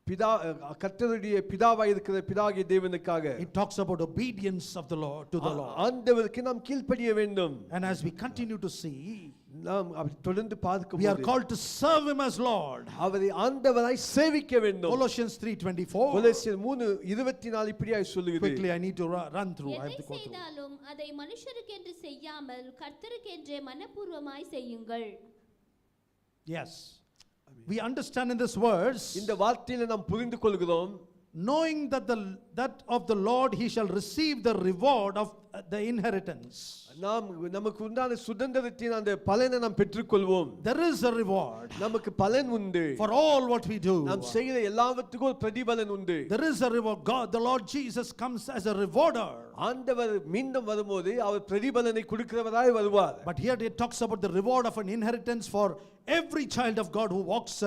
Speaker 10: பிதா கர்த்தருடைய பிதாவாய் இருக்கிற பிதாகிய தேவனுக்காக.
Speaker 11: It talks about obedience of the Lord to the Lord.
Speaker 10: ஆண்டவருக்கு நாம் கீழ்ப்படிய வேண்டும்.
Speaker 11: And as we continue to see,
Speaker 10: நாம் தொடர்ந்து
Speaker 11: we are
Speaker 10: பார்க்கும்போது
Speaker 11: called to serve him as Lord.
Speaker 10: அவரை ஆண்டவராய் சேவிக்க வேண்டும்.
Speaker 11: Colossians 3:24.
Speaker 10: கொலோசியர் 3:24 இப்படியாய் சொல்லுகிறது.
Speaker 11: Quickly I need to run through. I have
Speaker 4: எதை
Speaker 11: to go through.
Speaker 4: செய்தாலும் அதை மனுஷருக்கென்று செய்யாமல் கர்த்தருக்கென்றே மனப்பூர்வமாய் செய்யுங்கள்.
Speaker 11: Yes. We understand in this verse,
Speaker 10: இந்த வார்த்தையில நாம் புரிந்து கொள்கிறோம்,
Speaker 11: knowing that of the Lord he shall receive the reward of the inheritance.
Speaker 10: நாம் நமக்கு உண்டான சுதந்திரத்தின் அந்த பலனை நாம் பெற்றுக்கொள்வோம்.
Speaker 11: There is a reward
Speaker 10: நமக்கு பலன் உண்டு.
Speaker 11: for all what we do.
Speaker 10: நாம் செய்கிற எல்லாவற்றுக்கும் ஒரு பிரதிபலன் உண்டு.
Speaker 11: There is a reward. God, the Lord Jesus comes as a rewarder.
Speaker 10: ஆண்டவர் மீண்டும் வரும்போது அவர் பிரதிபலனை கொடுக்கிறவராய் வருவார்.
Speaker 11: But here it talks about the reward of an inheritance for every child of God who walks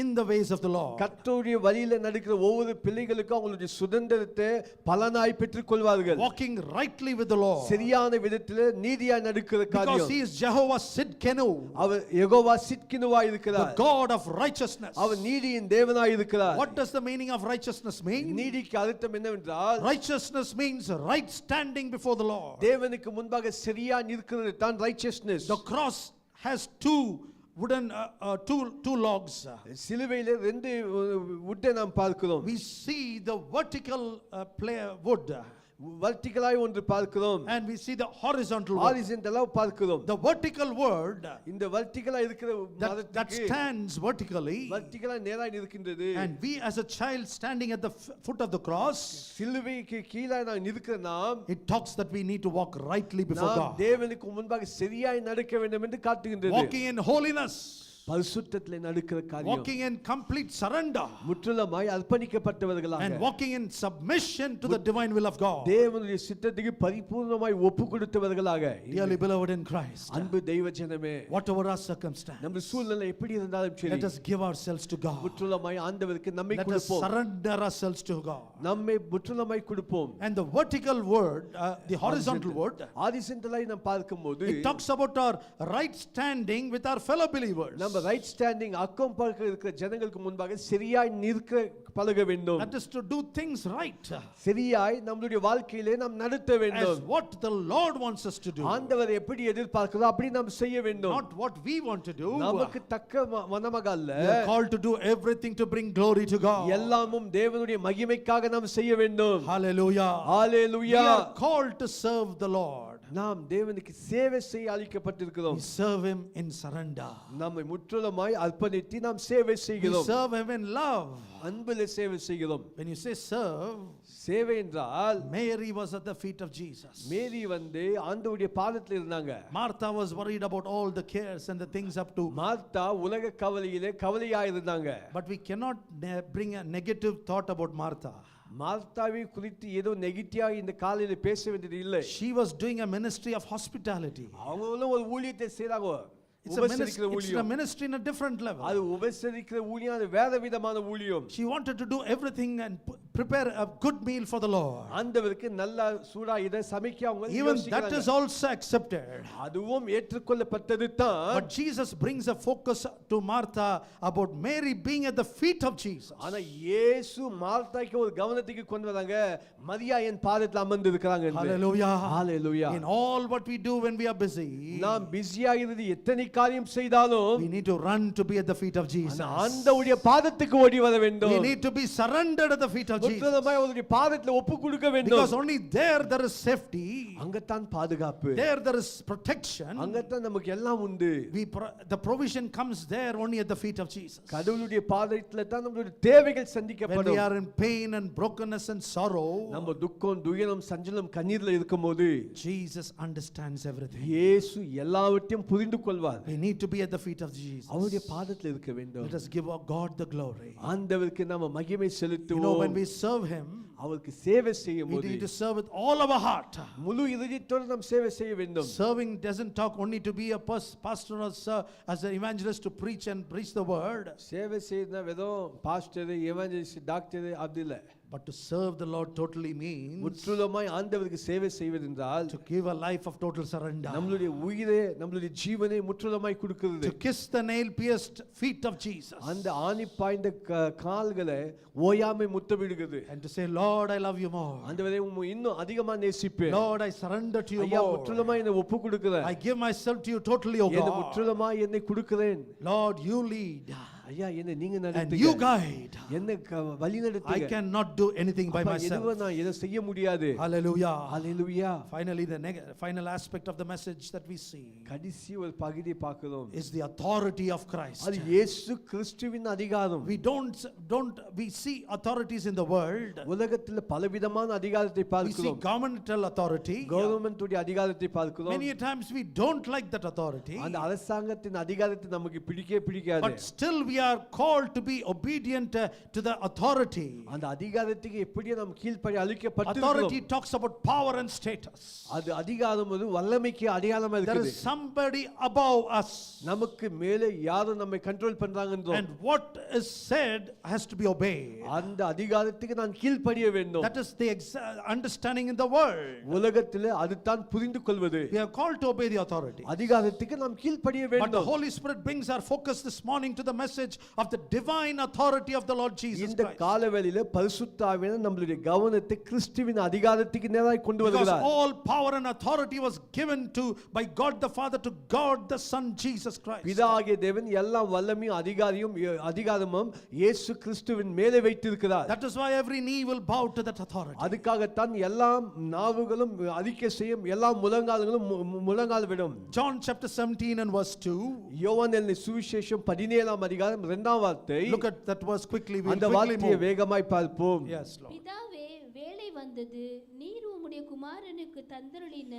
Speaker 11: in the ways of the Lord.
Speaker 10: கர்த்தருடைய வழியில நடக்கிற ஒவ்வொரு பிள்ளைகளுக்கும் அவங்களுடைய சுதந்திரத்தை பலனாய் பெற்றுக்கொள்வார்கள்.
Speaker 11: Walking rightly with the Lord.
Speaker 10: சரியான விதத்திலே நீதியாய் நடக்கிற
Speaker 11: Because
Speaker 10: காரியம்.
Speaker 11: he is Jehovah Sidkenu,
Speaker 10: our Jehovah சித்கினுவாய்
Speaker 11: the
Speaker 10: இருக்கிறார்.
Speaker 11: God of righteousness.
Speaker 10: அவர் நீதியின் தேவனாய் இருக்கிறார்.
Speaker 11: What does the meaning of righteousness mean?
Speaker 10: நீதிக்கு அர்த்தம் என்னவென்றால்
Speaker 11: Righteousness means right standing before the Lord.
Speaker 10: தேவனுக்கு முன்பாக சரியா நிற்கிறது தான் righteousness.
Speaker 11: The cross has two wooden two logs.
Speaker 10: சிலுவையிலே ரெண்டு wood நாம் பார்க்கிறோம்.
Speaker 11: We see the vertical wood,
Speaker 10: vertically ஒன்று பார்க்கிறோம்,
Speaker 11: and we see the horizontal wood.
Speaker 10: horizontally பார்க்கிறோம்.
Speaker 11: The vertical word
Speaker 10: இந்த vertically இருக்கிற
Speaker 11: that stands vertically,
Speaker 10: vertically நேராய் நிற்கின்றது.
Speaker 11: and we as a child standing at the foot of the cross,
Speaker 10: சிலுவைக்கு கீழே நான் நிற்கிற நாம்,
Speaker 11: it talks that we need to walk rightly before
Speaker 10: நாம்
Speaker 11: God,
Speaker 10: தேவனுக்கு முன்பாக சரியாய் நடக்க வேண்டும் என்று காட்டுகின்றது.
Speaker 11: walking in holiness,
Speaker 10: பரிசுத்தத்திலே நடக்கிற காரியம்,
Speaker 11: walking in complete surrender,
Speaker 10: முற்றிலுமாய் அர்ப்பணிக்கப்பட்டவர்களாக,
Speaker 11: and walking in submission to the divine will of God.
Speaker 10: தேவனுடைய சித்தத்துக்கு பரிபூர்ணமாய் ஒப்பு கொடுத்தவர்களாக.
Speaker 11: Dearly beloved in Christ,
Speaker 10: அன்பு தெய்வ ஜனமே,
Speaker 11: whatever our circumstance,
Speaker 10: நம்ம சூழ்நிலை எப்படி இருந்தாலும் சரி,
Speaker 11: let us give ourselves to God.
Speaker 10: முற்றிலுமாய் ஆண்டவருக்கு நம்மை
Speaker 11: Let us
Speaker 10: கொடுப்போம்.
Speaker 11: surrender ourselves to God.
Speaker 10: நம்மை முற்றிலுமாய் கொடுப்போம்.
Speaker 11: And the vertical word, the horizontal word,
Speaker 10: horizontally நாம் பார்க்கும்போது
Speaker 11: it talks about our right standing with our fellow believers.
Speaker 10: நம்ம ரைட் ஸ்டாண்டிங் அக்கம் பக்கம் இருக்கிற ஜனங்களுக்கு முன்பாக சரியாய் நிற்க பழக வேண்டும்.
Speaker 11: That is to do things right.
Speaker 10: சரியாய் நம்மளுடைய வாழ்க்கையிலே நாம் நடத்த வேண்டும்.
Speaker 11: As what the Lord wants us to do.
Speaker 10: ஆண்டவர் எப்படி எதிர்பார்க்கிறதோ அப்படி நாம் செய்ய வேண்டும்.
Speaker 11: Not what we want to do.
Speaker 10: நமக்கு தக்க மனமாக அல்ல.
Speaker 11: We are called to do everything to bring glory to God.
Speaker 10: எல்லாமும் தேவனுடைய மகிமைக்காக நாம் செய்ய வேண்டும்.
Speaker 11: Hallelujah.
Speaker 10: Hallelujah.
Speaker 11: We are called to serve the Lord.
Speaker 10: நாம் தேவனுக்கு சேவை செய்ய அழைக்கப்பட்டிருக்கிறோம்.
Speaker 11: We serve him in surrender.
Speaker 10: நம்மை முற்றிலுமாய் அர்ப்பணித்து நாம் சேவை
Speaker 11: We
Speaker 10: செய்கிறோம்.
Speaker 11: serve him in love.
Speaker 10: அன்பிலே சேவை செய்கிறோம்.
Speaker 11: When you say serve,
Speaker 10: சேவை என்றால்
Speaker 11: Mary was at the feet of Jesus.
Speaker 10: மேரி வந்து ஆண்டவருடைய பாதத்தில் இருந்தாங்க.
Speaker 11: Martha was worried about all the cares and the things up to.
Speaker 10: Martha உலக கவலையிலே கவலையாய் இருந்தாங்க.
Speaker 11: But we cannot bring a negative thought about Martha.
Speaker 10: மார்த்தாவை குறித்து ஏதோ நெகட்டிவா இந்த காலையில பேச வேண்டியது இல்லை.
Speaker 11: She was doing a ministry of hospitality.
Speaker 10: அவங்களும் ஒரு ஊழியத்தை செய்றாங்க.
Speaker 11: It's a ministry in a different level.
Speaker 10: அது உபசரிக்கிற ஊழியம், அது வேற விதமான ஊழியம்.
Speaker 11: She wanted to do everything and prepare a good meal for the Lord.
Speaker 10: ஆண்டவருக்கு நல்ல சூடா இத சமைக்க அவங்க
Speaker 11: Even that is also accepted.
Speaker 10: அதுவும் ஏற்றுக்கொள்ளப்பட்டது தான்.
Speaker 11: But Jesus brings a focus to Martha about Mary being at the feet of Jesus.
Speaker 10: ஆனா இயேசு மார்த்தாக்கு ஒரு கவனத்துக்கு கொண்டு வராங்க, மரியா என் பாதத்தில் அமர்ந்து இருக்காங்க என்று.
Speaker 11: Hallelujah.
Speaker 10: Hallelujah.
Speaker 11: In all what we do when we are busy,
Speaker 10: நாம் பிஸியா இருந்து எத்தனை காரியம் செய்தாலும்
Speaker 11: we need to run to be at the feet of Jesus.
Speaker 10: ஆண்டவருடைய பாதத்துக்கு ஓடி வர வேண்டும்.
Speaker 11: We need to be surrendered at the feet of Jesus.
Speaker 10: முற்றிலுமாய் அவருடைய பாதத்தில் ஒப்பு கொடுக்க வேண்டும்.
Speaker 11: Because only there is safety.
Speaker 10: அங்கதான் பாதுகாப்பு.
Speaker 11: There is protection.
Speaker 10: அங்கதான் நமக்கு எல்லாம் உண்டு.
Speaker 11: The provision comes there only at the feet of Jesus.
Speaker 10: கடவுளுடைய பாதத்தில் தான் நம்மளுடைய தேவைகள் சந்திக்கப்படும்.
Speaker 11: When we are in pain and brokenness and sorrow,
Speaker 10: நம்ம துக்கம், துயரம், சஞ்சலம், கண்ணீர்ல இருக்கும்போது
Speaker 11: Jesus understands everything.
Speaker 10: இயேசு எல்லாவற்றையும் புரிந்து கொள்வார்.
Speaker 11: We need to be at the feet of Jesus.
Speaker 10: அவருடைய பாதத்தில் இருக்க வேண்டும்.
Speaker 11: Let us give our God the glory.
Speaker 10: ஆண்டவருக்கு நாம மகிமை செலுத்துவோம்.
Speaker 11: You know, when we serve him,
Speaker 10: அவருக்கு சேவை செய்யும்போது
Speaker 11: we need to serve with all our heart.
Speaker 10: முழு இதயத்தோடு நாம் சேவை செய்ய வேண்டும்.
Speaker 11: Serving doesn't talk only to be a pastor or as an evangelist to preach the word.
Speaker 10: சேவை செய்யறதுனா வெறும் பாஸ்டர், எவாஞ்சலிஸ்ட், டாக்டர் அப்படி இல்ல.
Speaker 11: But to serve the Lord totally means
Speaker 10: முற்றிலுமாய் ஆண்டவருக்கு சேவை செய்வது என்றால்
Speaker 11: to give a life of total surrender.
Speaker 10: நம்மளுடைய உயிரை, நம்மளுடைய ஜீவனை முற்றிலுமாய் கொடுக்கிறது.
Speaker 11: To kiss the nail pierced feet of Jesus.
Speaker 10: அந்த ஆணி பாய்ந்த கால்களை ஓயாமை முத்தமிடுகிறது.
Speaker 11: And to say, Lord, I love you more.
Speaker 10: ஆண்டவரே உம்மை இன்னும் அதிகமா நேசிப்பேன்.
Speaker 11: Lord, I surrender to you
Speaker 10: ஐயா
Speaker 11: more.
Speaker 10: முற்றிலுமாய் என்னை ஒப்பு கொடுக்கிறேன்.
Speaker 11: I give myself to you totally, O God.
Speaker 10: என்னை முற்றிலுமாய் என்னை கொடுக்கிறேன்.
Speaker 11: Lord, you lead.
Speaker 10: ஐயா என்னை நீங்க
Speaker 11: And
Speaker 10: நடத்துங்க.
Speaker 11: you guide.
Speaker 10: என்னை வழி நடத்துங்க.
Speaker 11: I cannot do anything by myself.
Speaker 10: இதுவரை நான் எதை செய்ய முடியாது.
Speaker 11: Hallelujah.
Speaker 10: Hallelujah.
Speaker 11: Finally, the final aspect of the message that we see
Speaker 10: கடைசி ஒரு பகுதியை பார்க்கிறோம்.
Speaker 11: is the authority of Christ.
Speaker 10: அது இயேசு கிறிஸ்துவின் அதிகாரம்.
Speaker 11: We see authorities in the world.
Speaker 10: உலகத்தில் பலவிதமான அதிகாரத்தை
Speaker 11: We see
Speaker 10: பார்க்கிறோம்.
Speaker 11: governmental authority.
Speaker 10: கவர்மெண்ட் உடைய அதிகாரத்தை பார்க்கிறோம்.
Speaker 11: Many times we don't like that authority.
Speaker 10: அந்த அரசாங்கத்தின் அதிகாரத்தை நமக்கு பிடிக்காது.
Speaker 11: But still we are called to be obedient to the authority.
Speaker 10: அந்த அதிகாரத்துக்கு எப்படியே நாம் கீழ்ப்படி அளிக்கப்பட்டிருக்கிறோம்.
Speaker 11: Authority talks about power and status.
Speaker 10: அது அதிகாரம் ஒரு வல்லமைக்கு அடையாளமா
Speaker 11: There
Speaker 10: இருக்குது.
Speaker 11: is somebody above us.
Speaker 10: நமக்கு மேலே யாரும் நம்மை control பண்றாங்கன்றோம்.
Speaker 11: And what is said has to be obeyed.
Speaker 10: அந்த அதிகாரத்துக்கு நான் கீழ்ப்படிய வேண்டும்.
Speaker 11: That is the understanding in the world.
Speaker 10: உலகத்தில் அதுதான் புரிந்து கொள்வது.
Speaker 11: We are called to obey the authority.
Speaker 10: அதிகாரத்துக்கு நாம் கீழ்ப்படிய
Speaker 11: But the
Speaker 10: வேண்டும்.
Speaker 11: Holy Spirit brings our focus this morning to the message of the divine authority of the Lord Jesus
Speaker 10: இந்த
Speaker 11: Christ.
Speaker 10: காலவெளியில பரிசுத்த ஆவியானவர் நம்மளுடைய கவனத்தை கிறிஸ்துவின் அதிகாரத்துக்கு நேராய் கொண்டு
Speaker 11: Because
Speaker 10: வருகிறார்.
Speaker 11: all power and authority was given to by God the Father to God the Son Jesus Christ.
Speaker 10: பிதாகிய தேவன் எல்லா வல்லமையும் அதிகாரமும் இயேசு கிறிஸ்துவின் மேலே வைத்திருக்கிறார்.
Speaker 11: That is why every knee will bow to that authority.
Speaker 10: அதுக்காகத்தான் எல்லா நாவுகளும் அறிக்கை செய்யும், எல்லா முழங்கால்களும் முழங்கால் விடும்.
Speaker 11: John chapter 17 and verse 2.
Speaker 10: யோவான் எழுதின சுவிசேஷம் 17ஆம் அதிகாரம் 2ஆம் வார்த்தை.
Speaker 11: Look at that verse quickly.
Speaker 10: அந்த வார்த்தையை வேகமாய் பார்ப்போம்.
Speaker 11: Yes, Lord.
Speaker 4: பிதாவே, வேளை வந்தது, நீர் உம்முடைய குமாரனுக்கு தந்தருளின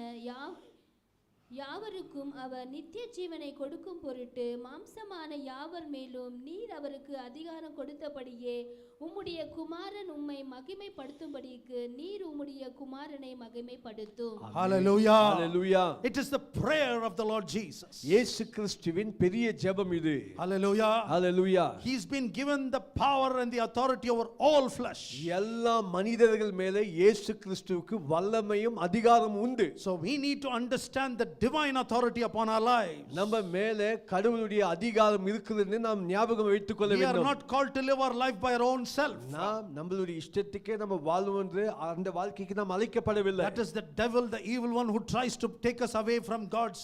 Speaker 4: யாவருக்கும் அவர் நித்திய ஜீவனை கொடுக்கும் பொருட்டு மாம்சமான யாவர் மேலும் நீர் அவருக்கு அதிகாரம் கொடுத்தபடியே உம்முடைய குமாரன் உம்மை மகிமைப்படுத்தும்படிக்கு நீர் உம்முடைய குமாரனை மகிமைப்படுத்தும்.
Speaker 11: Hallelujah.
Speaker 10: Hallelujah.
Speaker 11: It is the prayer of the Lord Jesus.
Speaker 10: இயேசு கிறிஸ்துவின் பெரிய ஜெபம் இது.
Speaker 11: Hallelujah.
Speaker 10: Hallelujah.
Speaker 11: He's been given the power and the authority over all flesh.
Speaker 10: எல்லா மனிதர்கள் மேலே இயேசு கிறிஸ்துவுக்கு வல்லமையும் அதிகாரமும் உண்டு.
Speaker 11: So we need to understand the divine authority upon our lives.
Speaker 10: நம்ம மேலே கடவுளுடைய அதிகாரம் இருக்குதுன்னு நாம் ஞாபகம் வைத்துக் கொள்ள
Speaker 11: We are
Speaker 10: வேண்டும்.
Speaker 11: not called to live our life by our own self.
Speaker 10: நாம் நம்மளுடைய இஷ்டத்துக்கே நம்ம வாழ்வோம் என்று அந்த வாழ்க்கைக்கு நாம் அழைக்கப்படவில்லை.
Speaker 11: That is the devil, the evil one, who tries to take us away from God's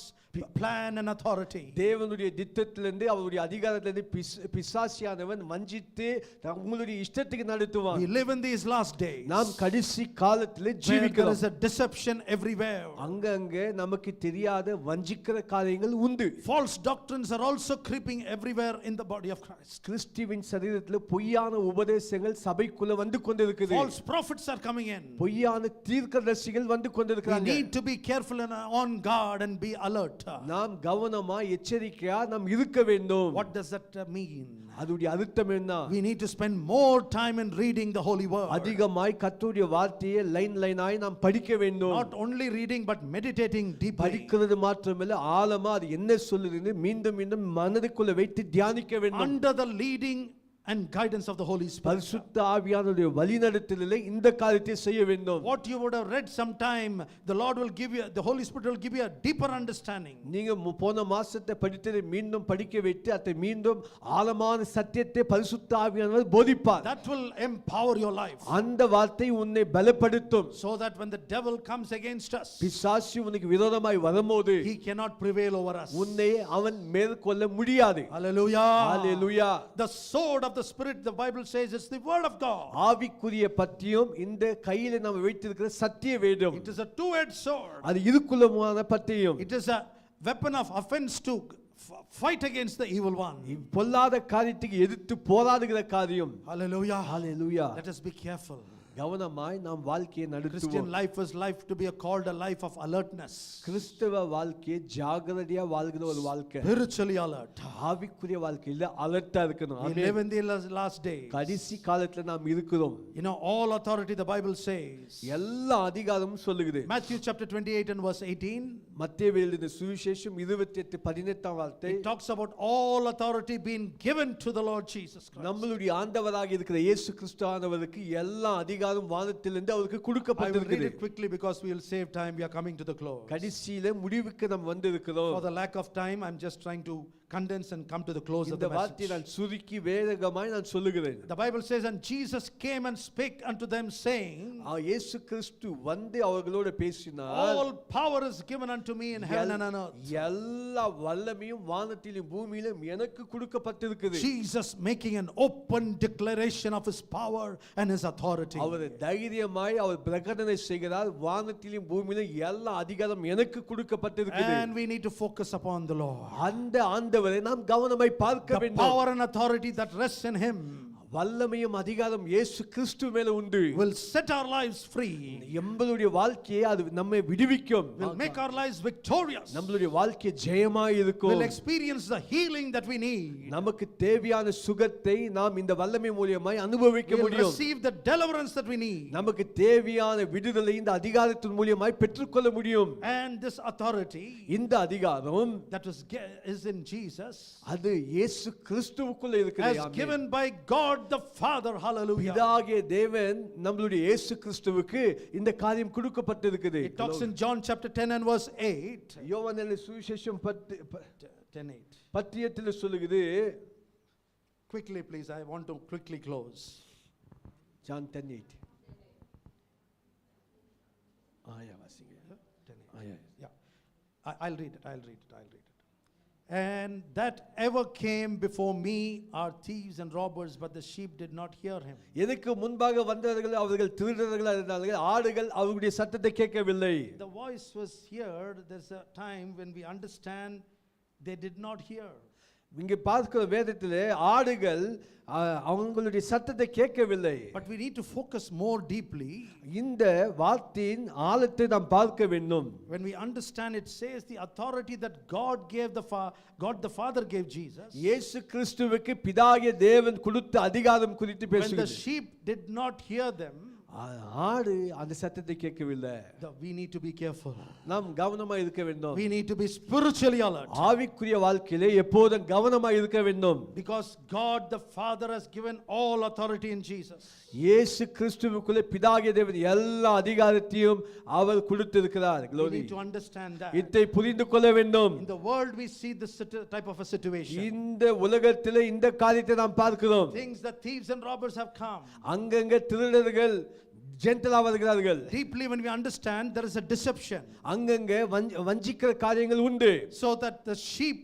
Speaker 11: plan and authority.
Speaker 10: தேவனுடைய திட்டத்திலிருந்து அவருடைய அதிகாரத்திலிருந்து பிசாசியானவன் வஞ்சித்து உங்களுடைய இஷ்டத்துக்கு நடத்துவான்.
Speaker 11: We live in these last days.
Speaker 10: நாம் கடைசி காலத்திலே
Speaker 11: There
Speaker 10: ஜீவிக்கிறோம்.
Speaker 11: is a deception everywhere.
Speaker 10: அங்கங்கே நமக்கு தெரியாத வஞ்சிக்கிற காரியங்கள் உண்டு.
Speaker 11: False doctrines are also creeping everywhere in the body of Christ.
Speaker 10: கிறிஸ்துவின் சரீரத்தில் பொய்யான உபதேசங்கள் சபைக்குள்ள வந்து கொண்டிருக்குது.
Speaker 11: False prophets are coming in.
Speaker 10: பொய்யான தீர்க்கதரிசிகள் வந்து
Speaker 11: We
Speaker 10: கொண்டிருக்கிறாங்க.
Speaker 11: need to be careful and on guard and be alert.
Speaker 10: நாம் கவனமா எச்சரிக்கையா நாம் இருக்க வேண்டும்.
Speaker 11: What does that mean?
Speaker 10: அதுடைய அர்த்தம் என்ன?
Speaker 11: We need to spend more time in reading the holy word.
Speaker 10: அதிகமாய் கர்த்தருடைய வார்த்தையை லைனாய் நாம் படிக்க வேண்டும்.
Speaker 11: Not only reading but meditating deeply.
Speaker 10: படிக்கிறது மாத்திரமல்ல ஆழமா அது என்ன சொல்லுதுன்னு மீண்டும் மீண்டும் மனதுக்குள்ள வைத்து தியானிக்க வேண்டும்.
Speaker 11: Under the leading and guidance of the Holy Spirit.
Speaker 10: பரிசுத்த ஆவியானவருடைய வழிநடத்தலிலே இந்த காரியத்தை செய்ய வேண்டும்.
Speaker 11: What you would have read sometime, the Lord will give you, the Holy Spirit will give you a deeper understanding.
Speaker 10: நீங்க போன மாசத்தை படித்ததை மீண்டும் படிக்க வைத்து அதை மீண்டும் ஆழமான சத்தியத்தை பரிசுத்த ஆவியானவர் போதிப்பார்.
Speaker 11: That will empower your life.
Speaker 10: அந்த வார்த்தை உன்னை பலப்படுத்தும்.
Speaker 11: So that when the devil comes against us,
Speaker 10: பிசாசு உனக்கு விரோதமாய் வரும்போது
Speaker 11: he cannot prevail over us.
Speaker 10: உன்னை அவன் மேற்கொள்ள முடியாது.
Speaker 11: Hallelujah.
Speaker 10: Hallelujah.
Speaker 11: The sword of the Spirit, the Bible says, it's the word of God.
Speaker 10: ஆவிக்குரிய பத்தியம் இந்த கையில நாம் வைத்திருக்கிற சத்திய வேதம்.
Speaker 11: It is a two-edged sword.
Speaker 10: அது இருக்குள்ளமான பத்தியம்.
Speaker 11: It is a weapon of offense to fight against the evil one.
Speaker 10: பொல்லாத காரியத்துக்கு எதிர்த்து போராடுகிற காரியம்.
Speaker 11: Hallelujah.
Speaker 10: Hallelujah.
Speaker 11: Let us be careful.
Speaker 10: கவனமாய் நாம் வாழ்க்கையை நடத்துவோம்.
Speaker 11: Christian life is life to be called a life of alertness.
Speaker 10: கிறிஸ்தவ வாழ்க்கையை ஜாகிரதையா வாழ்கிற ஒரு வாழ்க்கை.
Speaker 11: Spiritually alert.
Speaker 10: ஆவிக்குரிய வாழ்க்கையில அலர்ட்டா இருக்கணும்.
Speaker 11: We live in the last days.
Speaker 10: கடைசி காலத்துல நாம் இருக்கிறோம்.
Speaker 11: You know, all authority, the Bible says.
Speaker 10: எல்லா அதிகாரமும் சொல்லுகிறது.
Speaker 11: Matthew chapter 28 and verse 18.
Speaker 10: மத்தேயு எழுதின சுவிசேஷம் 28:18 வார்த்தை.
Speaker 11: It talks about all authority being given to the Lord Jesus Christ.
Speaker 10: நம்மளுடைய ஆண்டவராக இருக்கிற இயேசு கிறிஸ்துவானவருக்கு எல்லா அதிகாரம் வானத்திலிருந்து அவருக்கு கொடுக்கப்பட்டிருக்கிறது.
Speaker 11: I will read it quickly because we will save time. We are coming to the close.
Speaker 10: கடைசியில முடிவுக்கு நாம் வந்திருக்கிறோம்.
Speaker 11: For the lack of time, I'm just trying to condense and come to the close of the
Speaker 10: இந்த வார்த்தையை
Speaker 11: message.
Speaker 10: நான் சுருக்கி வேகமாய் நான் சொல்லுகிறேன்.
Speaker 11: The Bible says, and Jesus came and spake unto them, saying,
Speaker 10: இயேசு கிறிஸ்து வந்து அவர்களோடு பேசினார்.
Speaker 11: all power is given unto me in heaven and on earth.
Speaker 10: எல்லா வல்லமையும் வானத்திலும் பூமியிலும் எனக்கு கொடுக்கப்பட்டிருக்கிறது.
Speaker 11: Jesus making an open declaration of his power and his authority.
Speaker 10: அவர் தைரியமாய் அவர் பிரகடனை செய்கிறார். வானத்திலும் பூமியிலும் எல்லா அதிகாரம் எனக்கு கொடுக்கப்பட்டிருக்கிறது.
Speaker 11: And we need to focus upon the Lord.
Speaker 10: அந்த ஆண்டவரை நாம் கவனமாய் பார்க்க
Speaker 11: The
Speaker 10: வேண்டும்.
Speaker 11: power and authority that rests in him
Speaker 10: வல்லமையும் அதிகாரம் இயேசு கிறிஸ்து மேல உண்டு.
Speaker 11: will set our lives free.
Speaker 10: நம்மளுடைய வாழ்க்கையை அது நம்மை விடுவிக்கும்.
Speaker 11: will make our lives victorious.
Speaker 10: நம்மளுடைய வாழ்க்கை ஜெயமாய் இருக்கும்.
Speaker 11: will experience the healing that we need.
Speaker 10: நமக்கு தேவையான சுகத்தை நாம் இந்த வல்லமை மூலமாய் அனுபவிக்க
Speaker 11: will
Speaker 10: முடியும்.
Speaker 11: receive the deliverance that we need.
Speaker 10: நமக்கு தேவையான விடுதலை இந்த அதிகாரத்தின் மூலமாய் பெற்றுக்கொள்ள முடியும்.
Speaker 11: and this authority
Speaker 10: இந்த அதிகாரம்
Speaker 11: that is in Jesus
Speaker 10: அது இயேசு கிறிஸ்துவுக்குள்ள இருக்கிறது.
Speaker 11: as given by God the Father. Hallelujah.
Speaker 10: பிதாகிய தேவன் நம்மளுடைய இயேசு கிறிஸ்துவுக்கு இந்த காரியம் கொடுக்கப்பட்டிருக்குது.
Speaker 11: It talks in John chapter 10 and verse 8.
Speaker 10: யோவானின் சுவிசேஷம்
Speaker 11: 10:8.
Speaker 10: 10:8 சொல்லுகிறது.
Speaker 11: Quickly please, I want to quickly close.
Speaker 10: John 10:8. வாசிங்க.
Speaker 11: 10:8. Yeah. I'll read it. And that ever came before me are thieves and robbers, but the sheep did not hear him.
Speaker 10: எனக்கு முன்பாக வந்தவர்கள் அவர்கள் திருடர்களாக இருந்தார்கள், ஆடுகள் அவருடைய சத்தத்தை கேட்கவில்லை.
Speaker 11: The voice was heard. There's a time when we understand they did not hear.
Speaker 10: இங்கே பார்க்கிற வேதத்திலே ஆடுகள் அவங்களுடைய சத்தத்தை கேட்கவில்லை.
Speaker 11: But we need to focus more deeply.
Speaker 10: இந்த வார்த்தையின் ஆழத்தை நாம் பார்க்க வேண்டும்.
Speaker 11: When we understand, it says the authority that God the Father gave Jesus.
Speaker 10: இயேசு கிறிஸ்துவுக்கு பிதாகிய தேவன் கொடுத்த அதிகாரம் குறித்து
Speaker 11: When the
Speaker 10: பேசுகிறது.
Speaker 11: sheep did not hear them,
Speaker 10: ஆடு அந்த சத்தத்தை கேட்கவில்லை.
Speaker 11: We need to be careful.
Speaker 10: நாம் கவனமா இருக்க வேண்டும்.
Speaker 11: We need to be spiritually alert.
Speaker 10: ஆவிக்குரிய வாழ்க்கையிலே எப்போதும் கவனமா இருக்க வேண்டும்.
Speaker 11: Because God the Father has given all authority in Jesus.
Speaker 10: இயேசு கிறிஸ்துவுக்குள்ளே பிதாகிய தேவன் எல்லா அதிகாரத்தையும் அவர் கொடுத்திருக்கிறார்.
Speaker 11: We
Speaker 10: Glory.
Speaker 11: need to understand that.
Speaker 10: இதை புரிந்து கொள்ள வேண்டும்.
Speaker 11: In the world we see this type of a situation.
Speaker 10: இந்த உலகத்திலே இந்த காரியத்தை நாம் பார்க்கிறோம்.
Speaker 11: Things that thieves and robbers have come.
Speaker 10: அங்கங்க திருடர்கள் ஜென்டலா வருகிறார்கள்.
Speaker 11: Deeply when we understand there is a deception.
Speaker 10: அங்கங்க வஞ்சிக்கிற காரியங்கள் உண்டு.
Speaker 11: So that the sheep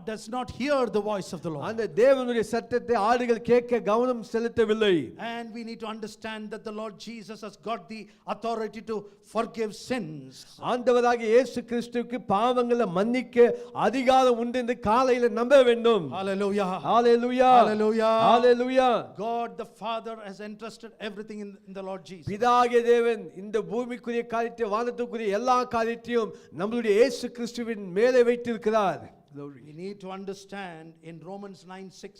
Speaker 11: does not hear the voice of the Lord.
Speaker 10: அந்த தேவனுடைய சத்தத்தை ஆடுகள் கேட்க கவனம் செலுத்தவில்லை.
Speaker 11: And we need to understand that the Lord Jesus has got the authority to forgive sins.
Speaker 10: ஆண்டவராகிய இயேசு கிறிஸ்துவுக்கு பாவங்களை மன்னிக்க அதிகாரம் உண்டு என்று காலையில நம்ப வேண்டும்.
Speaker 11: Hallelujah.
Speaker 10: Hallelujah.
Speaker 11: Hallelujah.
Speaker 10: Hallelujah.
Speaker 11: God the Father has entrusted everything in the Lord Jesus.
Speaker 10: பிதாகிய தேவன் இந்த பூமிக்குரிய காரியத்தை வானத்துக்குரிய எல்லா காரியத்தையும் நம்மளுடைய இயேசு கிறிஸ்துவின் மேலே வைத்திருக்கிறார்.
Speaker 11: We need to understand in Romans 9:6.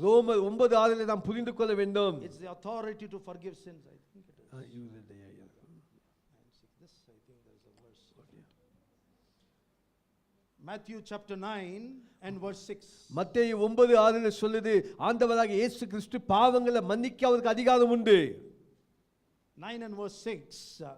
Speaker 10: ரோமர் 9:6 நாம் புரிந்து கொள்ள வேண்டும்.
Speaker 11: It's the authority to forgive sins, I think it is. This I think there is a verse. Matthew chapter 9 and verse 6.
Speaker 10: மத்தேயு 9:6 சொல்லுது ஆண்டவராகிய இயேசு கிறிஸ்து பாவங்களை மன்னிக்க அவருக்கு அதிகாரம் உண்டு.
Speaker 11: 9 and verse 6.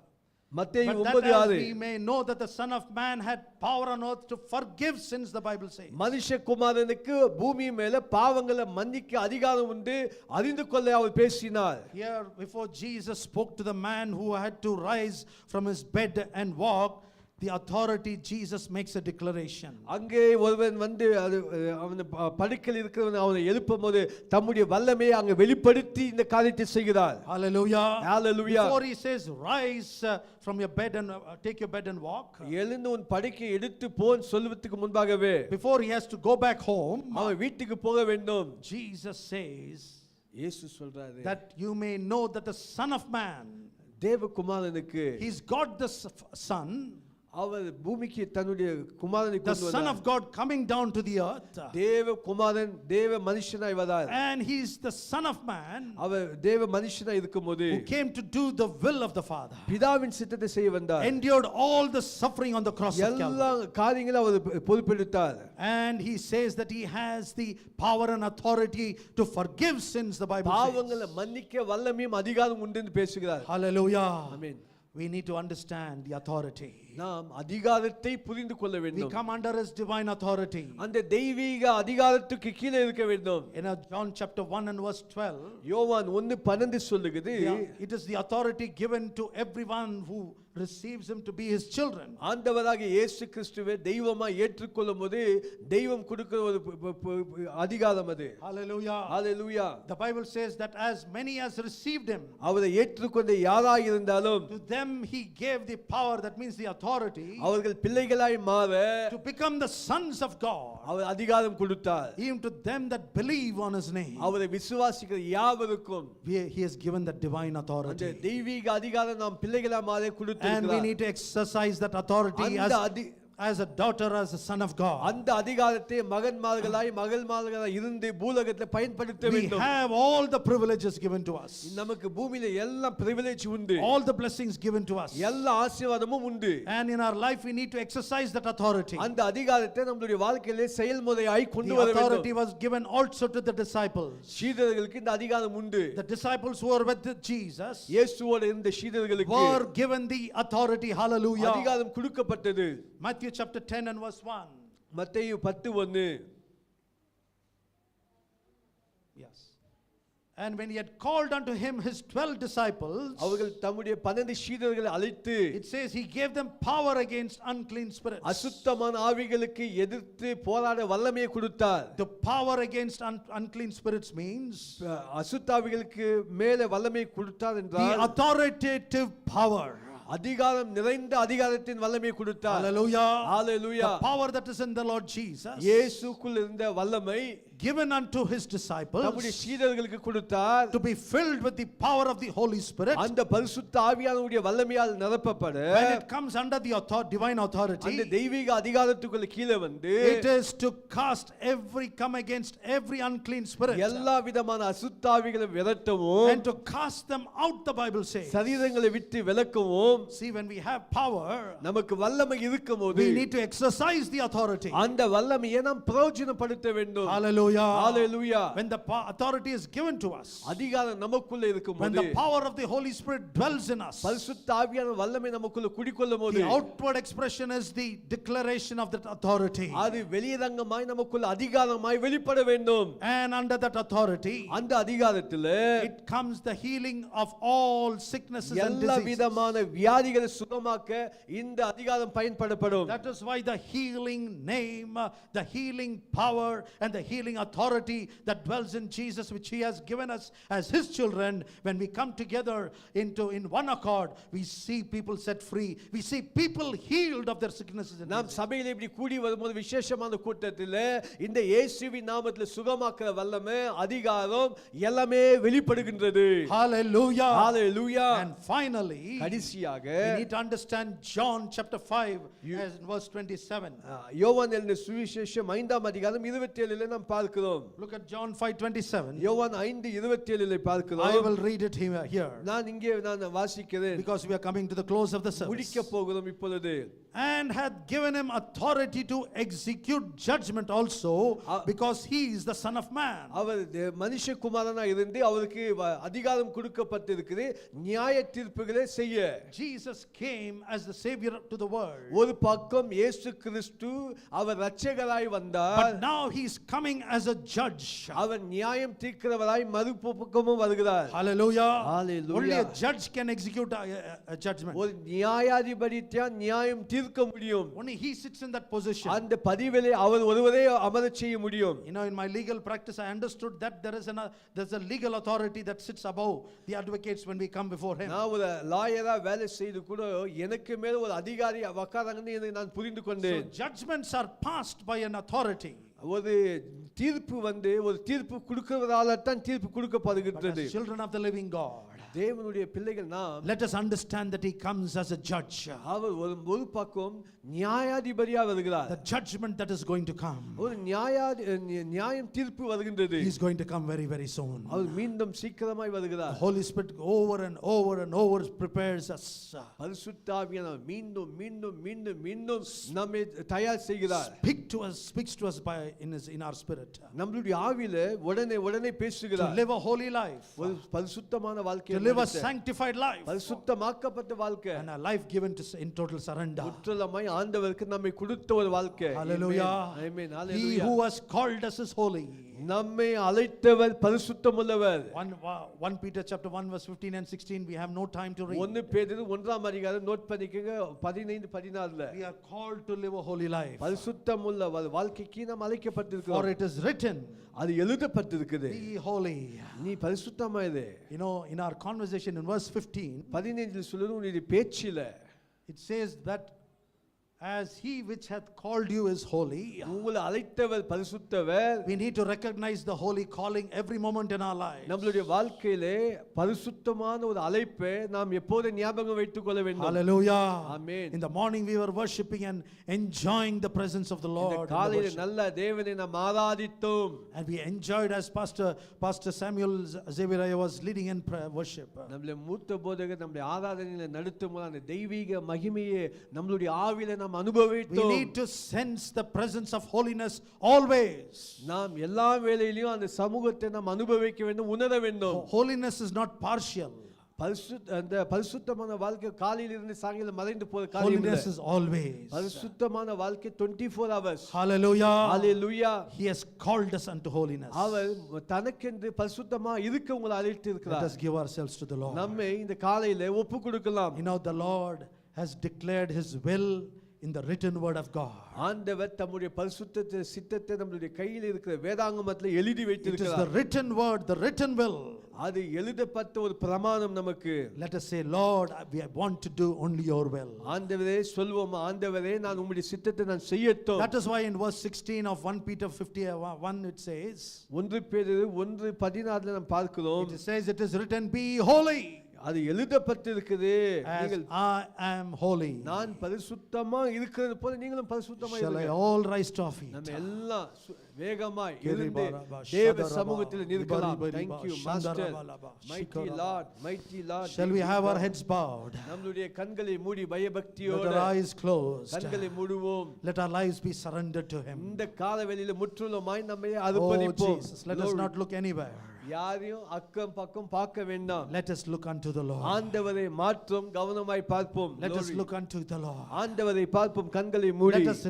Speaker 10: மத்தேயு
Speaker 11: But that as
Speaker 10: 9:6
Speaker 11: we may know that the Son of Man had power on earth to forgive sins, the Bible says.
Speaker 10: மனுஷகுமாரனுக்கு பூமி மேல பாவங்களை மன்னிக்க அதிகாரம் உண்டு அறிந்து கொள்ள அவர் பேசினார்.
Speaker 11: Here before Jesus spoke to the man who had to rise from his bed and walk, the authority Jesus makes a declaration.
Speaker 10: அங்கே ஒருவன் வந்து அவன் படுக்கையில் இருக்கிறவன் அவனை எழுப்பும்போது தம்முடைய வல்லமையை அங்கே வெளிப்படுத்தி இந்த காரியத்தை செய்கிறார்.
Speaker 11: Hallelujah.
Speaker 10: Hallelujah.
Speaker 11: Before he says rise from your bed and take your bed and walk,
Speaker 10: எழுந்து உன் படுக்கையை எடுத்து போன்னு சொல்வதற்கு முன்பாகவே
Speaker 11: before he has to go back home,
Speaker 10: அவன் வீட்டுக்கு போக வேண்டும்.
Speaker 11: Jesus says
Speaker 10: இயேசு சொல்றாரு
Speaker 11: that you may know that the Son of Man,
Speaker 10: தேவகுமாரனுக்கு
Speaker 11: he's got the Son,
Speaker 10: அவர் பூமிக்கு தன்னுடைய குமாரனை
Speaker 11: the
Speaker 10: கொண்டு
Speaker 11: Son
Speaker 10: வந்தார்.
Speaker 11: of God coming down to the earth,
Speaker 10: தேவகுமாரன் தேவ மனுஷனாய் வந்தார்.
Speaker 11: and he's the Son of Man
Speaker 10: அவர் தேவ மனுஷனாய் இருக்கும்போது
Speaker 11: who came to do the will of the Father,
Speaker 10: பிதாவின் சித்தத்தை செய்ய வந்தார்.
Speaker 11: endured all the suffering on the cross of
Speaker 10: எல்லா
Speaker 11: Calvary,
Speaker 10: காரியங்களும் அவர் பொறுப்பெடுத்தார்.
Speaker 11: and he says that he has the power and authority to forgive sins, the Bible
Speaker 10: பாவங்களை
Speaker 11: says.
Speaker 10: மன்னிக்க வல்லமையும் அதிகாரம் உண்டு என்று பேசுகிறார்.
Speaker 11: Hallelujah.
Speaker 10: Amen.
Speaker 11: We need to understand the authority.
Speaker 10: நாம் அதிகாரத்தை புரிந்து கொள்ள
Speaker 11: We
Speaker 10: வேண்டும்.
Speaker 11: come under his divine authority.
Speaker 10: அந்த தெய்வீக அதிகாரத்துக்கு கீழே இருக்க வேண்டும்.
Speaker 11: In John chapter 1 and verse 12,
Speaker 10: யோவான் 1:12 சொல்லுகிறது
Speaker 11: it is the authority given to everyone who receives him to be his children.
Speaker 10: ஆண்டவராகிய இயேசு கிறிஸ்துவை தெய்வமாய் ஏற்றுக்கொள்ளும்போது தெய்வம் கொடுக்கிற ஒரு அதிகாரம் அது.
Speaker 11: Hallelujah.
Speaker 10: Hallelujah.
Speaker 11: The Bible says that as many as received him,
Speaker 10: அவரை ஏற்றுக்கொண்ட யாராக இருந்தாலும்
Speaker 11: to them he gave the power, that means the authority,
Speaker 10: அவர்கள் பிள்ளைகளாய் மாற
Speaker 11: to become the sons of God,
Speaker 10: அவர் அதிகாரம் கொடுத்தார்.
Speaker 11: even to them that believe on his name.
Speaker 10: அவரை விசுவாசிக்கிற யாவருக்கும்
Speaker 11: He has given that divine
Speaker 10: அந்த
Speaker 11: authority,
Speaker 10: தெய்வீக அதிகாரம் நாம் பிள்ளைகளாய் மாற கொடுத்திருக்கிறார்.
Speaker 11: and we need to exercise that authority as a daughter, as a son of God.
Speaker 10: அந்த அதிகாரத்தை மகன்மார்களாய் மகள்மார்களாய் இருந்து பூலோகத்தில் பயன்படுத்த
Speaker 11: We
Speaker 10: வேண்டும்.
Speaker 11: have all the privileges given to us,
Speaker 10: நமக்கு பூமியில எல்லா பிரிவிலேஜ் உண்டு,
Speaker 11: all the blessings given to us,
Speaker 10: எல்லா ஆசீர்வாதமும் உண்டு.
Speaker 11: and in our life we need to exercise that authority.
Speaker 10: அந்த அதிகாரத்தை நம்மளுடைய வாழ்க்கையிலே செயல்முறையாய் கொண்டு
Speaker 11: The
Speaker 10: வர
Speaker 11: authority
Speaker 10: வேண்டும்.
Speaker 11: was given also to the disciples.
Speaker 10: சீடர்களுக்கு இந்த அதிகாரம் உண்டு.
Speaker 11: The disciples who were with Jesus
Speaker 10: இயேசுவோடு இருந்த சீடர்களுக்கு
Speaker 11: were given the authority. Hallelujah.
Speaker 10: அதிகாரம் கொடுக்கப்பட்டது.
Speaker 11: Matthew chapter 10 and verse 1.
Speaker 10: மத்தேயு 10:1.
Speaker 11: Yes. And when he had called unto him his 12 disciples,
Speaker 10: அவர்கள் தம்முடைய 12 சீடர்களை அழைத்து
Speaker 11: it says he gave them power against unclean spirits.
Speaker 10: அசுத்தமான ஆவிகளுக்கு எதிர்த்து போராட வல்லமையை கொடுத்தார்.
Speaker 11: The power against unclean spirits means
Speaker 10: அசுத்தாவிகளுக்கு மேலே வல்லமையை கொடுத்தார்
Speaker 11: the
Speaker 10: என்றால்
Speaker 11: authoritative power.
Speaker 10: அதிகாரம் நிறைந்த அதிகாரத்தின் வல்லமையை கொடுத்தார்.
Speaker 11: Hallelujah.
Speaker 10: Hallelujah.
Speaker 11: The power that is in the Lord Jesus
Speaker 10: இயேசுக்குள் இருந்த வல்லமை
Speaker 11: given unto his disciples
Speaker 10: நம்முடைய சீடர்களுக்கு கொடுத்தார்.
Speaker 11: to be filled with the power of the Holy Spirit.
Speaker 10: அந்த பரிசுத்த ஆவியானவருடைய வல்லமையால் நிரப்பப்பட
Speaker 11: When it comes under the divine
Speaker 10: அந்த
Speaker 11: authority,
Speaker 10: தெய்வீக அதிகாரத்துக்குள்ள கீழே வந்து
Speaker 11: it is to come against every unclean spirit
Speaker 10: எல்லா விதமான அசுத்தாவிகளை விரட்டவும்
Speaker 11: and to cast them out, the Bible says.
Speaker 10: சரீரங்களை விட்டு விலக்கவும்.
Speaker 11: See, when we have power,
Speaker 10: நமக்கு வல்லமை இருக்கும்போது
Speaker 11: we need to exercise the authority.
Speaker 10: அந்த வல்லமையை நாம் பிரயோஜனப்படுத்த வேண்டும்.
Speaker 11: Hallelujah.
Speaker 10: Hallelujah.
Speaker 11: When the authority is given to us,
Speaker 10: அதிகாரம் நமக்குள்ள
Speaker 11: when
Speaker 10: இருக்கும்போது,
Speaker 11: the power of the Holy Spirit dwells in us,
Speaker 10: பரிசுத்த ஆவியான வல்லமை நமக்குள்ள குடிக்கொள்ளும்போது,
Speaker 11: the outward expression is the declaration of that authority.
Speaker 10: அது வெளியரங்கமாய் நமக்குள்ள அதிகாரமாய் வெளிப்பட வேண்டும்.
Speaker 11: And under that authority,
Speaker 10: அந்த அதிகாரத்திலே
Speaker 11: it comes the healing of all sicknesses and
Speaker 10: எல்லா
Speaker 11: diseases.
Speaker 10: விதமான வியாதிகளை சுகமாக்க இந்த அதிகாரம் பயன்படுத்தப்படும்.
Speaker 11: That is why the healing name, the healing power and the healing authority that dwells in Jesus, which he has given us as his children, when we come together in one accord, we see people set free, we see people healed of their sicknesses and
Speaker 10: நாம்
Speaker 11: diseases.
Speaker 10: சபையில இப்படி கூடி வரும்போது விசேஷமான கூட்டத்தில் இந்த இயேசுவின் நாமத்தில் சுகமாக்குற வல்லமை அதிகாரம் எல்லாமே வெளிப்படுகின்றது.
Speaker 11: Hallelujah.
Speaker 10: Hallelujah.
Speaker 11: And finally,
Speaker 10: கடைசியாக
Speaker 11: we need to understand John chapter 5 as in verse 27.
Speaker 10: யோவான் எழுதின சுவிசேஷம் 5ஆம் அதிகாரம் 27ல நாம் பார்க்கிறோம்.
Speaker 11: Look at John 5:27.
Speaker 10: யோவான் 5:27ல பார்க்கிறோம்.
Speaker 11: I will read it here
Speaker 10: நான் இங்கே வாசிக்கிறேன்.
Speaker 11: because we are coming to the close of the service.
Speaker 10: முடிக்க போகிறோம் இப்பொழுது.
Speaker 11: And hath given him authority to execute judgment also, because he is the Son of Man.
Speaker 10: அவர் மனுஷகுமாரனா இருந்து அவருக்கு அதிகாரம் கொடுக்கப்பட்டிருக்கிறது நியாய தீர்ப்புகளை செய்ய.
Speaker 11: Jesus came as the savior to the world.
Speaker 10: ஒரு பக்கம் இயேசு கிறிஸ்து அவர் இரட்சகராய் வந்தார்.
Speaker 11: But now he is coming as a judge.
Speaker 10: அவர் நியாயம் தீர்க்கிறவராய் மறுபக்கமும் வருகிறார்.
Speaker 11: Hallelujah.
Speaker 10: Hallelujah.
Speaker 11: Only a judge can execute a judgment.
Speaker 10: ஒரு நியாயாதிபதி தான் நியாயம் தீர்க்க முடியும்.
Speaker 11: Only he sits in that position.
Speaker 10: அந்த பதிவிலே அவர் ஒருவரே அமரச் செய்ய முடியும்.
Speaker 11: You know, in my legal practice I understood that there's a legal authority that sits above the advocates when we come before him.
Speaker 10: நான் ஒரு லாயரா வேலை செய்து கூட எனக்கு மேல ஒரு அதிகாரி உட்கார்ந்தாங்கன்னு நான் புரிந்து கொண்டேன்.
Speaker 11: So judgments are passed by an authority.
Speaker 10: ஒரு தீர்ப்பு வந்து ஒரு தீர்ப்பு கொடுக்கிறவரால தான் தீர்ப்பு கொடுக்கப்படுகிறது.
Speaker 11: As children of the living God,
Speaker 10: தேவனுடைய பிள்ளைகள் நாம்
Speaker 11: let us understand that he comes as a judge.
Speaker 10: அவர் ஒரு பக்கம் நியாயாதிபதியா வருகிறார்.
Speaker 11: The judgment that is going to come,
Speaker 10: ஒரு நியாயம் தீர்ப்பு வருகின்றது.
Speaker 11: he is going to come very very soon.
Speaker 10: அவர் மீண்டும் சீக்கிரமாய் வருகிறார்.
Speaker 11: The Holy Spirit over and over and over prepares us.
Speaker 10: பரிசுத்த ஆவியானவர் மீண்டும் மீண்டும் மீண்டும் மீண்டும் நம்மை தயார் செய்கிறார்.
Speaker 11: Speaks to us in our spirit.
Speaker 10: நம்மளுடைய ஆவியிலே உடனே பேசுகிறார்.
Speaker 11: To live a holy life,
Speaker 10: ஒரு பரிசுத்தமான வாழ்க்கை,
Speaker 11: to live a sanctified life,
Speaker 10: பரிசுத்தமாக்கப்பட்ட வாழ்க்கை,
Speaker 11: and a life given to in total surrender.
Speaker 10: முற்றிலுமாய் ஆண்டவருக்கு நம்மை கொடுத்த ஒரு வாழ்க்கை.
Speaker 11: Hallelujah.
Speaker 10: Amen.
Speaker 11: He
Speaker 10: Hallelujah.
Speaker 11: who has called us is holy.
Speaker 10: நம்மை அழைத்தவர் பரிசுத்தமுள்ளவர்.
Speaker 11: 1 Peter chapter 1 verse 15 and 16, we have no time to read.
Speaker 10: 1 பேதுரு 1ஆம் அதிகாரம் நோட் பண்ணிக்கங்க 15 14ல.
Speaker 11: We are called to live a holy life.
Speaker 10: பரிசுத்தமுள்ள வாழ்க்கைக்கு நாம் அழைக்கப்பட்டிருக்கிறோம்.
Speaker 11: For it is written,
Speaker 10: அது எழுதப்பட்டிருக்குது.
Speaker 11: be holy.
Speaker 10: நீ பரிசுத்தமா இரு.
Speaker 11: You know, in our conversation in verse 15,
Speaker 10: 15ல் சொல்லுது உன்னுடைய பேச்சில
Speaker 11: it says that as he which hath called you is holy,
Speaker 10: உங்களை அழைத்தவர் பரிசுத்தவர்.
Speaker 11: we need to recognize the holy calling every moment in our lives.
Speaker 10: நம்மளுடைய வாழ்க்கையிலே பரிசுத்தமான ஒரு அழைப்பை நாம் எப்போதும் ஞாபகம் வைத்துக் கொள்ள வேண்டும்.
Speaker 11: Hallelujah.
Speaker 10: Amen.
Speaker 11: In the morning we were worshiping and enjoying the presence of the Lord.
Speaker 10: இந்த காலையில நல்ல தேவனை நாம் ஆராதித்தோம்.
Speaker 11: And we enjoyed as Pastor Samuel Xavier was leading in worship.
Speaker 10: நம்மளுடைய மூத்த போதகர் நம்முடைய ஆராதனையில நடத்தும் போது அந்த தெய்வீக மகிமையை நம்மளுடைய ஆவியில நாம் அனுபவித்தோம்.
Speaker 11: We need to sense the presence of holiness always.
Speaker 10: நாம் எல்லா வேளையிலும் அந்த சமூகத்தை நாம் அனுபவிக்க வேண்டும், உணர வேண்டும்.
Speaker 11: Holiness is not partial.
Speaker 10: அந்த பரிசுத்தமான வாழ்க்கை காலையில இருந்து சாயங்காலம் மறைந்து போற காரியம் இல்ல.
Speaker 11: Holiness is always.
Speaker 10: பரிசுத்தமான வாழ்க்கை 24 hours.
Speaker 11: Hallelujah.
Speaker 10: Hallelujah.
Speaker 11: He has called us unto holiness.
Speaker 10: அவர் தனக்கென்று பரிசுத்தமா இருக்க உங்களை அழைத்து இருக்கிறார்.
Speaker 11: Let us give ourselves to the Lord.
Speaker 10: நம்மை இந்த காலையில ஒப்பு கொடுக்கலாம்.
Speaker 11: You know, the Lord has declared his will in the written word of God.
Speaker 10: ஆண்டவர் தம்முடைய பரிசுத்த சித்தத்தை நம்மளுடைய கையில் இருக்கிற வேதாகமத்தில் எழுதி
Speaker 11: It is
Speaker 10: வைத்திருக்கிறார்.
Speaker 11: the written word, the written will.
Speaker 10: அது எழுதப்பட்ட ஒரு பிரமாணம் நமக்கு.
Speaker 11: Let us say, Lord, we want to do only your will.
Speaker 10: ஆண்டவரே சொல்வோம், ஆண்டவரே நான் உம்முடைய சித்தத்தை நான் செய்யட்டும்.
Speaker 11: That is why in verse 16 of 1 Peter 51 it says,
Speaker 10: 1 பேதுரு 1:16 நாம் பார்க்கிறோம்.
Speaker 11: it says, it is written, be holy
Speaker 10: அது எழுதப்பட்டிருக்குது,
Speaker 11: as I am holy.
Speaker 10: நான் பரிசுத்தமா இருக்கிறது போல நீங்களும் பரிசுத்தமா
Speaker 11: Shall I
Speaker 10: இருங்க.
Speaker 11: all rise to our feet?
Speaker 10: நம்ம எல்லாம் வேகமாய் எழுந்து தேவ சமூகத்தில் நிற்கலாம். Thank you master, mighty lord, mighty lord.
Speaker 11: Shall we have our heads bowed?
Speaker 10: நம்மளுடைய கண்களை மூடி பயபக்தியோடு
Speaker 11: Let our eyes closed.
Speaker 10: கண்களை மூடுவோம்.
Speaker 11: Let our lives be surrendered to him.
Speaker 10: இந்த காலவெளியில முற்றுலமாய் நம்மை
Speaker 11: Oh
Speaker 10: அர்ப்பணிப்போம்.
Speaker 11: Jesus, let us not look anywhere.
Speaker 10: யாரையும் அக்கம் பக்கம் பார்க்க வேண்டாம்.
Speaker 11: Let us look unto the Lord.
Speaker 10: ஆண்டவரை மாற்றும் கவனமாய் பார்ப்போம்.
Speaker 11: Let us look unto the Lord.
Speaker 10: ஆண்டவரை பார்ப்போம் கண்களை மூடி.
Speaker 11: Let us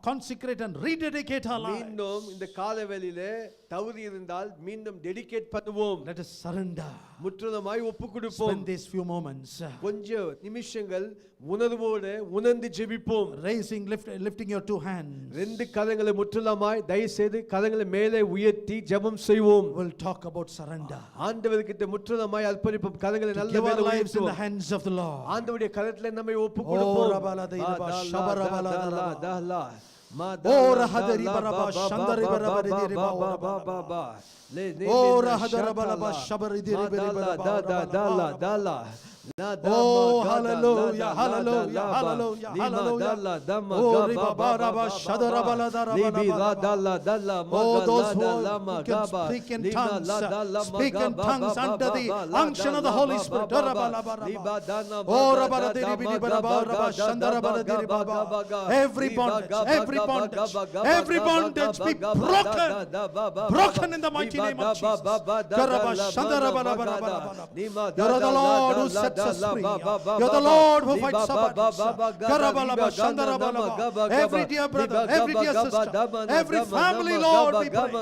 Speaker 11: consecrate and rededicate our lives.
Speaker 10: மீண்டும் இந்த காலவெளியிலே தவறி இருந்தால் மீண்டும் டெடிகேட் பண்ணுவோம்.
Speaker 11: Let us surrender.
Speaker 10: முற்றுலமாய் ஒப்புக்கொடுப்போம்.
Speaker 11: Spend these few moments
Speaker 10: கொஞ்ச நிமிஷங்கள் உணர்வோடு உணர்ந்து ஜெபிப்போம்.
Speaker 11: lifting your two hands.
Speaker 10: ரெண்டு கரங்களை முற்றுலமாய் தயவு செய்து கரங்களை மேலே உயர்த்தி ஜெபம் செய்வோம்.
Speaker 11: We'll talk about surrender.
Speaker 10: ஆண்டவருக்கு முற்றுலமாய் அர்ப்பணிப்போம். கரங்களை நல்ல
Speaker 11: Give our
Speaker 10: மேலே
Speaker 11: lives in the
Speaker 10: உயர்த்துவோம்.
Speaker 11: hands of the Lord.
Speaker 10: ஆண்டவருடைய கரத்திலே நம்மை ஒப்புக்கொடுப்போம்.
Speaker 11: Oh, rahadari baraba shandari baraba diri baraba. Oh, rahadara baraba shabari diri baraba. Oh, hallelujah, hallelujah, hallelujah, hallelujah. Oh, ribabaraba shadarabala. Oh, those who can speak in tongues under the unction of the Holy Spirit. Oh, rabala diri biri baraba shandarabala diri baraba. Every bondage be broken in the mighty name of Jesus. You're the Lord who sets us free. You're the Lord who fights our battles. Every dear brother, every dear sister, every family, Lord, we pray.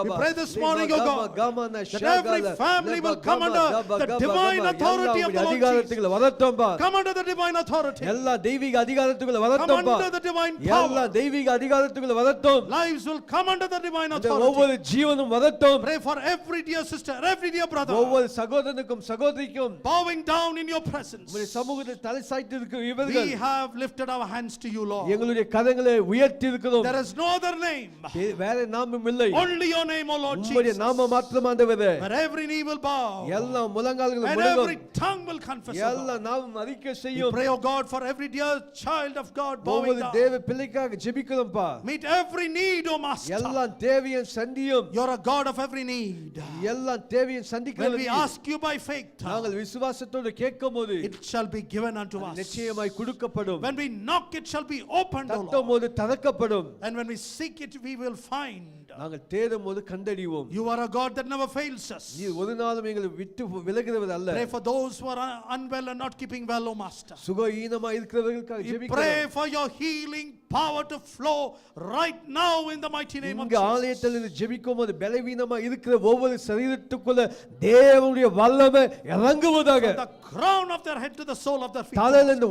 Speaker 11: We pray this morning, O God, that every family will come under the divine authority of the Lord Jesus. Come under the divine authority. Come under the divine power. Lives will come under the divine authority. Pray for every dear sister, every dear brother. Bowing down in your presence. We have lifted our hands to you, Lord. There is no other name. Only your name, O Lord Jesus. Where every knee will bow and every tongue will confess. We pray, O God, for every dear child of God bowing down. Meet every need, O Master. You're a God of every need. When we ask you by faith, it shall be given unto us. When we knock, it shall be opened, O Lord. And when we seek it, we will find. You are a God that never fails us. Pray for those who are unwell and not keeping well, O Master. We pray for your healing power to flow right now in the mighty name of Jesus. The crown of their head to the sole of their feet. Let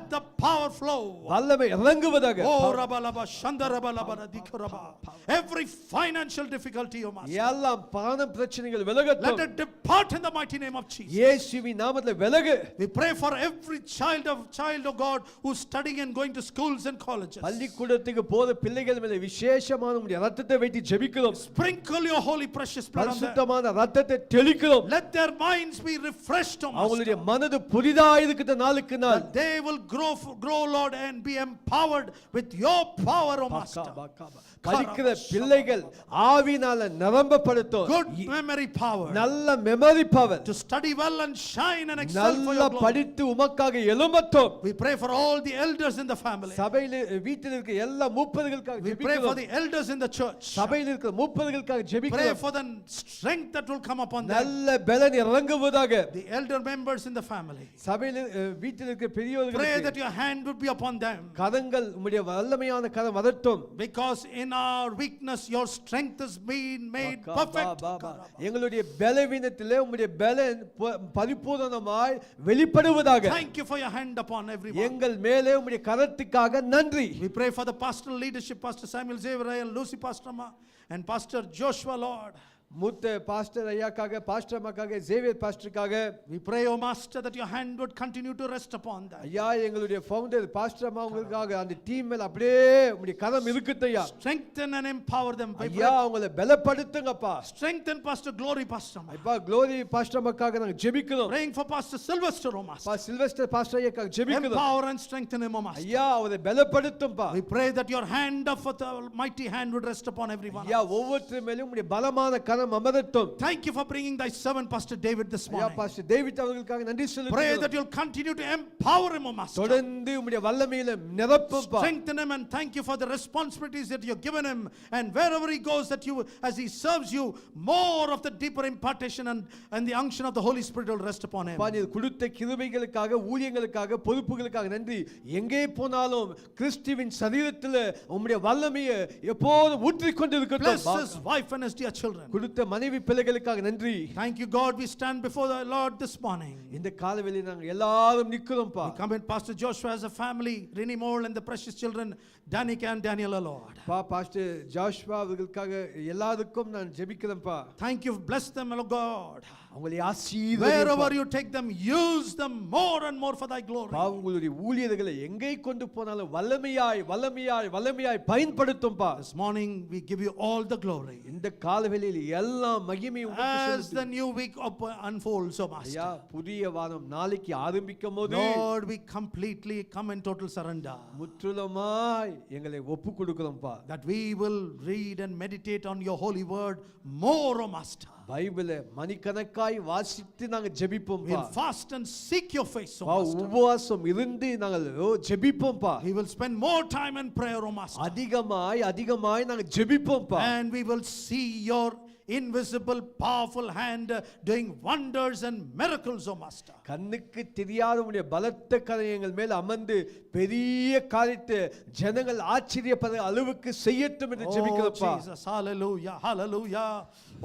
Speaker 11: the power flow. Oh, rabalaba, shandarabalaba, dikuraba. Every financial difficulty, O Master, let it depart in the mighty name of Jesus. We pray for every child of God who's studying and going to schools and colleges. Sprinkle your holy precious blood on them. Let their minds be refreshed, O Master. That they will grow, Lord, and be empowered with your power, O Master. Good memory power. To study well and shine and excel for your glory. We pray for all the elders in the family. We pray for the elders in the church. Pray for the strength that will come upon them. The elder members in the family. Pray that your hand would be upon them. Because in our weakness your strength has been made perfect.
Speaker 10: எங்களுடைய பலவீனத்திலே உம்முடைய பலன் பரிபூரணமாய் வெளிப்படுவதாக.
Speaker 11: Thank you for your hand upon everyone.
Speaker 10: எங்கள் மேலே உம்முடைய கரத்துக்காக நன்றி.
Speaker 11: We pray for the pastoral leadership, Pastor Samuel Xavier, Lucy Pastrama, and Pastor Joshua, Lord.
Speaker 10: மூத்த பாஸ்டர் ஐயாக்காக, பாஸ்டர் அம்மாக்காக, ஜேவியர் பாஸ்டருக்காக
Speaker 11: we pray, O Master, that your hand would continue to rest upon them.
Speaker 10: ஐயா எங்களுடைய ஃபவுண்டர் பாஸ்டர் அம்மா உங்களுக்காக அந்த டீம் மேல அப்படியே உம்முடைய கரம் இருக்கட்டும் ஐயா.
Speaker 11: Strengthen and empower them.
Speaker 10: ஐயா அவங்களை பலப்படுத்துங்கப்பா.
Speaker 11: Strengthen Pastor Glory Pastor.
Speaker 10: ஐயா க்ளோரி பாஸ்டர் அம்மாக்காக நாங்க ஜெபிக்கிறோம்.
Speaker 11: Praying for Pastor Sylvester, O Master.
Speaker 10: Sylvester pastor ஐயாக்காக ஜெபிக்கிறோம்.
Speaker 11: Empower and strengthen him, O Master.
Speaker 10: ஐயா அவரை பலப்படுத்தும்பா.
Speaker 11: We pray that your hand of the mighty hand would rest upon everyone.
Speaker 10: ஐயா ஒவ்வொருத்தர் மேலும் உம்முடைய பலமான கரம் அமரட்டும்.
Speaker 11: Thank you for bringing thy servant Pastor David this morning.
Speaker 10: ஐயா பாஸ்டர் டேவிட் அவர்களுக்காக நன்றி செலுத்துகிறோம்.
Speaker 11: Pray that you'll continue to empower him, O Master.
Speaker 10: தொடர்ந்து உம்முடைய வல்லமையில நிரப்பும்பா.
Speaker 11: Strengthen him and thank you for the responsibilities that you've given him, and wherever he goes, that you, as he serves you, more of the deeper impartation and the unction of the Holy Spirit will rest upon him.
Speaker 10: நீர் கொடுத்த கிருபைகளுக்காக, ஊழியங்களுக்காக, பொறுப்புகளுக்காக நன்றி. எங்கே போனாலும் கிறிஸ்துவின் சரீரத்தில் உம்முடைய வல்லமையை எப்போதும் ஊற்றிக் கொண்டிருக்கட்டும்.
Speaker 11: Bless his wife and his dear children.
Speaker 10: கொடுத்த மனைவி பிள்ளைகளுக்காக நன்றி.
Speaker 11: Thank you, God. We stand before the Lord this morning.
Speaker 10: இந்த காலவெளியில் நாங்கள் எல்லாரும் நிக்கிறோம்பா.
Speaker 11: We commit Pastor Joshua as a family, Rennie Moore and the precious children Danica and Daniela, Lord.
Speaker 10: Pastor Joshua அவர்களுக்காக எல்லாருக்கும் நான் ஜெபிக்கிறேன்ப்பா.
Speaker 11: Thank you. Bless them, O God.
Speaker 10: அவங்களை ஆசீர்வதியும்.
Speaker 11: Wherever you take them, use them more and more for thy glory.
Speaker 10: உங்களுடைய ஊழியர்களை எங்கே கொண்டு போனாலும் வல்லமையாய் வல்லமையாய் வல்லமையாய் பயன்படுத்தும்பா.
Speaker 11: This morning we give you all the glory.
Speaker 10: இந்த காலவெளியில் எல்லா மகிமையும் உங்களுக்கு
Speaker 11: As
Speaker 10: செலுத்துகிறோம்.
Speaker 11: the new week unfolds, O Master.
Speaker 10: ஐயா புதிய வாரம் நாளைக்கு ஆரம்பிக்கும்போது
Speaker 11: Lord, we completely come in total surrender.
Speaker 10: முற்றிலுமாய் எங்களை ஒப்பு கொடுக்கிறோம்ப்பா.
Speaker 11: That we will read and meditate on your holy word more, O Master.
Speaker 10: பைபிளை மணிக்கணக்காய் வாசித்து நாங்கள் ஜெபிப்போம்ப்பா.
Speaker 11: We'll fast and seek your face, O Master.
Speaker 10: உபவாசம் இருந்து நாங்கள் ஜெபிப்போம்ப்பா.
Speaker 11: We will spend more time in prayer, O Master.
Speaker 10: அதிகமாய் அதிகமாய் நாங்கள் ஜெபிப்போம்ப்பா.
Speaker 11: And we will see your invisible powerful hand doing wonders and miracles, O Master.
Speaker 10: கண்ணுக்கு தெரியாத உடைய பலத்த கரம் எங்கள் மேல் அமர்ந்து பெரிய காரியத்தை ஜனங்கள் ஆச்சரியப்படுற அளவுக்கு செய்யட்டும் என்று ஜெபிக்கிறோம்ப்பா.
Speaker 11: Oh Jesus, hallelujah, hallelujah.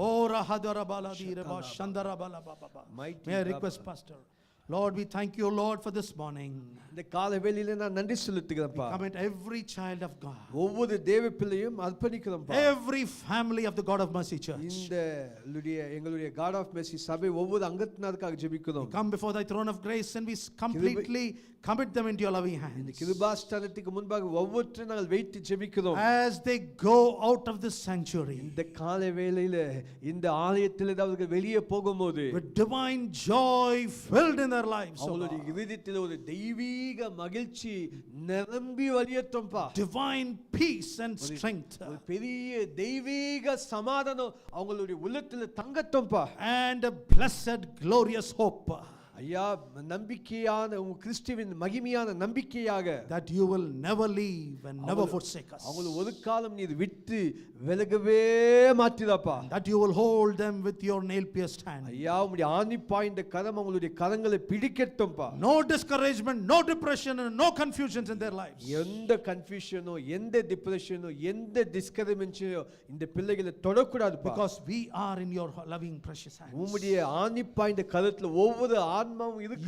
Speaker 11: Oh rahadara baladira ba shandara bala baba. May I request Pastor, Lord, we thank you, Lord, for this morning.
Speaker 10: இந்த காலவேளையிலே நான் நன்றி செலுத்துகிறேன்ப்பா.
Speaker 11: Commit every child of God.
Speaker 10: ஒவ்வொரு தேவ பிள்ளையும் அர்ப்பணிக்கிறோம்ப்பா.
Speaker 11: Every family of the God of Mercy Church.
Speaker 10: இந்த எங்களுடைய God of Mercy சபை ஒவ்வொரு அங்கத்தினருக்காக ஜெபிக்கிறோம்.
Speaker 11: Come before thy throne of grace and we completely commit them into your loving hands.
Speaker 10: இந்த கிருபாஸ்தானத்துக்கு முன்பாக ஒவ்வொருவரையும் நாங்கள் வைத்து ஜெபிக்கிறோம்.
Speaker 11: As they go out of this sanctuary.
Speaker 10: இந்த காலவேளையிலே இந்த ஆலயத்திலே அவர்கள் வெளியே போகும்போது
Speaker 11: with divine joy filled in their lives.
Speaker 10: அவங்களுடைய இதயத்தில் ஒரு தெய்வீக மகிழ்ச்சி நிரம்பி வழியட்டும்பா.
Speaker 11: Divine peace and strength.
Speaker 10: ஒரு பெரிய தெய்வீக சமாதானம் அவங்களுடைய உள்ளத்தில் தங்கட்டும்பா.
Speaker 11: And a blessed glorious hope.
Speaker 10: ஐயா நம்பிக்கையான கிறிஸ்துவின் மகிமையான நம்பிக்கையாக
Speaker 11: that you will never leave and never forsake us.
Speaker 10: அவங்களை ஒரு காலம் நீர் விட்டு விலகவே மாட்டிடாப்பா.
Speaker 11: that you will hold them with your nail pierced hand.
Speaker 10: ஐயா உம்முடைய ஆணி பாய்ந்த கரம் அவங்களுடைய கரங்களை பிடிக்கட்டும்பா.
Speaker 11: no discouragement, no depression and no confusions in their lives.
Speaker 10: எந்த கன்ஃபியூஷனோ எந்த டிப்ரெஷனோ எந்த டிஸ்கரேஜ்மென்ட்டோ இந்த பிள்ளைகளை தொடக்கூடாது.
Speaker 11: because we are in your loving precious hands.
Speaker 10: உம்முடைய ஆணி பாய்ந்த கரத்துல ஒவ்வொரு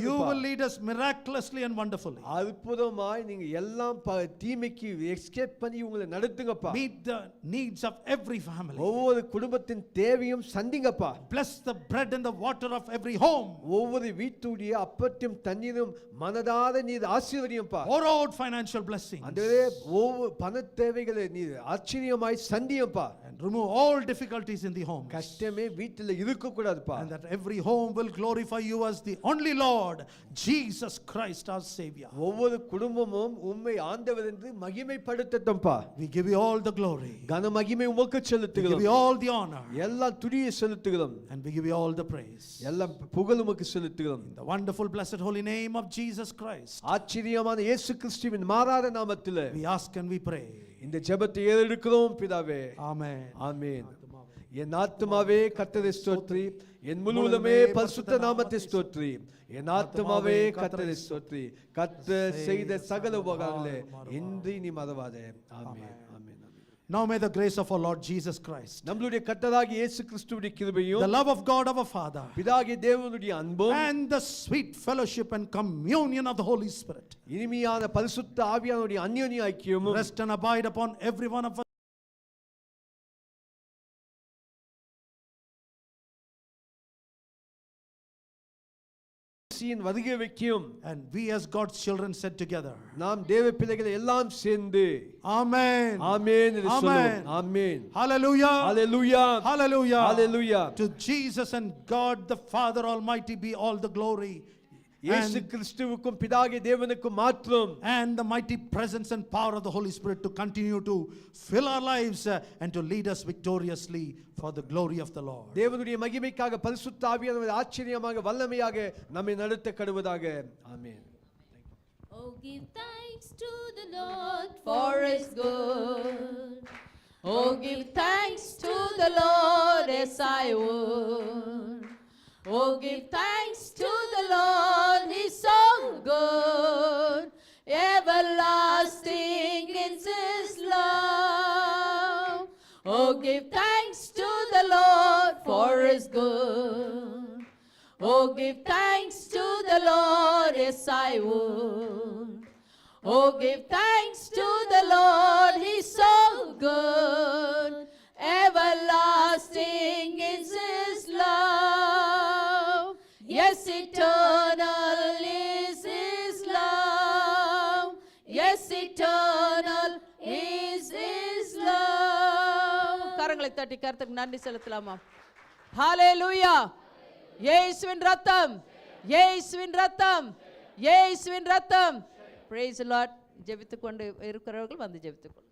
Speaker 11: you will lead us miraculously and wonderfully.
Speaker 10: அற்புதமாய் நீங்க எல்லாம் தீமைக்கு எஸ்கேப் பண்ணி உங்களை நடத்துங்கப்பா.
Speaker 11: meet the needs of every family.
Speaker 10: ஒவ்வொரு குடும்பத்தின் தேவையும் சந்திங்கப்பா.
Speaker 11: bless the bread and the water of every home.
Speaker 10: ஒவ்வொரு வீட்டுடைய அப்பத்தையும் தண்ணீரும் மனதார நீர் ஆசீர்வதியும்பா.
Speaker 11: pour out financial blessings.
Speaker 10: அதுவே ஒவ்வொரு பண தேவைகளை நீர் ஆச்சரியமாய் சந்தியும்பா.
Speaker 11: and remove all difficulties in the home.
Speaker 10: கஷ்டமே வீட்டில் இருக்க கூடாதுப்பா.
Speaker 11: and that every home will glorify you as the only Lord, Jesus Christ our Savior.
Speaker 10: ஒவ்வொரு குடும்பமும் உம்மை ஆண்டவர் என்று மகிமைப்படுத்தட்டும்பா.
Speaker 11: we give you all the glory.
Speaker 10: கன மகிமை உமக்கு செலுத்துகிறோம்.
Speaker 11: we give you all the honor.
Speaker 10: எல்லா துதியை செலுத்துகிறோம்.
Speaker 11: and we give you all the praise.
Speaker 10: எல்லா புகழ் உமக்கு செலுத்துகிறோம்.
Speaker 11: in the wonderful blessed holy name of Jesus Christ.
Speaker 10: ஆச்சரியமான இயேசு கிறிஸ்துவின் மாறாத நாமத்திலே
Speaker 11: we ask and we pray.
Speaker 10: இந்த ஜெபத்தை ஏறெடுக்கிறோம் பிதாவே.
Speaker 11: ஆமென்.
Speaker 10: ஆமென். என் ஆத்துமாவே கர்த்தரை ஸ்தோத்திரி, என் முழுவதுமே பரிசுத்த நாமத்தை ஸ்தோத்திரி. என் ஆத்துமாவே கர்த்தரை ஸ்தோத்திரி, கர்த்தர் செய்த சகல உபகாரங்களே இன்றி நீ மறவாதே. ஆமென். ஆமென்.
Speaker 11: Now may the grace of our Lord Jesus Christ,
Speaker 10: நம்மளுடைய கர்த்தராகிய இயேசு கிறிஸ்துவின் கிருபையும்
Speaker 11: the love of God our Father,
Speaker 10: பிதாகிய தேவனுடைய அன்பும்
Speaker 11: and the sweet fellowship and communion of the Holy Spirit
Speaker 10: இனிமையான பரிசுத்த ஆவியானவருடைய அந்யோன்ய ஐக்கியமும்
Speaker 11: rest and abide upon every one of us.
Speaker 10: வருகை வைக்கும்.
Speaker 11: And we as God's children said together,
Speaker 10: நாம் தேவ பிள்ளைகள் எல்லாம் சேர்ந்து
Speaker 11: Amen.
Speaker 10: ஆமென் என்று
Speaker 11: Amen.
Speaker 10: சொல்லுவோம். ஆமென்.
Speaker 11: Hallelujah.
Speaker 10: Hallelujah.
Speaker 11: Hallelujah.
Speaker 10: Hallelujah.
Speaker 11: To Jesus and God the Father Almighty be all the glory.
Speaker 10: இயேசு கிறிஸ்துவுக்கும் பிதாகிய தேவனுக்கும் மாத்திரம்
Speaker 11: And the mighty presence and power of the Holy Spirit to continue to fill our lives and to lead us victoriously for the glory of the Lord.
Speaker 10: தேவனுடைய மகிமைக்காக பரிசுத்த ஆவியானவர் ஆச்சரியமாக வல்லமையாக நம்மை நடத்த கடவுதாக. ஆமென்.
Speaker 4: Oh, give thanks to the Lord
Speaker 1: For his good. Oh, give thanks to the Lord, yes I would. Oh, give thanks to the Lord, he's so good. Everlasting is his love. Oh, give thanks to the Lord for his good. Oh, give thanks to the Lord, yes I would. Oh, give thanks to the Lord, he's so good. Everlasting is his love. Yes, eternal is his love. Yes, eternal is his love. கரங்களை தட்டி கர்த்தருக்கு நன்றி செலுத்தலாமா? ஹalleluya. இயேசுவின் ரத்தம், இயேசுவின் ரத்தம், இயேசுவின் ரத்தம். Praise the Lord. ஜெபித்துக் கொண்டு இருக்கிறவர்கள் வந்து ஜெபித்துக் கொள்ளுங்கள்.